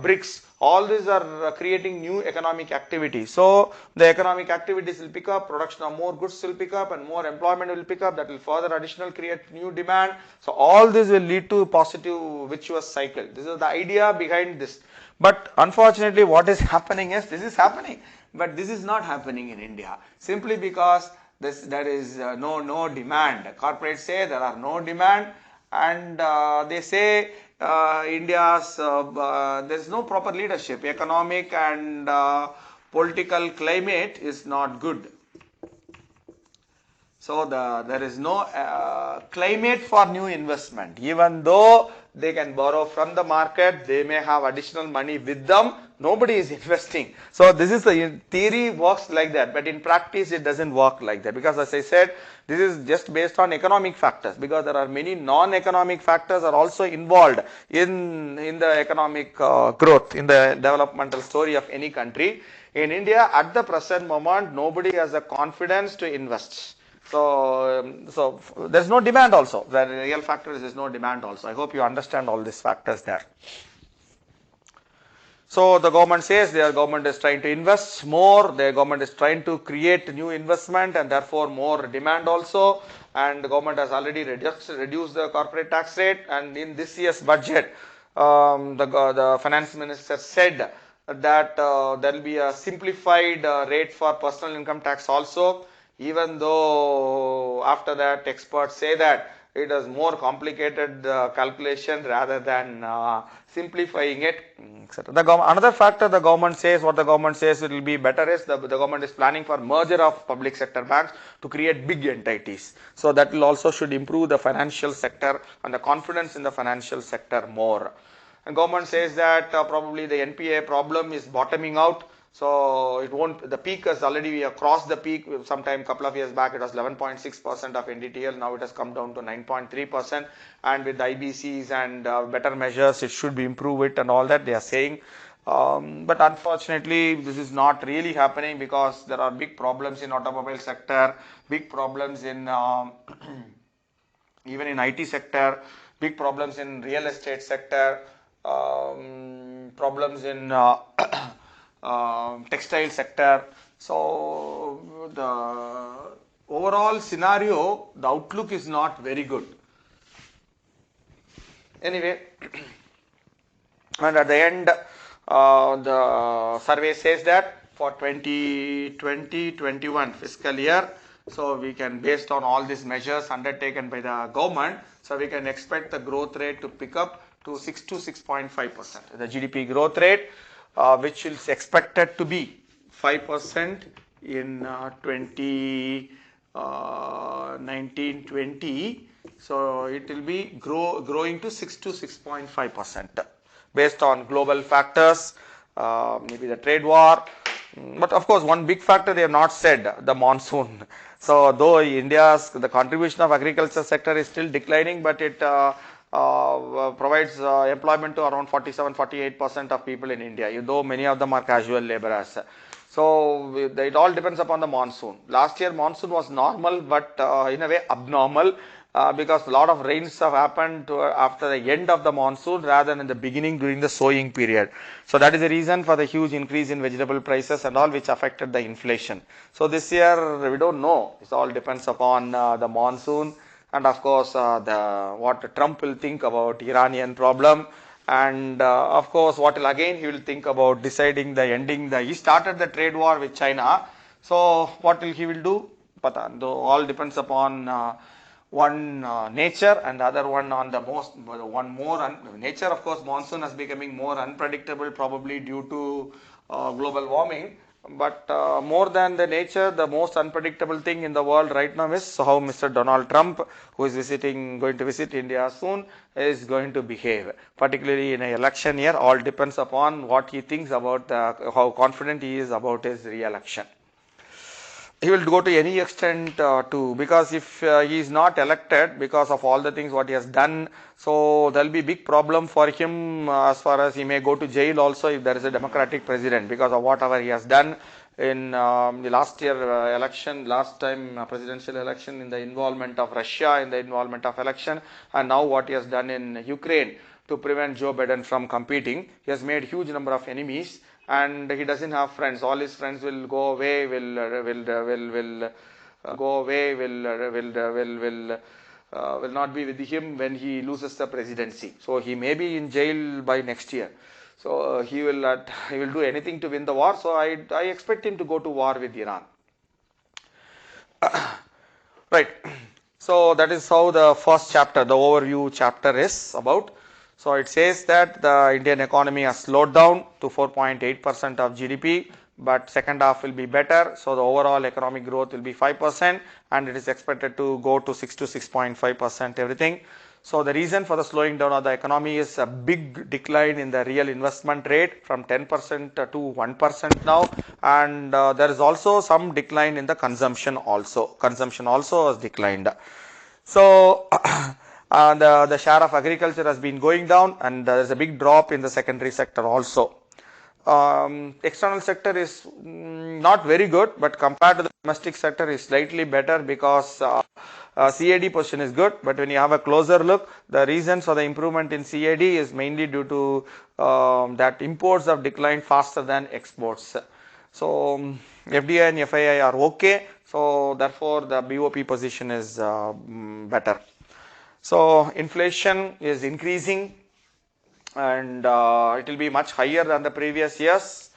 bricks. All these are creating new economic activity. So the economic activities will pick up, production of more goods will pick up, and more employment will pick up. That will further additional create new demand. So all this will lead to positive virtuous cycle. This is the idea behind this. But unfortunately, what is happening is, this is happening, but this is not happening in India, simply because there is no demand. Corporates say there are no demand, and they say India's there is no proper leadership. Economic and political climate is not good. So there is no climate for new investment. Even though they can borrow from the market, they may have additional money with them, nobody is investing. So this is the theory works like that, but in practice it doesn't work like that, because as I said, this is just based on economic factors, because there are many non-economic factors are also involved in the economic growth, in the developmental story of any country. In India, at the present moment, nobody has the confidence to invest. So there's no demand also. The real factor is there's no demand also. I hope you understand all these factors there. So the government says their government is trying to invest more, their government is trying to create new investment, and therefore more demand also. And the government has already reduced the corporate tax rate, and in this year's budget, the finance minister said that there will be a simplified rate for personal income tax also, even though after that experts say that it is more complicated calculation rather than simplifying it, etc. Another factor the government says, what the government says it will be better is the government is planning for merger of public sector banks to create big entities. So that will also should improve the financial sector and the confidence in the financial sector more. And government says that probably the NPA problem is bottoming out. So it won't, the peak has already crossed the peak. Sometime couple of years back it was 11.6% of NDTL, now it has come down to 9.3%, and with IBCs and better measures it should be improve it and all that they are saying. But unfortunately this is not really happening, because there are big problems in automobile sector, big problems in even in IT sector, big problems in real estate sector, problems in textile sector. So the overall scenario, the outlook is not very good. Anyway, and at the end, the survey says that for 2020-21 fiscal year, so we can, based on all these measures undertaken by the government, so we can expect the growth rate to pick up to 6 to 6.5%. The GDP growth rate, which is expected to be 5% in 2019-20, so it will be growing to 6 to 6.5% based on global factors, maybe the trade war. But of course, one big factor they have not said, the monsoon. So though the contribution of agriculture sector is still declining, but it provides employment to around 47-48% of people in India, though many of them are casual laborers. So it all depends upon the monsoon. Last year monsoon was normal, but in a way abnormal, because a lot of rains have happened after the end of the monsoon rather than in the beginning during the sowing period. So that is the reason for the huge increase in vegetable prices and all, which affected the inflation. So this year we don't know. It all depends upon the monsoon, and of course what Trump will think about Iranian problem. And of course, what will again he will think about deciding the ending. He started the trade war with China. So what he will do? Pata. All depends upon one nature, and the other one on the nature. Of course, monsoon is becoming more unpredictable, probably due to global warming. But more than the nature, the most unpredictable thing in the world right now is how Mr. Donald Trump, who is going to visit India soon, is going to behave. Particularly in an election year, all depends upon what he thinks about how confident he is about his re-election. He will go to any extent because if he is not elected because of all the things what he has done, so there will be big problem for him as far as he may go to jail also if there is a democratic president, because of whatever he has done in the last year last time presidential election, in the involvement of Russia in the involvement of election, and now what he has done in Ukraine to prevent Joe Biden from competing. He has made huge number of enemies, and he doesn't have friends. All his friends will go away, will not be with him when he loses the presidency. So he may be in jail by next year. So he will do anything to win the war. So I expect him to go to war with Iran. Right. So that is how the first chapter, the overview chapter, is about. So it says that the Indian economy has slowed down to 4.8% of GDP, but second half will be better. So the overall economic growth will be 5%, and it is expected to go to 6 to 6.5% everything. So the reason for the slowing down of the economy is a big decline in the real investment rate from 10% to 1% now, and there is also some decline in the consumption also. Consumption also has declined. So the share of agriculture has been going down, and there is a big drop in the secondary sector also. External sector is not very good, but compared to the domestic sector is slightly better because CAD position is good. But when you have a closer look, the reasons for the improvement in CAD is mainly due to that imports have declined faster than exports. So FDI and FII are okay. So therefore the BOP position is better. So inflation is increasing, and it will be much higher than the previous years,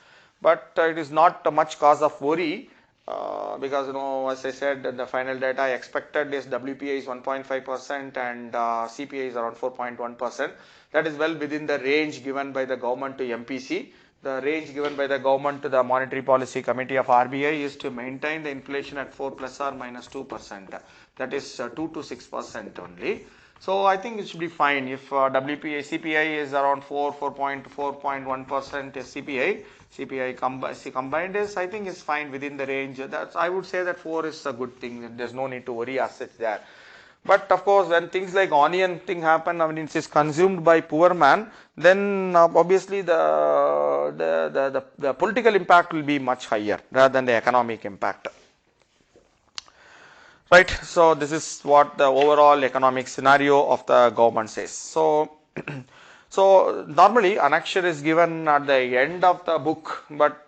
but it is not much cause of worry because as I said, the final data I expected is WPI is 1.5% and CPI is around 4.1%. That is well within the range given by the government to MPC. The range given by the government to the Monetary Policy Committee of RBI is to maintain the inflation at 4 plus or minus 2%. That is 2 to 6% only. So I think it should be fine if CPI is around 4.1% is CPI combined is, I think, is fine within the range. I would say that 4 is a good thing. There's no need to worry as such there. But of course, when things like onion thing happen, I mean, it is consumed by poor man, then obviously the political impact will be much higher rather than the economic impact. Right. So this is what the overall economic scenario of the government says. So normally annexure is given at the end of the book, but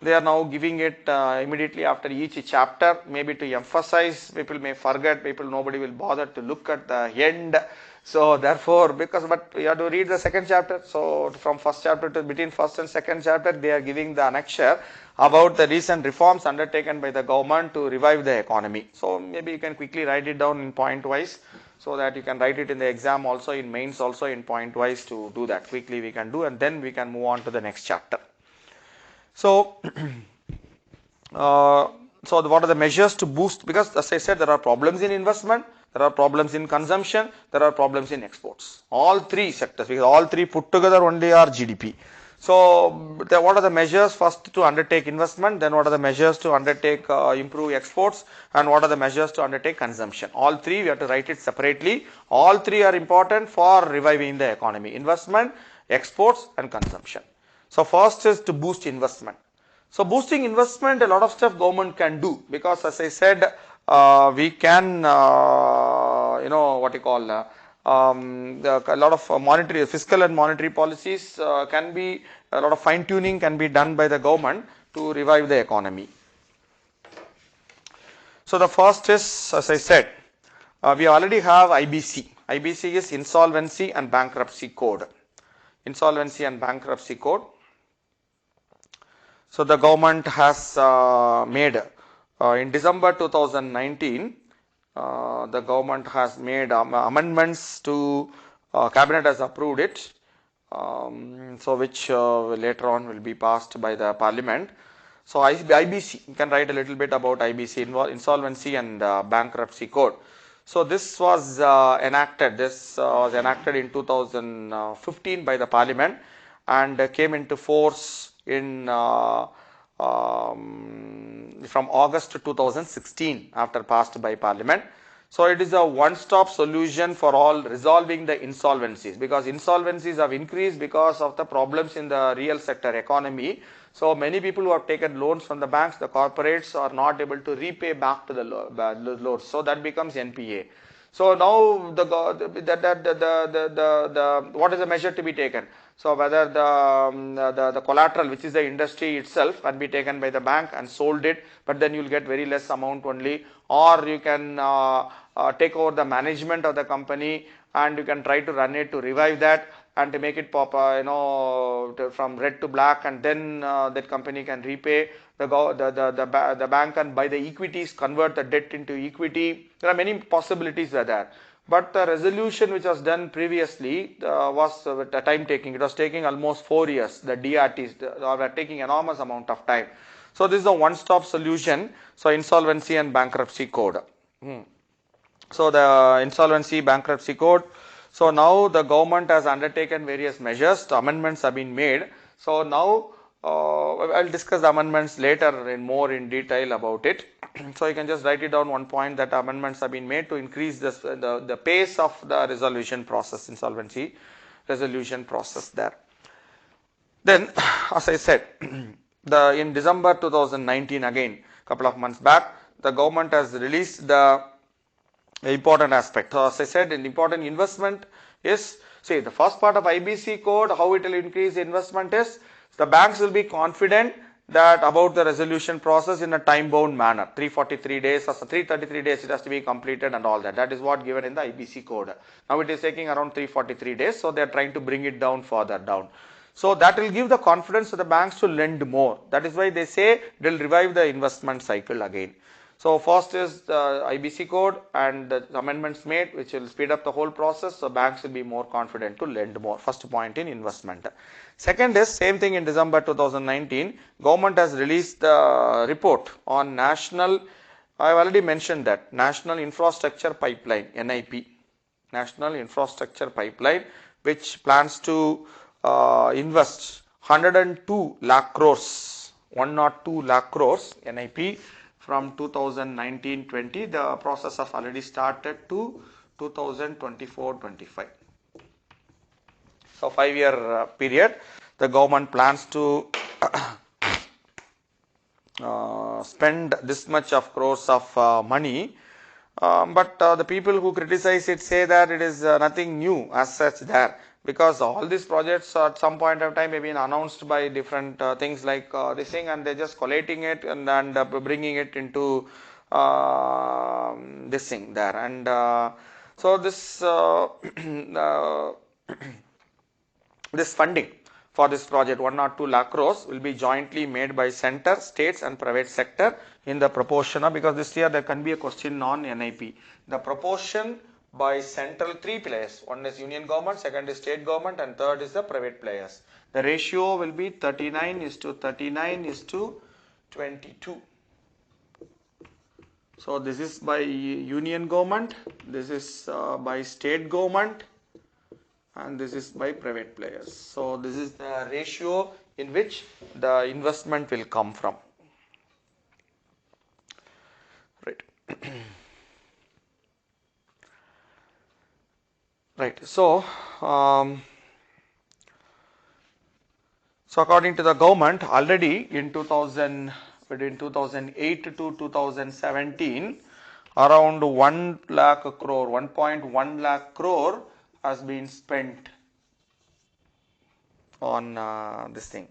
they are now giving it immediately after each chapter, maybe to emphasize. People may forget, nobody will bother to look at the end. So therefore, but you have to read the second chapter. So from first chapter to between first and second chapter, they are giving the annexure about the recent reforms undertaken by the government to revive the economy. So maybe you can quickly write it down in point wise, so that you can write it in the exam also, in mains also, in point wise. To do that quickly we can do, and then we can move on to the next chapter. So what are the measures to boost? Because as I said, there are problems in investment, there are problems in consumption, there are problems in exports. All three sectors, because all three put together only are GDP. So what are the measures? First, to undertake investment, then what are the measures to undertake improve exports, and what are the measures to undertake consumption? All three we have to write it separately. All three are important for reviving the economy: investment, exports and consumption. So first is to boost investment. So boosting investment, a lot of stuff government can do, because as I said, we can, what you call, a lot of monetary, fiscal and monetary policies can be, a lot of fine tuning can be done by the government to revive the economy. So the first is, as I said, we already have IBC. IBC is Insolvency and Bankruptcy Code. Insolvency and Bankruptcy Code. So the government has made in December 2019, the government has made amendments to, cabinet has approved it, so which later on will be passed by the parliament. So IBC, you can write a little bit about IBC, Insolvency and Bankruptcy Code. So this was enacted. This was enacted in 2015 by the parliament and came into force in from August 2016 after passed by parliament. So it is a one-stop solution for all resolving the insolvencies, because insolvencies have increased because of the problems in the real sector economy. So many people who have taken loans from the banks, the corporates, are not able to repay back to the loans. So that becomes NPA. So now what is the measure to be taken? So whether the collateral, which is the industry itself, can be taken by the bank and sold it, but then you will get very less amount only, or you can take over the management of the company and you can try to run it to revive that and to make it pop, from red to black, and then that company can repay. The bank can buy the equities, convert the debt into equity. There are many possibilities there. But the resolution which was done previously was time taking. It was taking almost 4 years. The DRTs were taking enormous amount of time. So this is a one-stop solution. So Insolvency and Bankruptcy Code. So the Insolvency Bankruptcy Code. So now the government has undertaken various measures. The amendments have been made. So now I will discuss the amendments later in more in detail about it. So you can just write it down one point, that amendments have been made to increase the pace of the resolution process, insolvency resolution process there. Then, as I said, in December 2019, again couple of months back, the government has released the important aspect. So as I said, an important investment is, see, the first part of IBC code, how it will increase investment is, the banks will be confident that about the resolution process in a time bound manner, 343 days or 333 days it has to be completed and all that. That is what given in the IBC code. Now it is taking around 343 days, so they are trying to bring it down further down. So that will give the confidence to the banks to lend more. That is why they say they will revive the investment cycle again. So first is the IBC code and the amendments made, which will speed up the whole process. So banks will be more confident to lend more. First point in investment. Second is, same thing in December 2019, government has released the report on national, I have already mentioned that, National Infrastructure Pipeline, NIP, National Infrastructure Pipeline, which plans to invest 102 lakh crores, 102 lakh crores NIP from 2019-20. The process has already started to 2024-25. So 5-year period, the government plans to spend this much of crores of money, but the people who criticize it say that it is nothing new as such there, because all these projects at some point of time have been announced by different things like this thing, and they're just collating it and bringing it into this thing there. And so this this funding for this project, 102 lakh crores, will be jointly made by center, states and private sector in the proportion of, because this year there can be a question on NIP. The proportion by central, 3 players. One is union government, second is state government, and third is the private players. The ratio will be 39:22. So this is by union government, this is by state government, and this is by private players. So this is the ratio in which the investment will come from. Right. Right. So So according to the government, already in between 2008 to 2017, around 1 lakh crore, 1.1 lakh crore has been spent on this thing.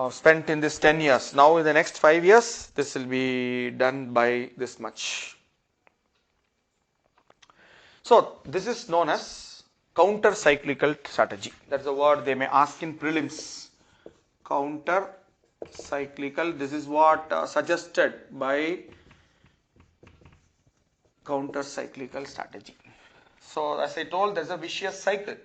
Spent in this 10 years. Now in the next 5 years, this will be done by this much. So this is known as counter cyclical strategy. That's the word they may ask in prelims. Counter cyclical. This is what suggested by counter cyclical strategy. So as I told, there's a vicious cycle.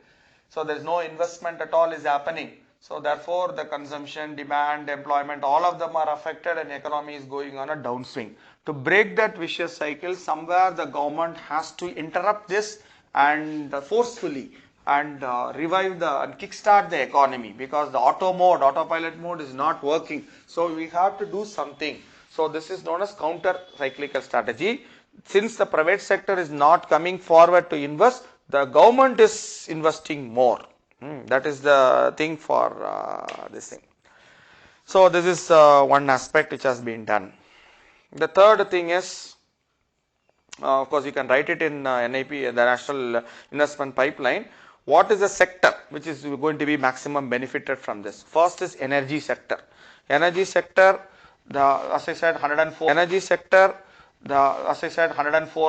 So there's no investment at all is happening. So therefore the consumption, demand, employment, all of them are affected and economy is going on a downswing. To break that vicious cycle, somewhere the government has to interrupt this and forcefully and revive and kickstart the economy, because the autopilot mode is not working. So we have to do something. So this is known as counter cyclical strategy. Since the private sector is not coming forward to invest, the government is investing more. That is the thing for this thing. So this is one aspect which has been done. The third thing is, of course you can write it in NIP, the National Investment Pipeline. What is the sector which is going to be maximum benefited from this? First is energy sector. Energy sector, as I said 104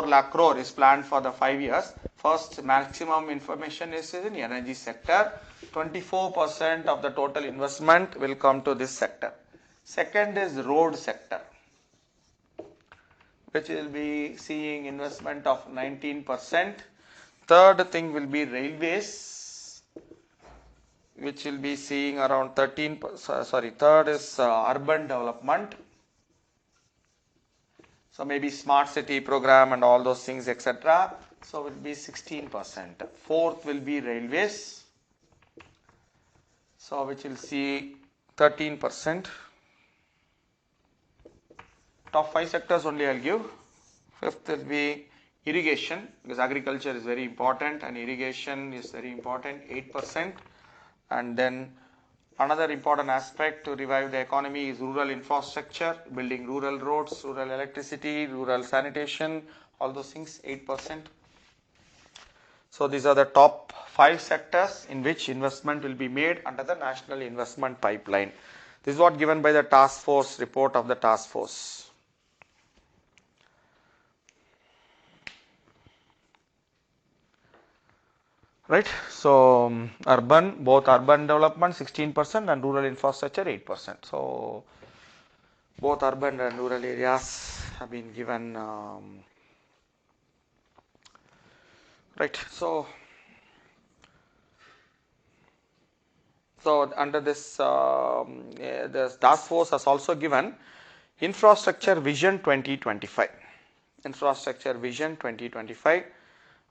lakh crore is planned for the 5 years. First maximum information is in energy sector. 24% of the total investment will come to this sector. Second is road sector, which will be seeing investment of 19%. Third thing will be railways, which will be seeing around 13%. Third is urban development. So maybe smart city program and all those things, etc. So it will be 16%. Fourth will be railways, so which will see 13%. Top 5 sectors only I will give. Fifth will be irrigation, because agriculture is very important and irrigation is very important, 8%. And then another important aspect to revive the economy is rural infrastructure, building rural roads, rural electricity, rural sanitation, all those things, 8%. So these are the top 5 sectors in which investment will be made under the National Investment Pipeline. This is what given by the task force, report of the task force. Right. So both urban development 16% and rural infrastructure 8%. So both urban and rural areas have been given. Right. So under this, the task force has also given infrastructure vision 2025. Infrastructure vision 2025,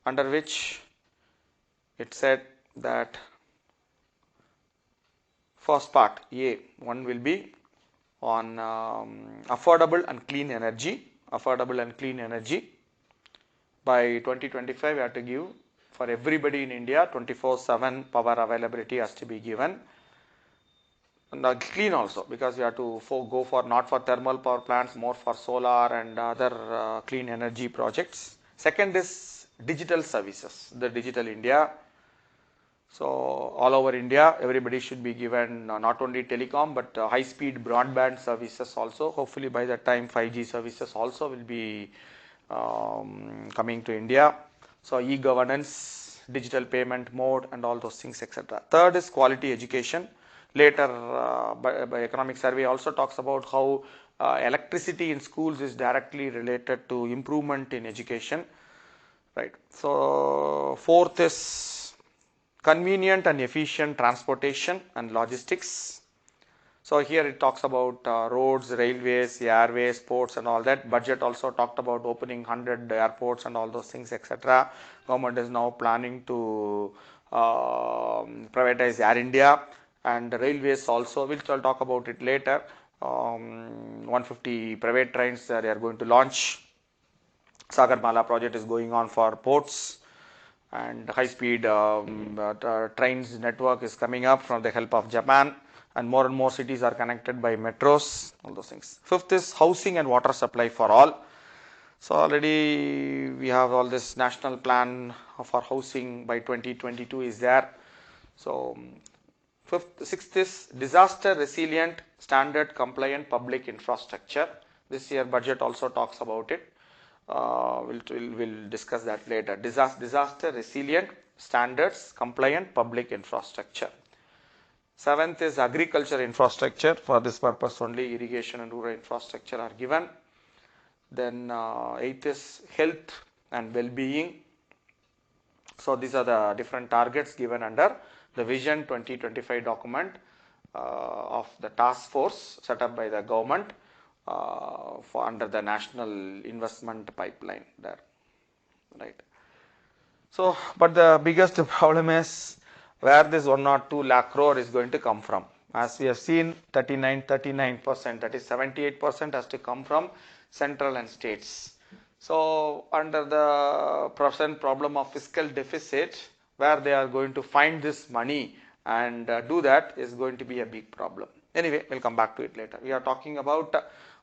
under which it said that first part A1 will be on affordable and clean energy. Affordable and clean energy. By 2025 we have to give for everybody in India 24/7 power availability has to be given. And clean also, because we have to go for not for thermal power plants, more for solar and other clean energy projects. Second is digital services, the digital India. So all over India, everybody should be given not only telecom but high speed broadband services also. Hopefully by that time 5G services also will be coming to India. So e-governance, digital payment mode and all those things, etc. Third is quality education. Later by economic survey also talks about how electricity in schools is directly related to improvement in education. Right. So fourth is convenient and efficient transportation and logistics. So here it talks about roads, railways, airways, ports and all that. Budget also talked about opening 100 airports and all those things, etc. Government is now planning to privatize Air India, and railways also, which I'll talk about it later. 150 private trains they are going to launch. Sagarmala project is going on for ports, and high speed trains network is coming up from the help of Japan, and more cities are connected by metros, all those things. Fifth is housing and water supply for all. So already we have all this national plan for housing by 2022 is there. So sixth is disaster resilient, standard compliant public infrastructure. This year budget also talks about it. We'll discuss that later. Disaster resilient, standards compliant public infrastructure. Seventh is agriculture infrastructure. For this purpose only irrigation and rural infrastructure are given. Then eighth is health and well-being. So these are the different targets given under the Vision 2025 document of the task force set up by the government for under the national investment pipeline there, right. So, but the biggest problem is where this 1 or 2 lakh crore is going to come from. As we have seen, 39%, that is 78% has to come from central and states. So under the present problem of fiscal deficit, where they are going to find this money and do that is going to be a big problem. Anyway, we'll come back to it later. We are talking about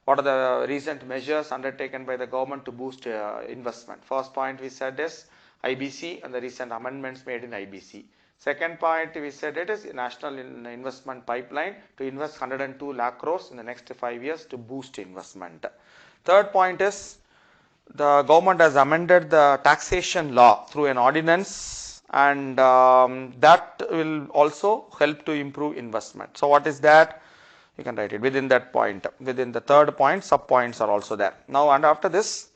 what are the recent measures undertaken by the government to boost investment. First point we said is IBC and the recent amendments made in IBC. Second point we said it is national investment pipeline to invest 102 lakh crores in the next 5 years to boost investment. Third point is the government has amended the taxation law through an ordinance, and that will also help to improve investment. So what is that? You can write it within that point. Within the third point, sub points are also there. Now and after this,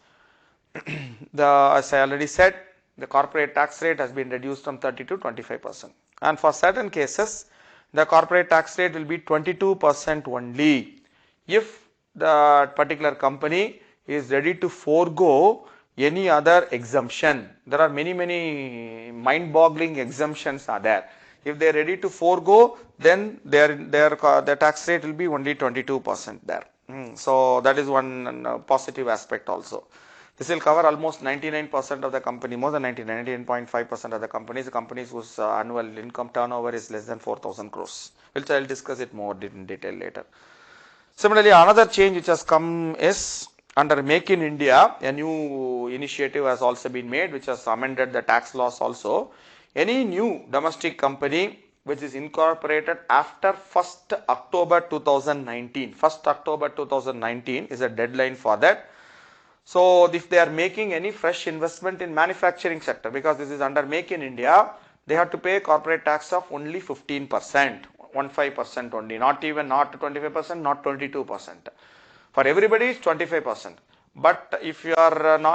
as I already said, the corporate tax rate has been reduced from 30 to 25%. And for certain cases, the corporate tax rate will be 22% only if the particular company is ready to forego any other exemption. There are many mind-boggling exemptions are there. If they are ready to forego, then their tax rate will be only 22% there. So that is one positive aspect also. This will cover almost 99% of the company, more than 99.5% of the companies whose annual income turnover is less than 4,000 crores. Which I will discuss it more in detail later. Similarly, another change which has come is under Make in India, a new initiative has also been made which has amended the tax laws also. Any new domestic company which is incorporated after 1st October 2019, 1st October 2019 is a deadline for that. So if they are making any fresh investment in manufacturing sector, because this is under Make in India, they have to pay corporate tax of only 15%, 15% only, not 25%, not 22%. For everybody it's 25%. But if you are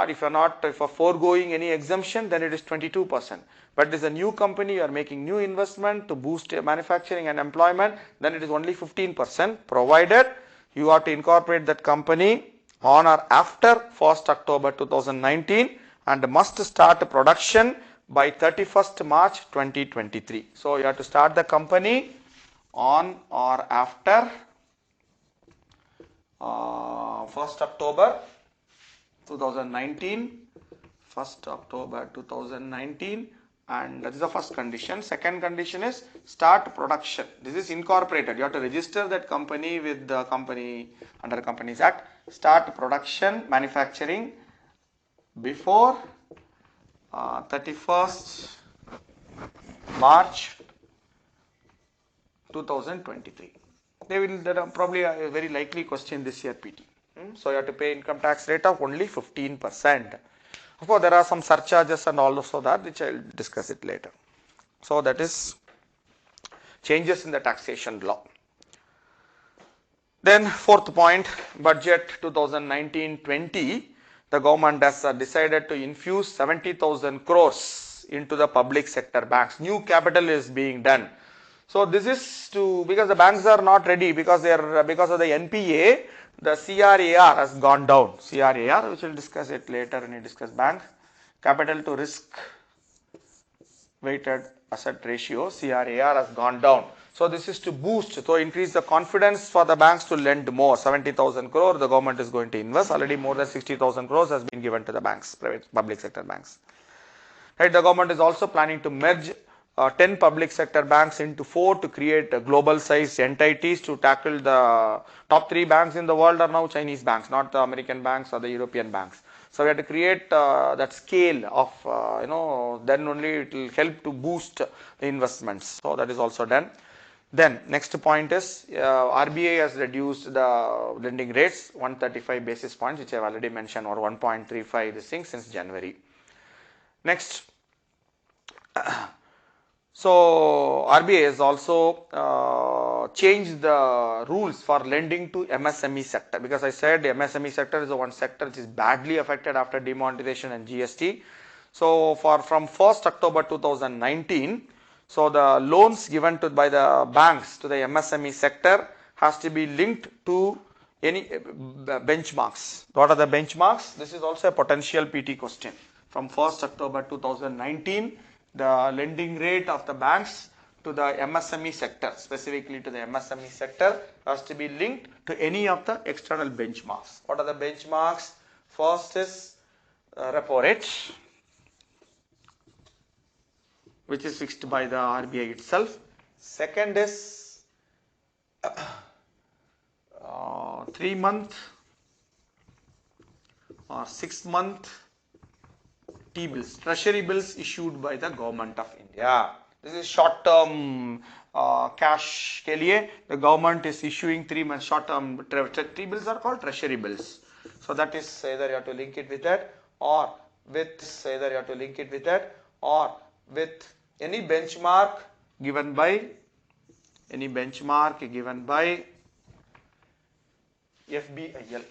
foregoing any exemption, then it is 22%. But this is a new company, you are making new investment to boost manufacturing and employment, then it is only 15%, provided you have to incorporate that company on or after 1st October 2019 and must start production by 31st March 2023. So you have to start the company on or after 1st October 2019, 1st October 2019, and that is the first condition. Second condition is start production. This is incorporated. You have to register that company with the company under Companies Act. Start production, manufacturing before 31st March 2023. There are probably a very likely question this year PT. So you have to pay income tax rate of only 15%. Of course, there are some surcharges and also that which I will discuss it later. So that is changes in the taxation law. Then fourth point, budget 2019-20, the government has decided to infuse 70,000 crores into the public sector banks. New capital is being done. So this is because the banks are not ready because of the NPA, the CRAR has gone down. CRAR, which we will discuss it later when we discuss banks. Capital to risk weighted asset ratio, CRAR, has gone down. So this is to boost, so increase the confidence for the banks to lend more. 70,000 crore the government is going to invest. Already more than 60,000 crores has been given to the banks, private public sector banks. Right, the government is also planning to merge 10 public sector banks into 4 to create global size entities to tackle the top 3 banks in the world are now Chinese banks, not the American banks or the European banks. So we have to create that scale of, then only it will help to boost the investments. So that is also done. Then next point is RBI has reduced the lending rates 135 basis points, which I have already mentioned, or 1.35 this thing since January. Next, so RBI has also changed the rules for lending to MSME sector, because I said the MSME sector is the one sector which is badly affected after demonetization and GST. So from 1st October 2019, so the loans given by the banks to the MSME sector has to be linked to any benchmarks. What are the benchmarks? This is also a potential PT question. From 1st October 2019, the lending rate of the banks to the MSME sector, specifically to the MSME sector, has to be linked to any of the external benchmarks. What are the benchmarks? First is repo rate, which is fixed by the RBI itself. Second is 3-month or 6-month T-bills, treasury bills issued by the government of India. This is short-term cash के लिए the government is issuing 3-month short-term T-bills are called treasury bills. So that is either you have to link it with that or with any benchmark given by FBIL.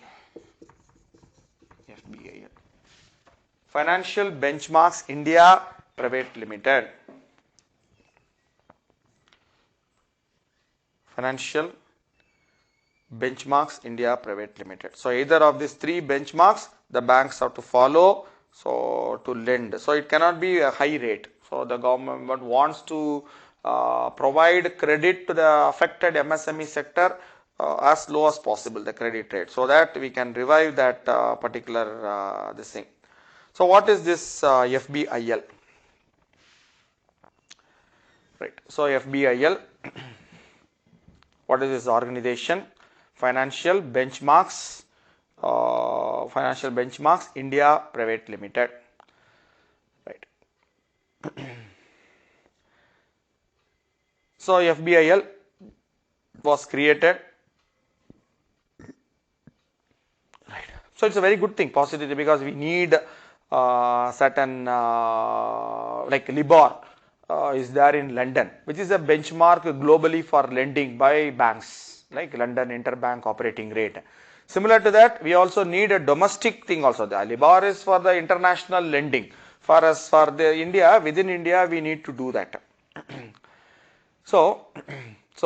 Financial Benchmarks India Private Limited. Financial Benchmarks India Private Limited. So either of these 3 benchmarks the banks have to follow, so to lend. So it cannot be a high rate. So the government wants to provide credit to the affected MSME sector as low as possible, the credit rate, so that we can revive that particular this thing. So what is this FBIL? Right. So FBIL, what is this organization? Financial Benchmarks India Private Limited. Right. So FBIL was created. Right. So it's a very good thing, positively, because we need certain like LIBOR is there in London, which is a benchmark globally for lending by banks, like London Interbank Operating Rate. Similar to that, we also need a domestic thing also. The LIBOR is for the international lending. For us, for the India, within India, we need to do that. So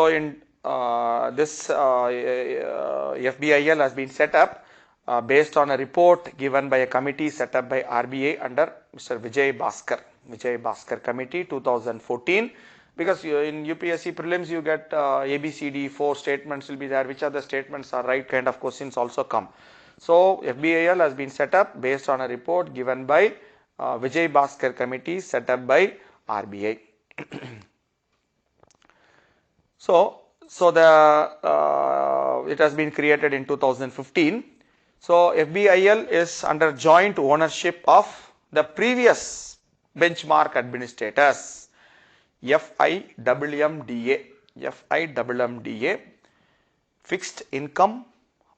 in this FBIL has been set up based on a report given by a committee set up by RBI under Mr. Vijay Bhaskar Committee 2014, because in UPSC prelims you get ABCD 4 statements will be there, which are the statements are right kind of questions also come. So FBIL has been set up based on a report given by Vijay Bhaskar Committee set up by RBI. So it has been created in 2015. So FBIL is under joint ownership of the previous benchmark administrators, FIMMDA, Fixed Income,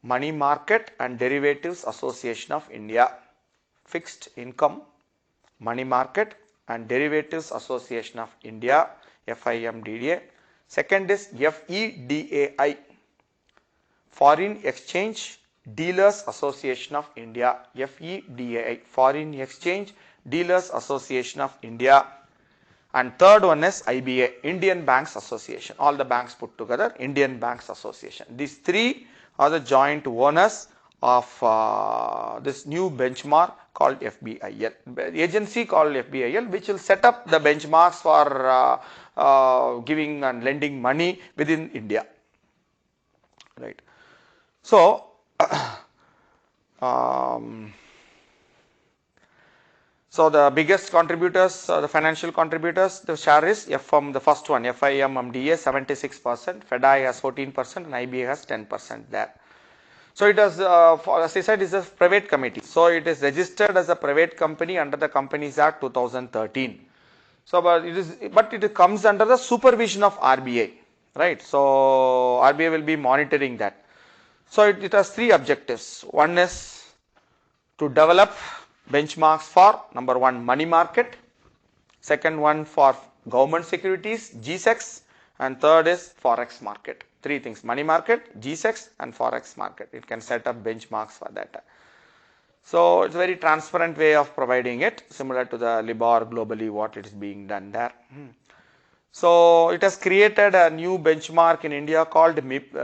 Money Market and Derivatives Association of India. Fixed Income, Money Market and Derivatives Association of India, FIMMDA. Second is FEDAI, Foreign Exchange Dealers Association of India, FEDAI, Foreign Exchange Dealers Association of India. And third one is IBA, Indian Banks Association, all the banks put together, Indian Banks Association. These 3 are the joint owners of this new benchmark called FBIL, agency called FBIL, which will set up the benchmarks for giving and lending money within India. Right. So So the biggest contributors, the financial contributors, the share is FM, the first one, FIMMDA 76%, FEDI has 14% and IBA has 10% there. So it has, as I said, is a private committee. So it is registered as a private company under the Companies Act 2013. So but it comes under the supervision of RBI, right? So RBI will be monitoring that. So it has three objectives. One is to develop benchmarks for number one, money market, second one for government securities, GSECs, and third is forex market. Three things: money market, GSECs, and forex market. It can set up benchmarks for that. So it's a very transparent way of providing it, similar to the LIBOR globally, what it is being done there. So it has created a new benchmark in India called MIBOR.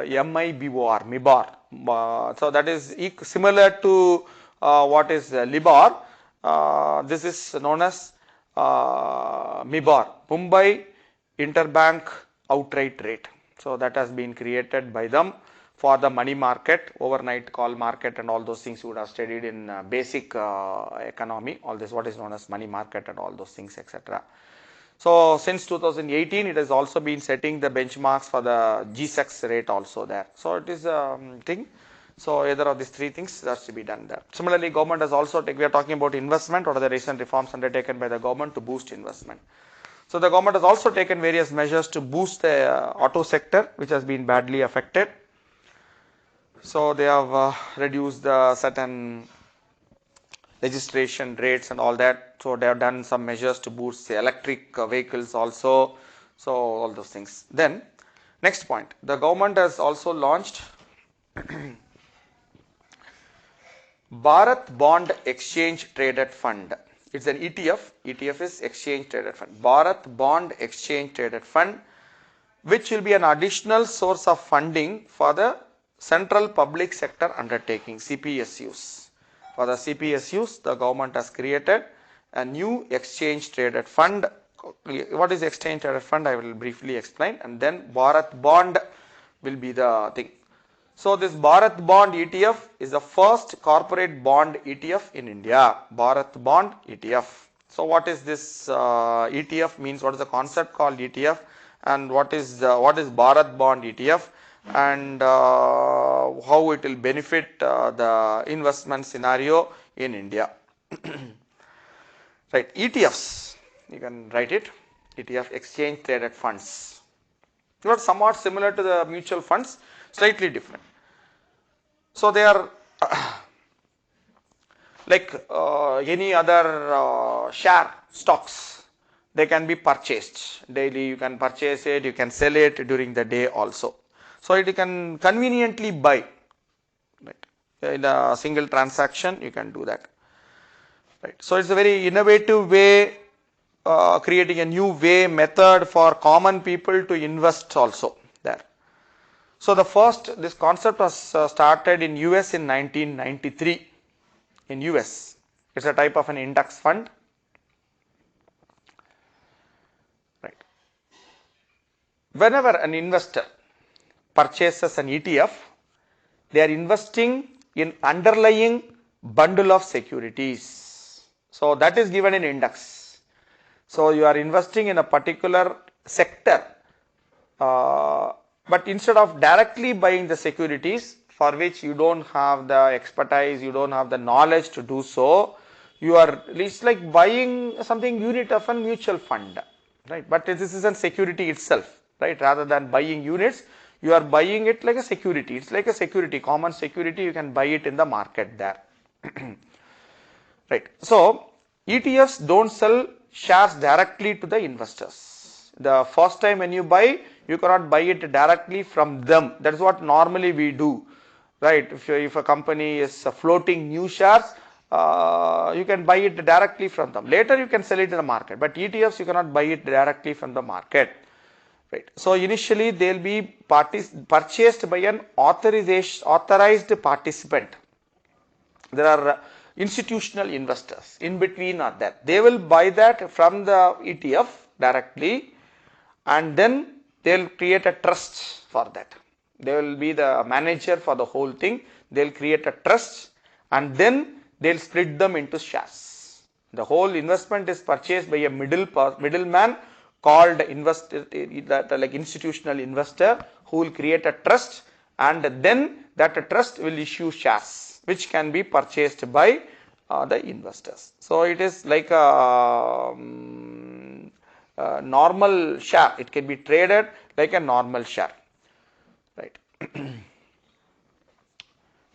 So that is similar to what is LIBOR. This is known as MIBOR, Mumbai Interbank Outright Rate. So that has been created by them for the money market, overnight call market, and all those things you would have studied in basic economy. All this, what is known as money market and all those things, etc. So since 2018, it has also been setting the benchmarks for the GSECs rate also there. So it is a thing. So either of these three things has to be done there. Similarly, government has also we are talking about investment. What are the recent reforms undertaken by the government to boost investment? So the government has also taken various measures to boost the auto sector, which has been badly affected. So they have reduced the certain registration rates and all that. So they have done some measures to boost the electric vehicles also. So all those things. Then next point, the government has also launched Bharat Bond Exchange Traded Fund. It's an ETF. ETF is Exchange Traded Fund. Bharat Bond Exchange Traded Fund, which will be an additional source of funding for the central public sector undertaking, CPSUs. For the CPSUs, the government has created a new exchange traded fund. What is exchange traded fund? I will briefly explain, and then Bharat Bond will be the thing. So this Bharat Bond ETF is the first corporate bond ETF in India. Bharat Bond ETF. So what is this ETF means? What is the concept called ETF? And what is Bharat Bond ETF? And how it will benefit the investment scenario in India. Right, ETFs, you can write it, ETF, exchange traded funds. They are somewhat similar to the mutual funds, slightly different. So they are like any other share stocks. They can be purchased daily. You can purchase it, you can sell it during the day also. So it you can conveniently buy, right? In a single transaction you can do that, right? So it's a very innovative way, creating a new way, method for common people to invest also there. So this concept was started in US in 1993. In US, it's a type of an index fund, right? Whenever an investor purchases an ETF, they are investing in underlying bundle of securities. So that is given in index. So you are investing in a particular sector, but instead of directly buying the securities, for which you don't have the expertise, you don't have the knowledge to do so, it's like buying something unit of a mutual fund, right? But this is a security itself, right? Rather than buying units, you are buying it like a security. It's like a security, common security. You can buy it in the market there. Right. So ETFs don't sell shares directly to the investors. The first time when you buy, you cannot buy it directly from them. That is what normally we do, right? If a company is floating new shares, you can buy it directly from them. Later you can sell it in the market, but ETFs you cannot buy it directly from the market. Right. So initially they will be purchased by an authorized participant. There are institutional investors in between are there. They will buy that from the ETF directly, and then they will create a trust for that. They will be the manager for the whole thing. They will create a trust, and then they will split them into shares. The whole investment is purchased by a middleman called investor, like institutional investor, who will create a trust, and then that trust will issue shares which can be purchased by the investors. So it is like a normal share. It can be traded like a normal share, right?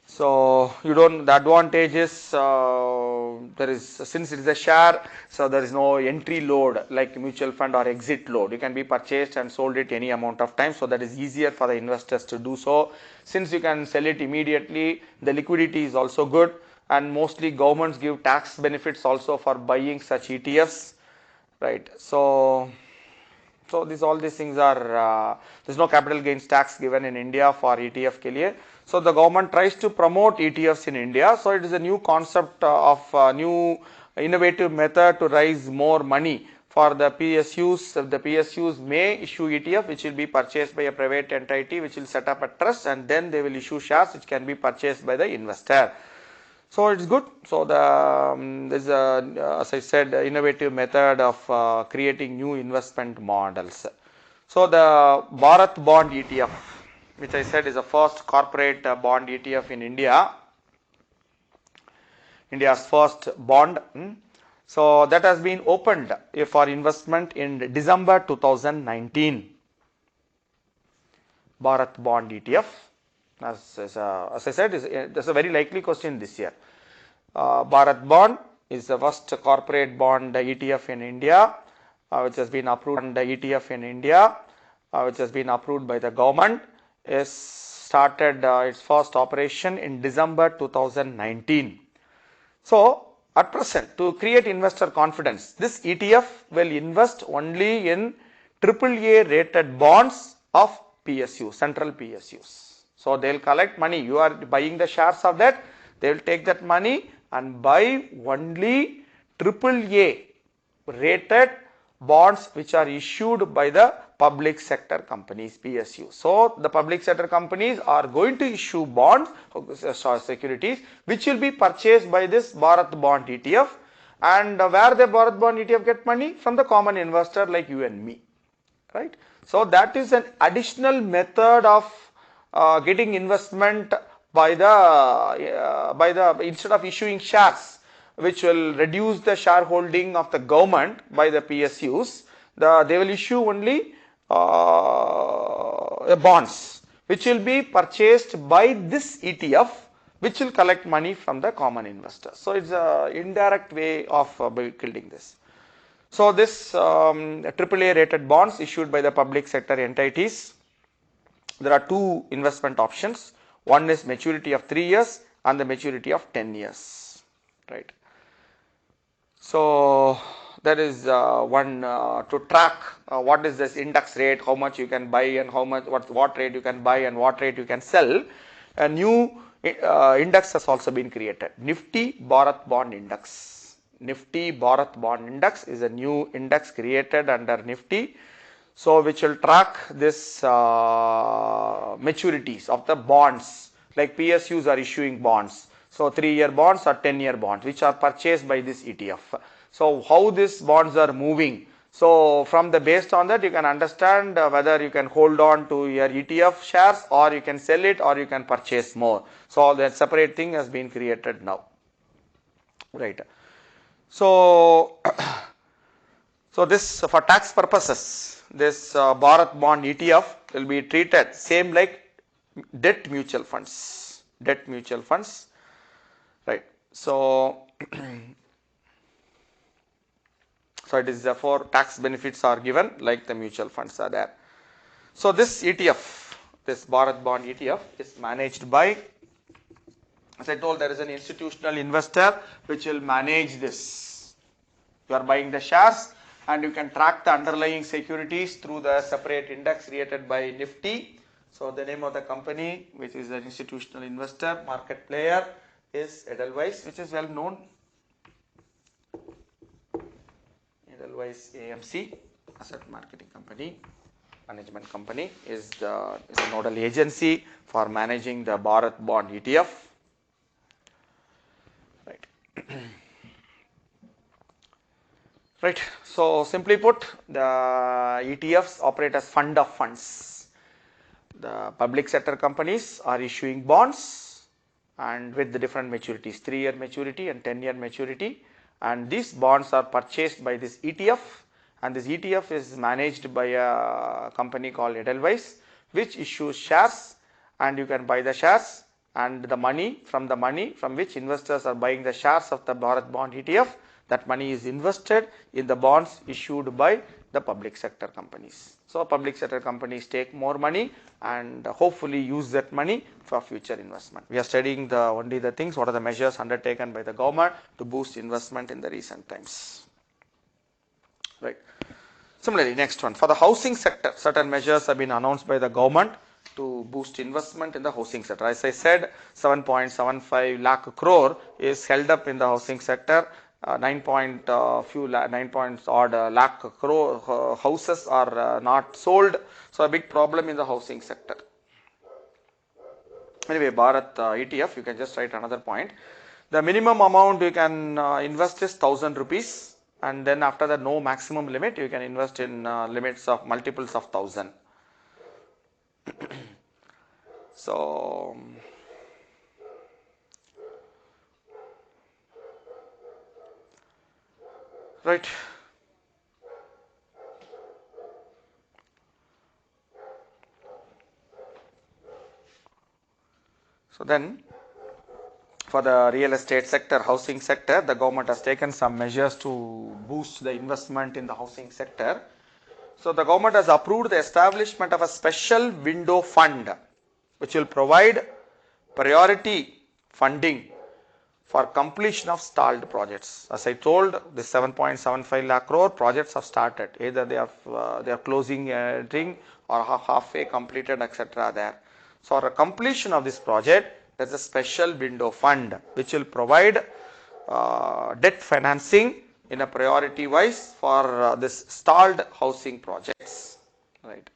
So you don't, the advantage is there is, since it is a share, so there is no entry load like mutual fund or exit load. You can be purchased and sold it any amount of time, so that is easier for the investors to do so. Since you can sell it immediately, the liquidity is also good, and mostly governments give tax benefits also for buying such ETFs, right? So all these things are, there is no capital gains tax given in India for ETF ke liye. So the government tries to promote ETFs in India. So it is a new concept of new innovative method to raise more money for the PSUs. The PSUs may issue ETF which will be purchased by a private entity, which will set up a trust, and then they will issue shares which can be purchased by the investor. So it is good. So there is a, as I said, innovative method of creating new investment models. So the Bharat Bond ETF, which I said is the first corporate bond ETF in India, India's first bond. So that has been opened for investment in December 2019. Bharat Bond ETF. As I said, that's a very likely question this year. Bharat Bond is the first corporate bond ETF in India, which has been approved. ETF in India, which has been approved by the government, is started its first operation in December 2019. So at present, to create investor confidence, this ETF will invest only in AAA rated bonds of PSU, central PSUs. So they will collect money. You are buying the shares of that. They will take that money and buy only AAA rated bonds which are issued by the public sector companies, PSU. So the public sector companies are going to issue bonds, securities, which will be purchased by this Bharat Bond ETF. And where the Bharat Bond ETF get money? From the common investor like you and me, right? So that is an additional method of getting investment by the instead of issuing shares, which will reduce the shareholding of the government by the PSUs. They will issue only bonds which will be purchased by this ETF, which will collect money from the common investors. So it's an indirect way of building this. So this AAA rated bonds issued by the public sector entities, there are two investment options. One is maturity of 3 years and the maturity of 10 years, right? So there is one to track what is this index rate, how much you can buy and how much, what rate you can buy and what rate you can sell. A new index has also been created, Nifty Bharat Bond Index. Nifty Bharat Bond Index is a new index created under Nifty, so which will track this maturities of the bonds, like PSUs are issuing bonds. So 3-year bonds or 10-year bonds, which are purchased by this ETF. So how these bonds are moving. So from the based on that, you can understand whether you can hold on to your ETF shares, or you can sell it, or you can purchase more. So that separate thing has been created now, right? So so this, for tax purposes, this Bharat Bond ETF will be treated same like debt mutual funds, right? So so it is therefore tax benefits are given like the mutual funds are there. So this ETF, this Bharat Bond ETF is managed by, as I told, there is an institutional investor which will manage this. You are buying the shares and you can track the underlying securities through the separate index created by Nifty. So the name of the company, which is an institutional investor, market player, is Edelweiss, which is well known. Edelweiss AMC, asset marketing company, management company, is a nodal agency for managing the Bharat Bond ETF. Right. Right. So simply put, the ETFs operate as fund of funds. The public sector companies are issuing bonds and with the different maturities, 3-year maturity and 10-year maturity, and these bonds are purchased by this ETF, and this ETF is managed by a company called Edelweiss, which issues shares, and you can buy the shares, and the money from which investors are buying the shares of the Bharat bond ETF, that money is invested in the bonds issued by the public sector companies. So public sector companies take more money and hopefully use that money for future investment. We are studying only the things, what are the measures undertaken by the government to boost investment in the recent times. Right. Similarly, next one, for the housing sector, certain measures have been announced by the government to boost investment in the housing sector. As I said, 7.75 lakh crore is held up in the housing sector. 9 odd lakh crore houses are not sold, so a big problem in the housing sector. Anyway, Bharat ETF, you can just write another point. The minimum amount you can invest is 1000 rupees, and then after that no maximum limit, you can invest in limits of multiples of 1000. So right. So then, for the real estate sector, housing sector, the government has taken some measures to boost the investment in the housing sector. So the government has approved the establishment of a special window fund, which will provide priority funding for completion of stalled projects. As I told, the 7.75 lakh crore projects have started. Either they are closing thing or halfway completed, etc. there. So for completion of this project, there is a special window fund which will provide debt financing in a priority wise for this stalled housing projects. Right.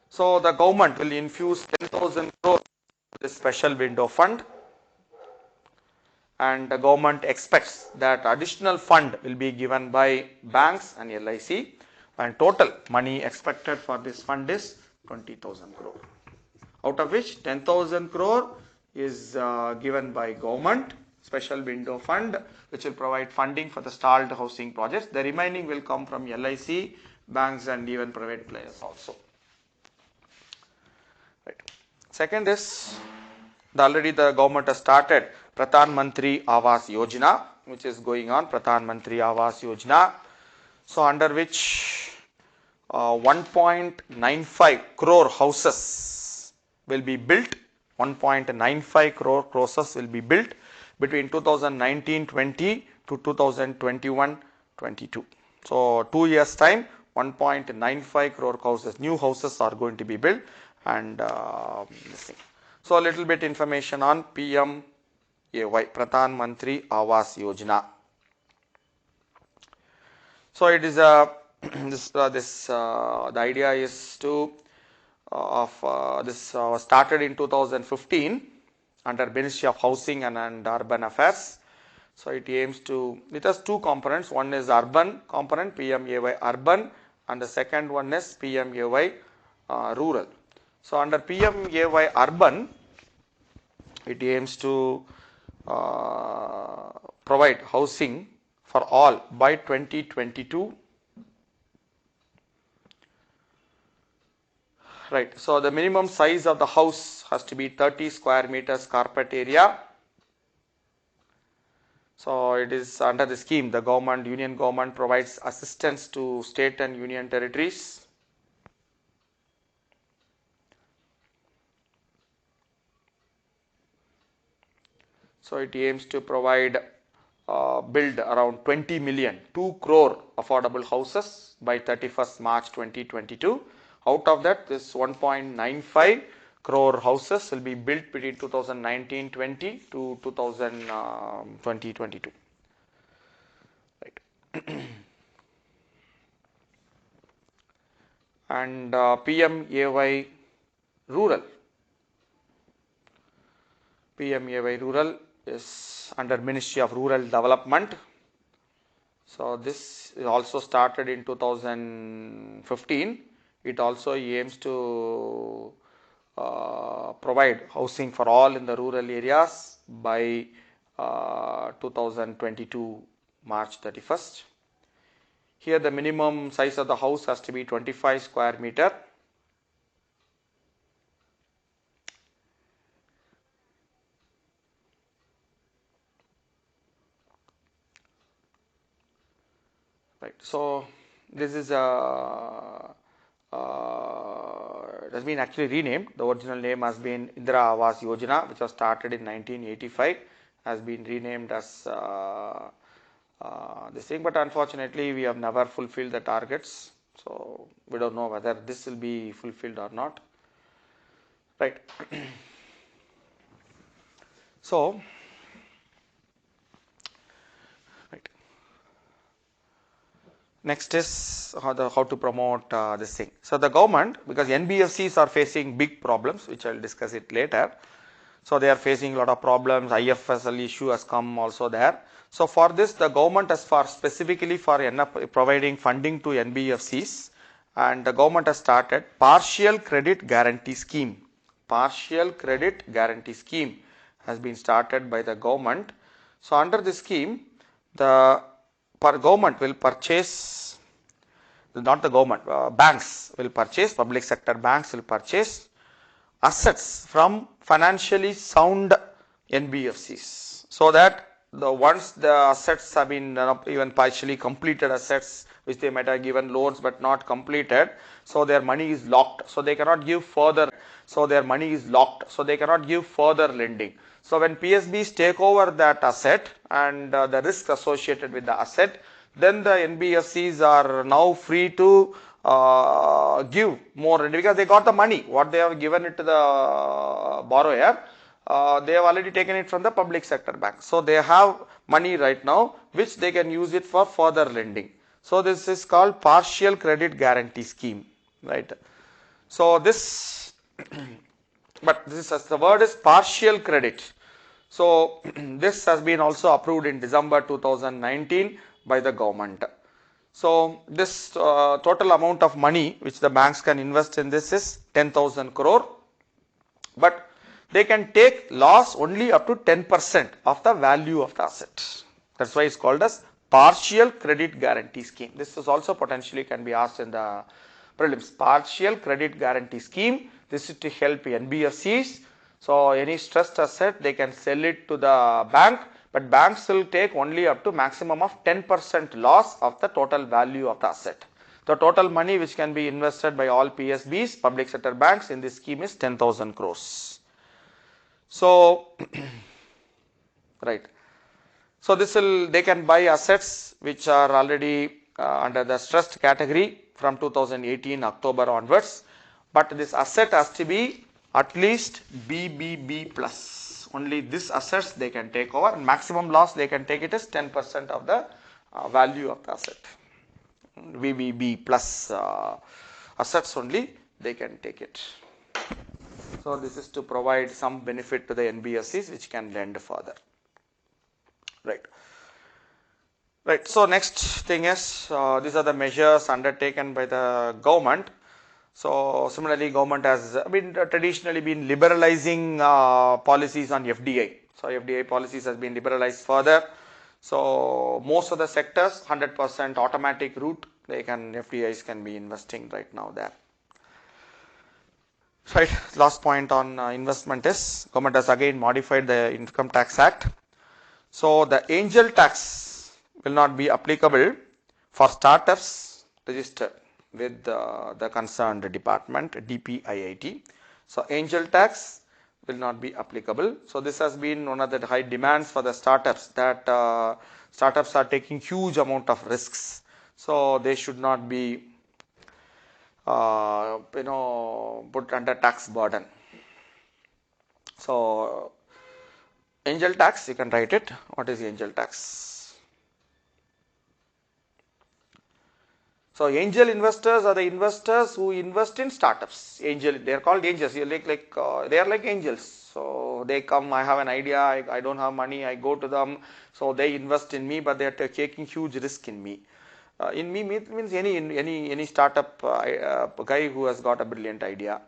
So the government will infuse 10,000 crore to this special window fund, and the government expects that additional fund will be given by banks and LIC, and total money expected for this fund is 20,000 crore, out of which 10,000 crore is given by government special window fund, which will provide funding for the stalled housing projects. The remaining will come from LIC, banks and even private players also. Right. Second is, already the government has started Pradhan Mantri Awas Yojana, which is going on, Pradhan Mantri Awas Yojana. So under which 1.95 crore houses will be built, 1.95 crore houses will be built between 2019-20 to 2021-22. So 2 years time, 1.95 crore houses, new houses are going to be built, and so a little bit information on PMAY, Pradhan Mantri Awas Yojana. So it is the idea is to this was started in 2015 under Ministry of Housing and Urban Affairs. So it aims to, it has two components. One is urban component, PMAY urban, and the second one is PMAY rural. So under PMAY urban, it aims to provide housing for all by 2022. Right. So the minimum size of the house has to be 30 square meters carpet area. So it is under the scheme, the government, union government provides assistance to state and union territories. So it aims to provide, build around 20 million, 2 crore affordable houses by 31st March 2022. Out of that, this 1.95 crore houses will be built between 2019-20 to 2020-22. Right. And PMAY rural. PMAY rural is under Ministry of Rural Development. So this is also started in 2015. It also aims to provide housing for all in the rural areas by 2022 March 31st. Here the minimum size of the house has to be 25 square meter. Right. So this is it has been actually renamed. The original name has been Indira Awas Yojana, which was started in 1985, has been renamed as this thing. But unfortunately, we have never fulfilled the targets. So we don't know whether this will be fulfilled or not. Right. So. Next is how to promote this thing. So the government, because NBFCs are facing big problems, which I will discuss it later. So they are facing a lot of problems. IFSL issue has come also there. So for this, the government has specifically for providing funding to NBFCs, and the government has started partial credit guarantee scheme. Partial credit guarantee scheme has been started by the government. So under this scheme, the government will purchase, not the government, banks will purchase, public sector banks will purchase assets from financially sound NBFCs, so that once the assets have been even partially completed assets, which they might have given loans but not completed, so their money is locked, so they cannot give further, so their money is locked, so they cannot give further lending. So when PSBs take over that asset and the risk associated with the asset, then the NBFCs are now free to give more lending, because they got the money, what they have given it to the borrower, they have already taken it from the public sector bank. So they have money right now which they can use it for further lending. So this is called partial credit guarantee scheme, right? So this but this is, the word is partial credit. So this has been also approved in December 2019 by the government. So this total amount of money which the banks can invest in this is 10,000 crore, but they can take loss only up to 10% of the value of the asset. That's why it's called as partial credit guarantee scheme. This is also potentially can be asked in the prelims. Partial credit guarantee scheme. This is to help NBFCs. So any stressed asset, they can sell it to the bank, but banks will take only up to maximum of 10% loss of the total value of the asset. The total money which can be invested by all PSBs, public sector banks, in this scheme is 10,000 crores. So, right. So this will, they can buy assets which are already under the stressed category from 2018 October onwards, but this asset has to be at least BBB plus. Only this assets they can take over, and maximum loss they can take it is 10% of the value of the asset. BBB plus assets only they can take it. So this is to provide some benefit to the NBFCs which can lend further. Right. Right. So next thing is these are the measures undertaken by the government. So similarly, government has been traditionally been liberalizing policies on FDI. So FDI policies has been liberalized further. So most of the sectors 100% automatic route, they can, FDIs can be investing right now there. Right. Last point on investment is government has again modified the Income Tax Act. So the angel tax will not be applicable for startups registered with the concerned department, DPIIT. So angel tax will not be applicable. So this has been one of the high demands for the startups, that startups are taking huge amount of risks. So they should not be put under tax burden. So angel tax, you can write it. What is the angel tax? So angel investors are the investors who invest in startups. Angel, they are called angels. They are like angels. So they come, I have an idea, I don't have money, I go to them. So they invest in me, but they are taking huge risk in me. In me means any startup guy who has got a brilliant idea.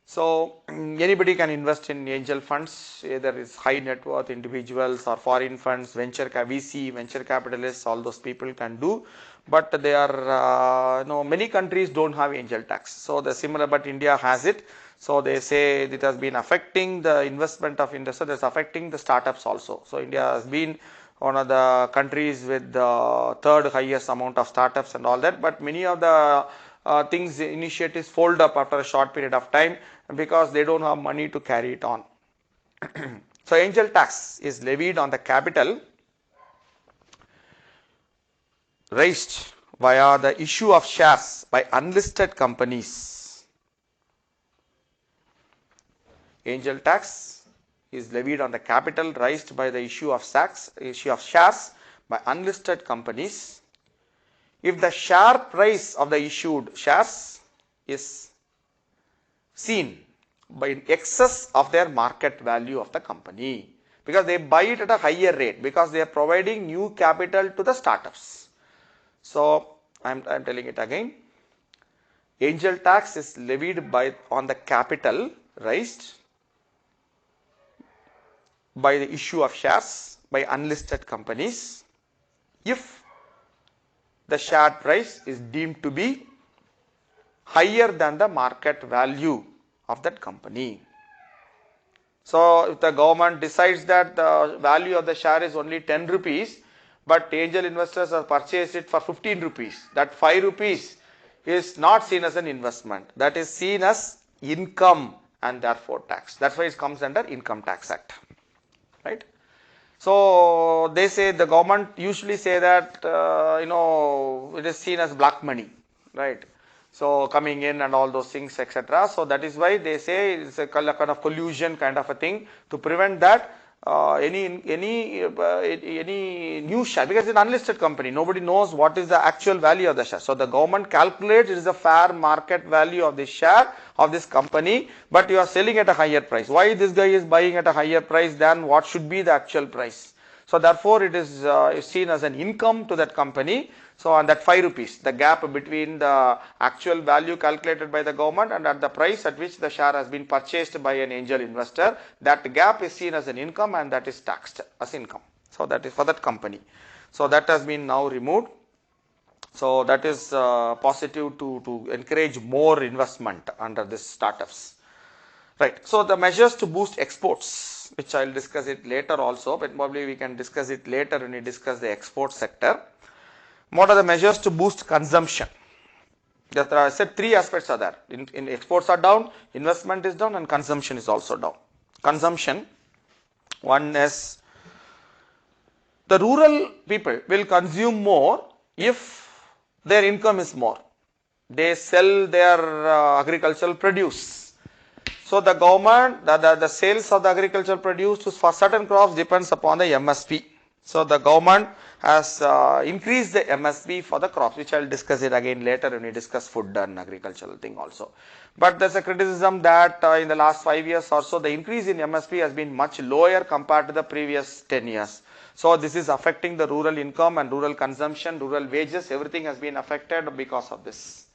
So anybody can invest in angel funds, either it's high net worth individuals or foreign funds, VC, venture capitalists, all those people can do. But they are, many countries don't have angel tax. So the similar, but India has it. So they say it has been affecting the investment of industry, that's affecting the startups also. So India has been one of the countries with the third highest amount of startups and all that. But many of the initiatives fold up after a short period of time because they don't have money to carry it on. So angel tax is levied on the capital raised via the issue of shares by unlisted companies. Angel tax is levied on the capital raised by the issue of shares by unlisted companies if the share price of the issued shares is seen by in excess of their market value of the company, because they buy it at a higher rate because they are providing new capital to the startups. So I am telling it again. Angel tax is levied on the capital raised by the issue of shares by unlisted companies if the share price is deemed to be higher than the market value of that company. So if the government decides that the value of the share is only 10 rupees, but angel investors have purchased it for 15 rupees, that 5 rupees is not seen as an investment. That is seen as income and therefore tax. That's why it comes under Income Tax Act. Right? So they say, the government usually say that, it is seen as black money. Right? So coming in and all those things, etc. So that is why they say it's a kind of collusion kind of a thing to prevent that any new share, because it's an unlisted company, nobody knows what is the actual value of the share. So the government calculates it is a fair market value of this share of this company, but you are selling at a higher price. Why this guy is buying at a higher price than what should be the actual price? So therefore it is seen as an income to that company. So on that 5 rupees, the gap between the actual value calculated by the government and at the price at which the share has been purchased by an angel investor, that gap is seen as an income and that is taxed as income. So that is for that company. So that has been now removed. So that is positive to encourage more investment under this startups. Right. So the measures to boost exports, which I will discuss it later also, but probably we can discuss it later when we discuss the export sector. What are the measures to boost consumption? I said 3 aspects are there. In exports are down, investment is down, and consumption is also down. Consumption, one is the rural people will consume more if their income is more. They sell their agricultural produce. So the government, the sales of the agricultural produce for certain crops depends upon the MSP. So the government has increased the MSP for the crops, which I will discuss it again later when we discuss food and agricultural thing also. But there is a criticism that in the last 5 years or so, the increase in MSP has been much lower compared to the previous 10 years. So this is affecting the rural income and rural consumption, rural wages, everything has been affected because of this.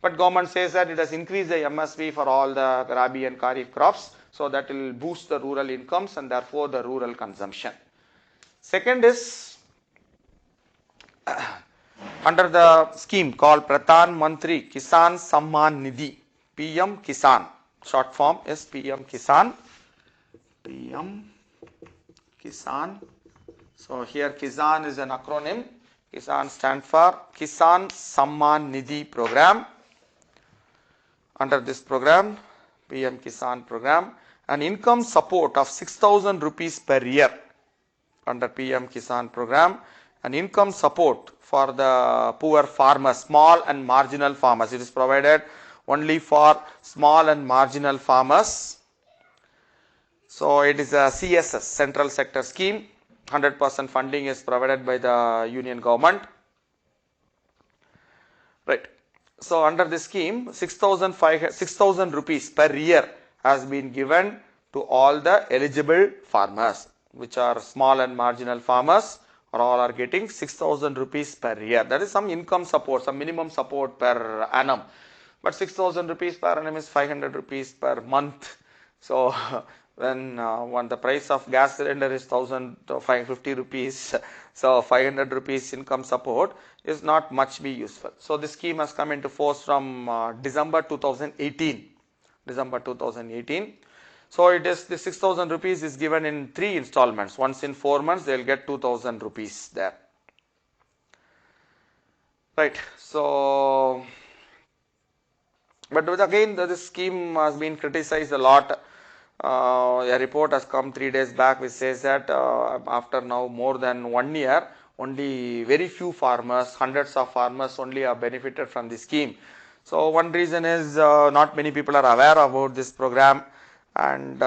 But government says that it has increased the MSP for all the Rabi and Kharif crops, so that will boost the rural incomes and therefore the rural consumption. Second is under the scheme called Pradhan Mantri Kisan Samman Nidhi, PM Kisan, short form is PM Kisan, PM Kisan. So here Kisan is an acronym. Kisan stands for Kisan Samman Nidhi program. Under this program, PM Kisan program, an income support of 6,000 rupees per year. Under PM Kisan program, an income support for the poor farmers, small and marginal farmers. It is provided only for small and marginal farmers. So it is a CSS, central sector scheme. 100% funding is provided by the union government. right. So under this scheme, 6,000 rupees per year has been given to all the eligible farmers, which are small and marginal farmers, or all are getting 6,000 rupees per year. That is some income support, some minimum support per annum. But 6,000 rupees per annum is 500 rupees per month. So when the price of gas cylinder is 1,550 rupees, so 500 rupees income support is not much be useful. So this scheme has come into force from December 2018. December 2018. So it is the 6,000 rupees is given in 3 installments. Once in 4 months, they will get 2,000 rupees there. Right. So, but again, this scheme has been criticized a lot. A report has come 3 days back which says that after now more than 1 year, only very few farmers, hundreds of farmers only have benefited from this scheme. So one reason is not many people are aware about this program, and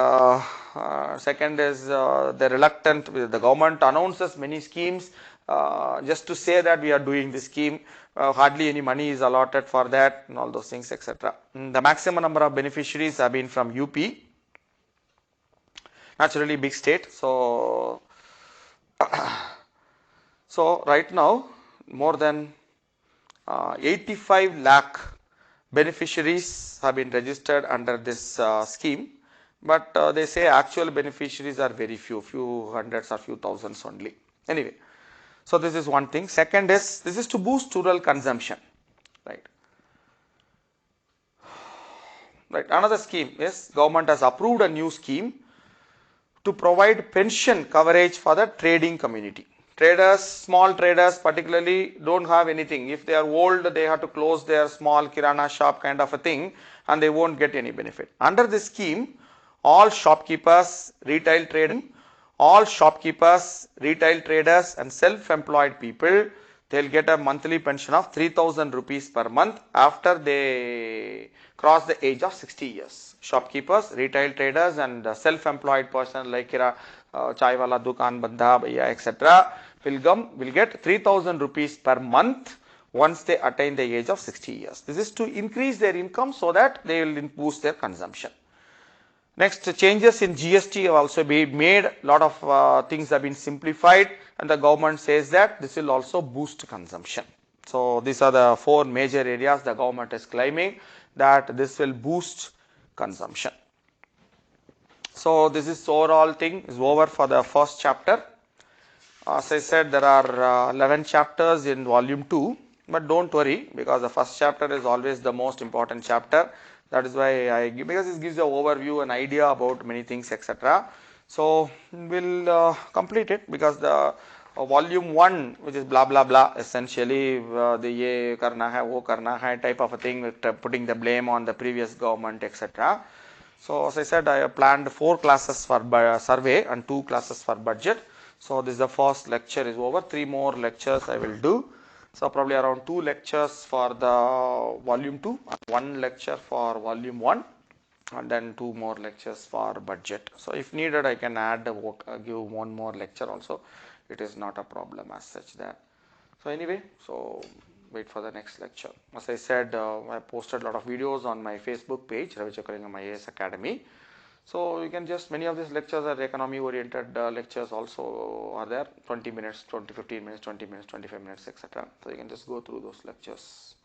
second is they're reluctant. The government announces many schemes just to say that we are doing this scheme. Hardly any money is allotted for that and all those things, etc. The maximum number of beneficiaries have been from UP. Naturally big state. So right now more than 85 lakh beneficiaries have been registered under this scheme, but they say actual beneficiaries are very few hundreds or few thousands only. Anyway, so this is one thing. Second is, this is to boost rural consumption, right. Another scheme is, government has approved a new scheme to provide pension coverage for the trading community. Traders, small traders particularly, don't have anything. If they are old, they have to close their small kirana shop kind of a thing, and they won't get any benefit. Under this scheme, all shopkeepers, retail traders, and self-employed people, they'll get a monthly pension of 3,000 rupees per month after they cross the age of 60 years. Shopkeepers, retail traders, and self-employed person like chai wala dukan banda bhaiya etc. will get 3,000 rupees per month once they attain the age of 60 years. This is to increase their income so that they will boost their consumption. Next, changes in GST have also been made. A lot of things have been simplified, and the government says that this will also boost consumption. So these are the 4 major areas the government is claiming that this will boost consumption. So this is overall thing is over for the first chapter. As I said, there are 11 chapters in volume 2, but don't worry, because the first chapter is always the most important chapter. That is why because it gives an overview, an idea about many things, etc. So we'll complete it, because the volume 1, which is blah blah blah, essentially the ye karna hai, wo karna hai type of a thing, with putting the blame on the previous government, etc. So as I said, I have planned 4 classes for survey and 2 classes for budget. So this is the first lecture is over. 3 more lectures I will do. So probably around 2 lectures for the volume 2, 1 lecture for volume 1, and then 2 more lectures for budget. So if needed, I can add give 1 more lecture also. It is not a problem as such there. So anyway, so wait for the next lecture. As I said, I posted a lot of videos on my Facebook page, Ravi Chokkalingam IAS Academy. So you can just, many of these lectures are economy oriented lectures also are there, 20 minutes, 15 minutes, 20 minutes, 25 minutes, etc. So you can just go through those lectures.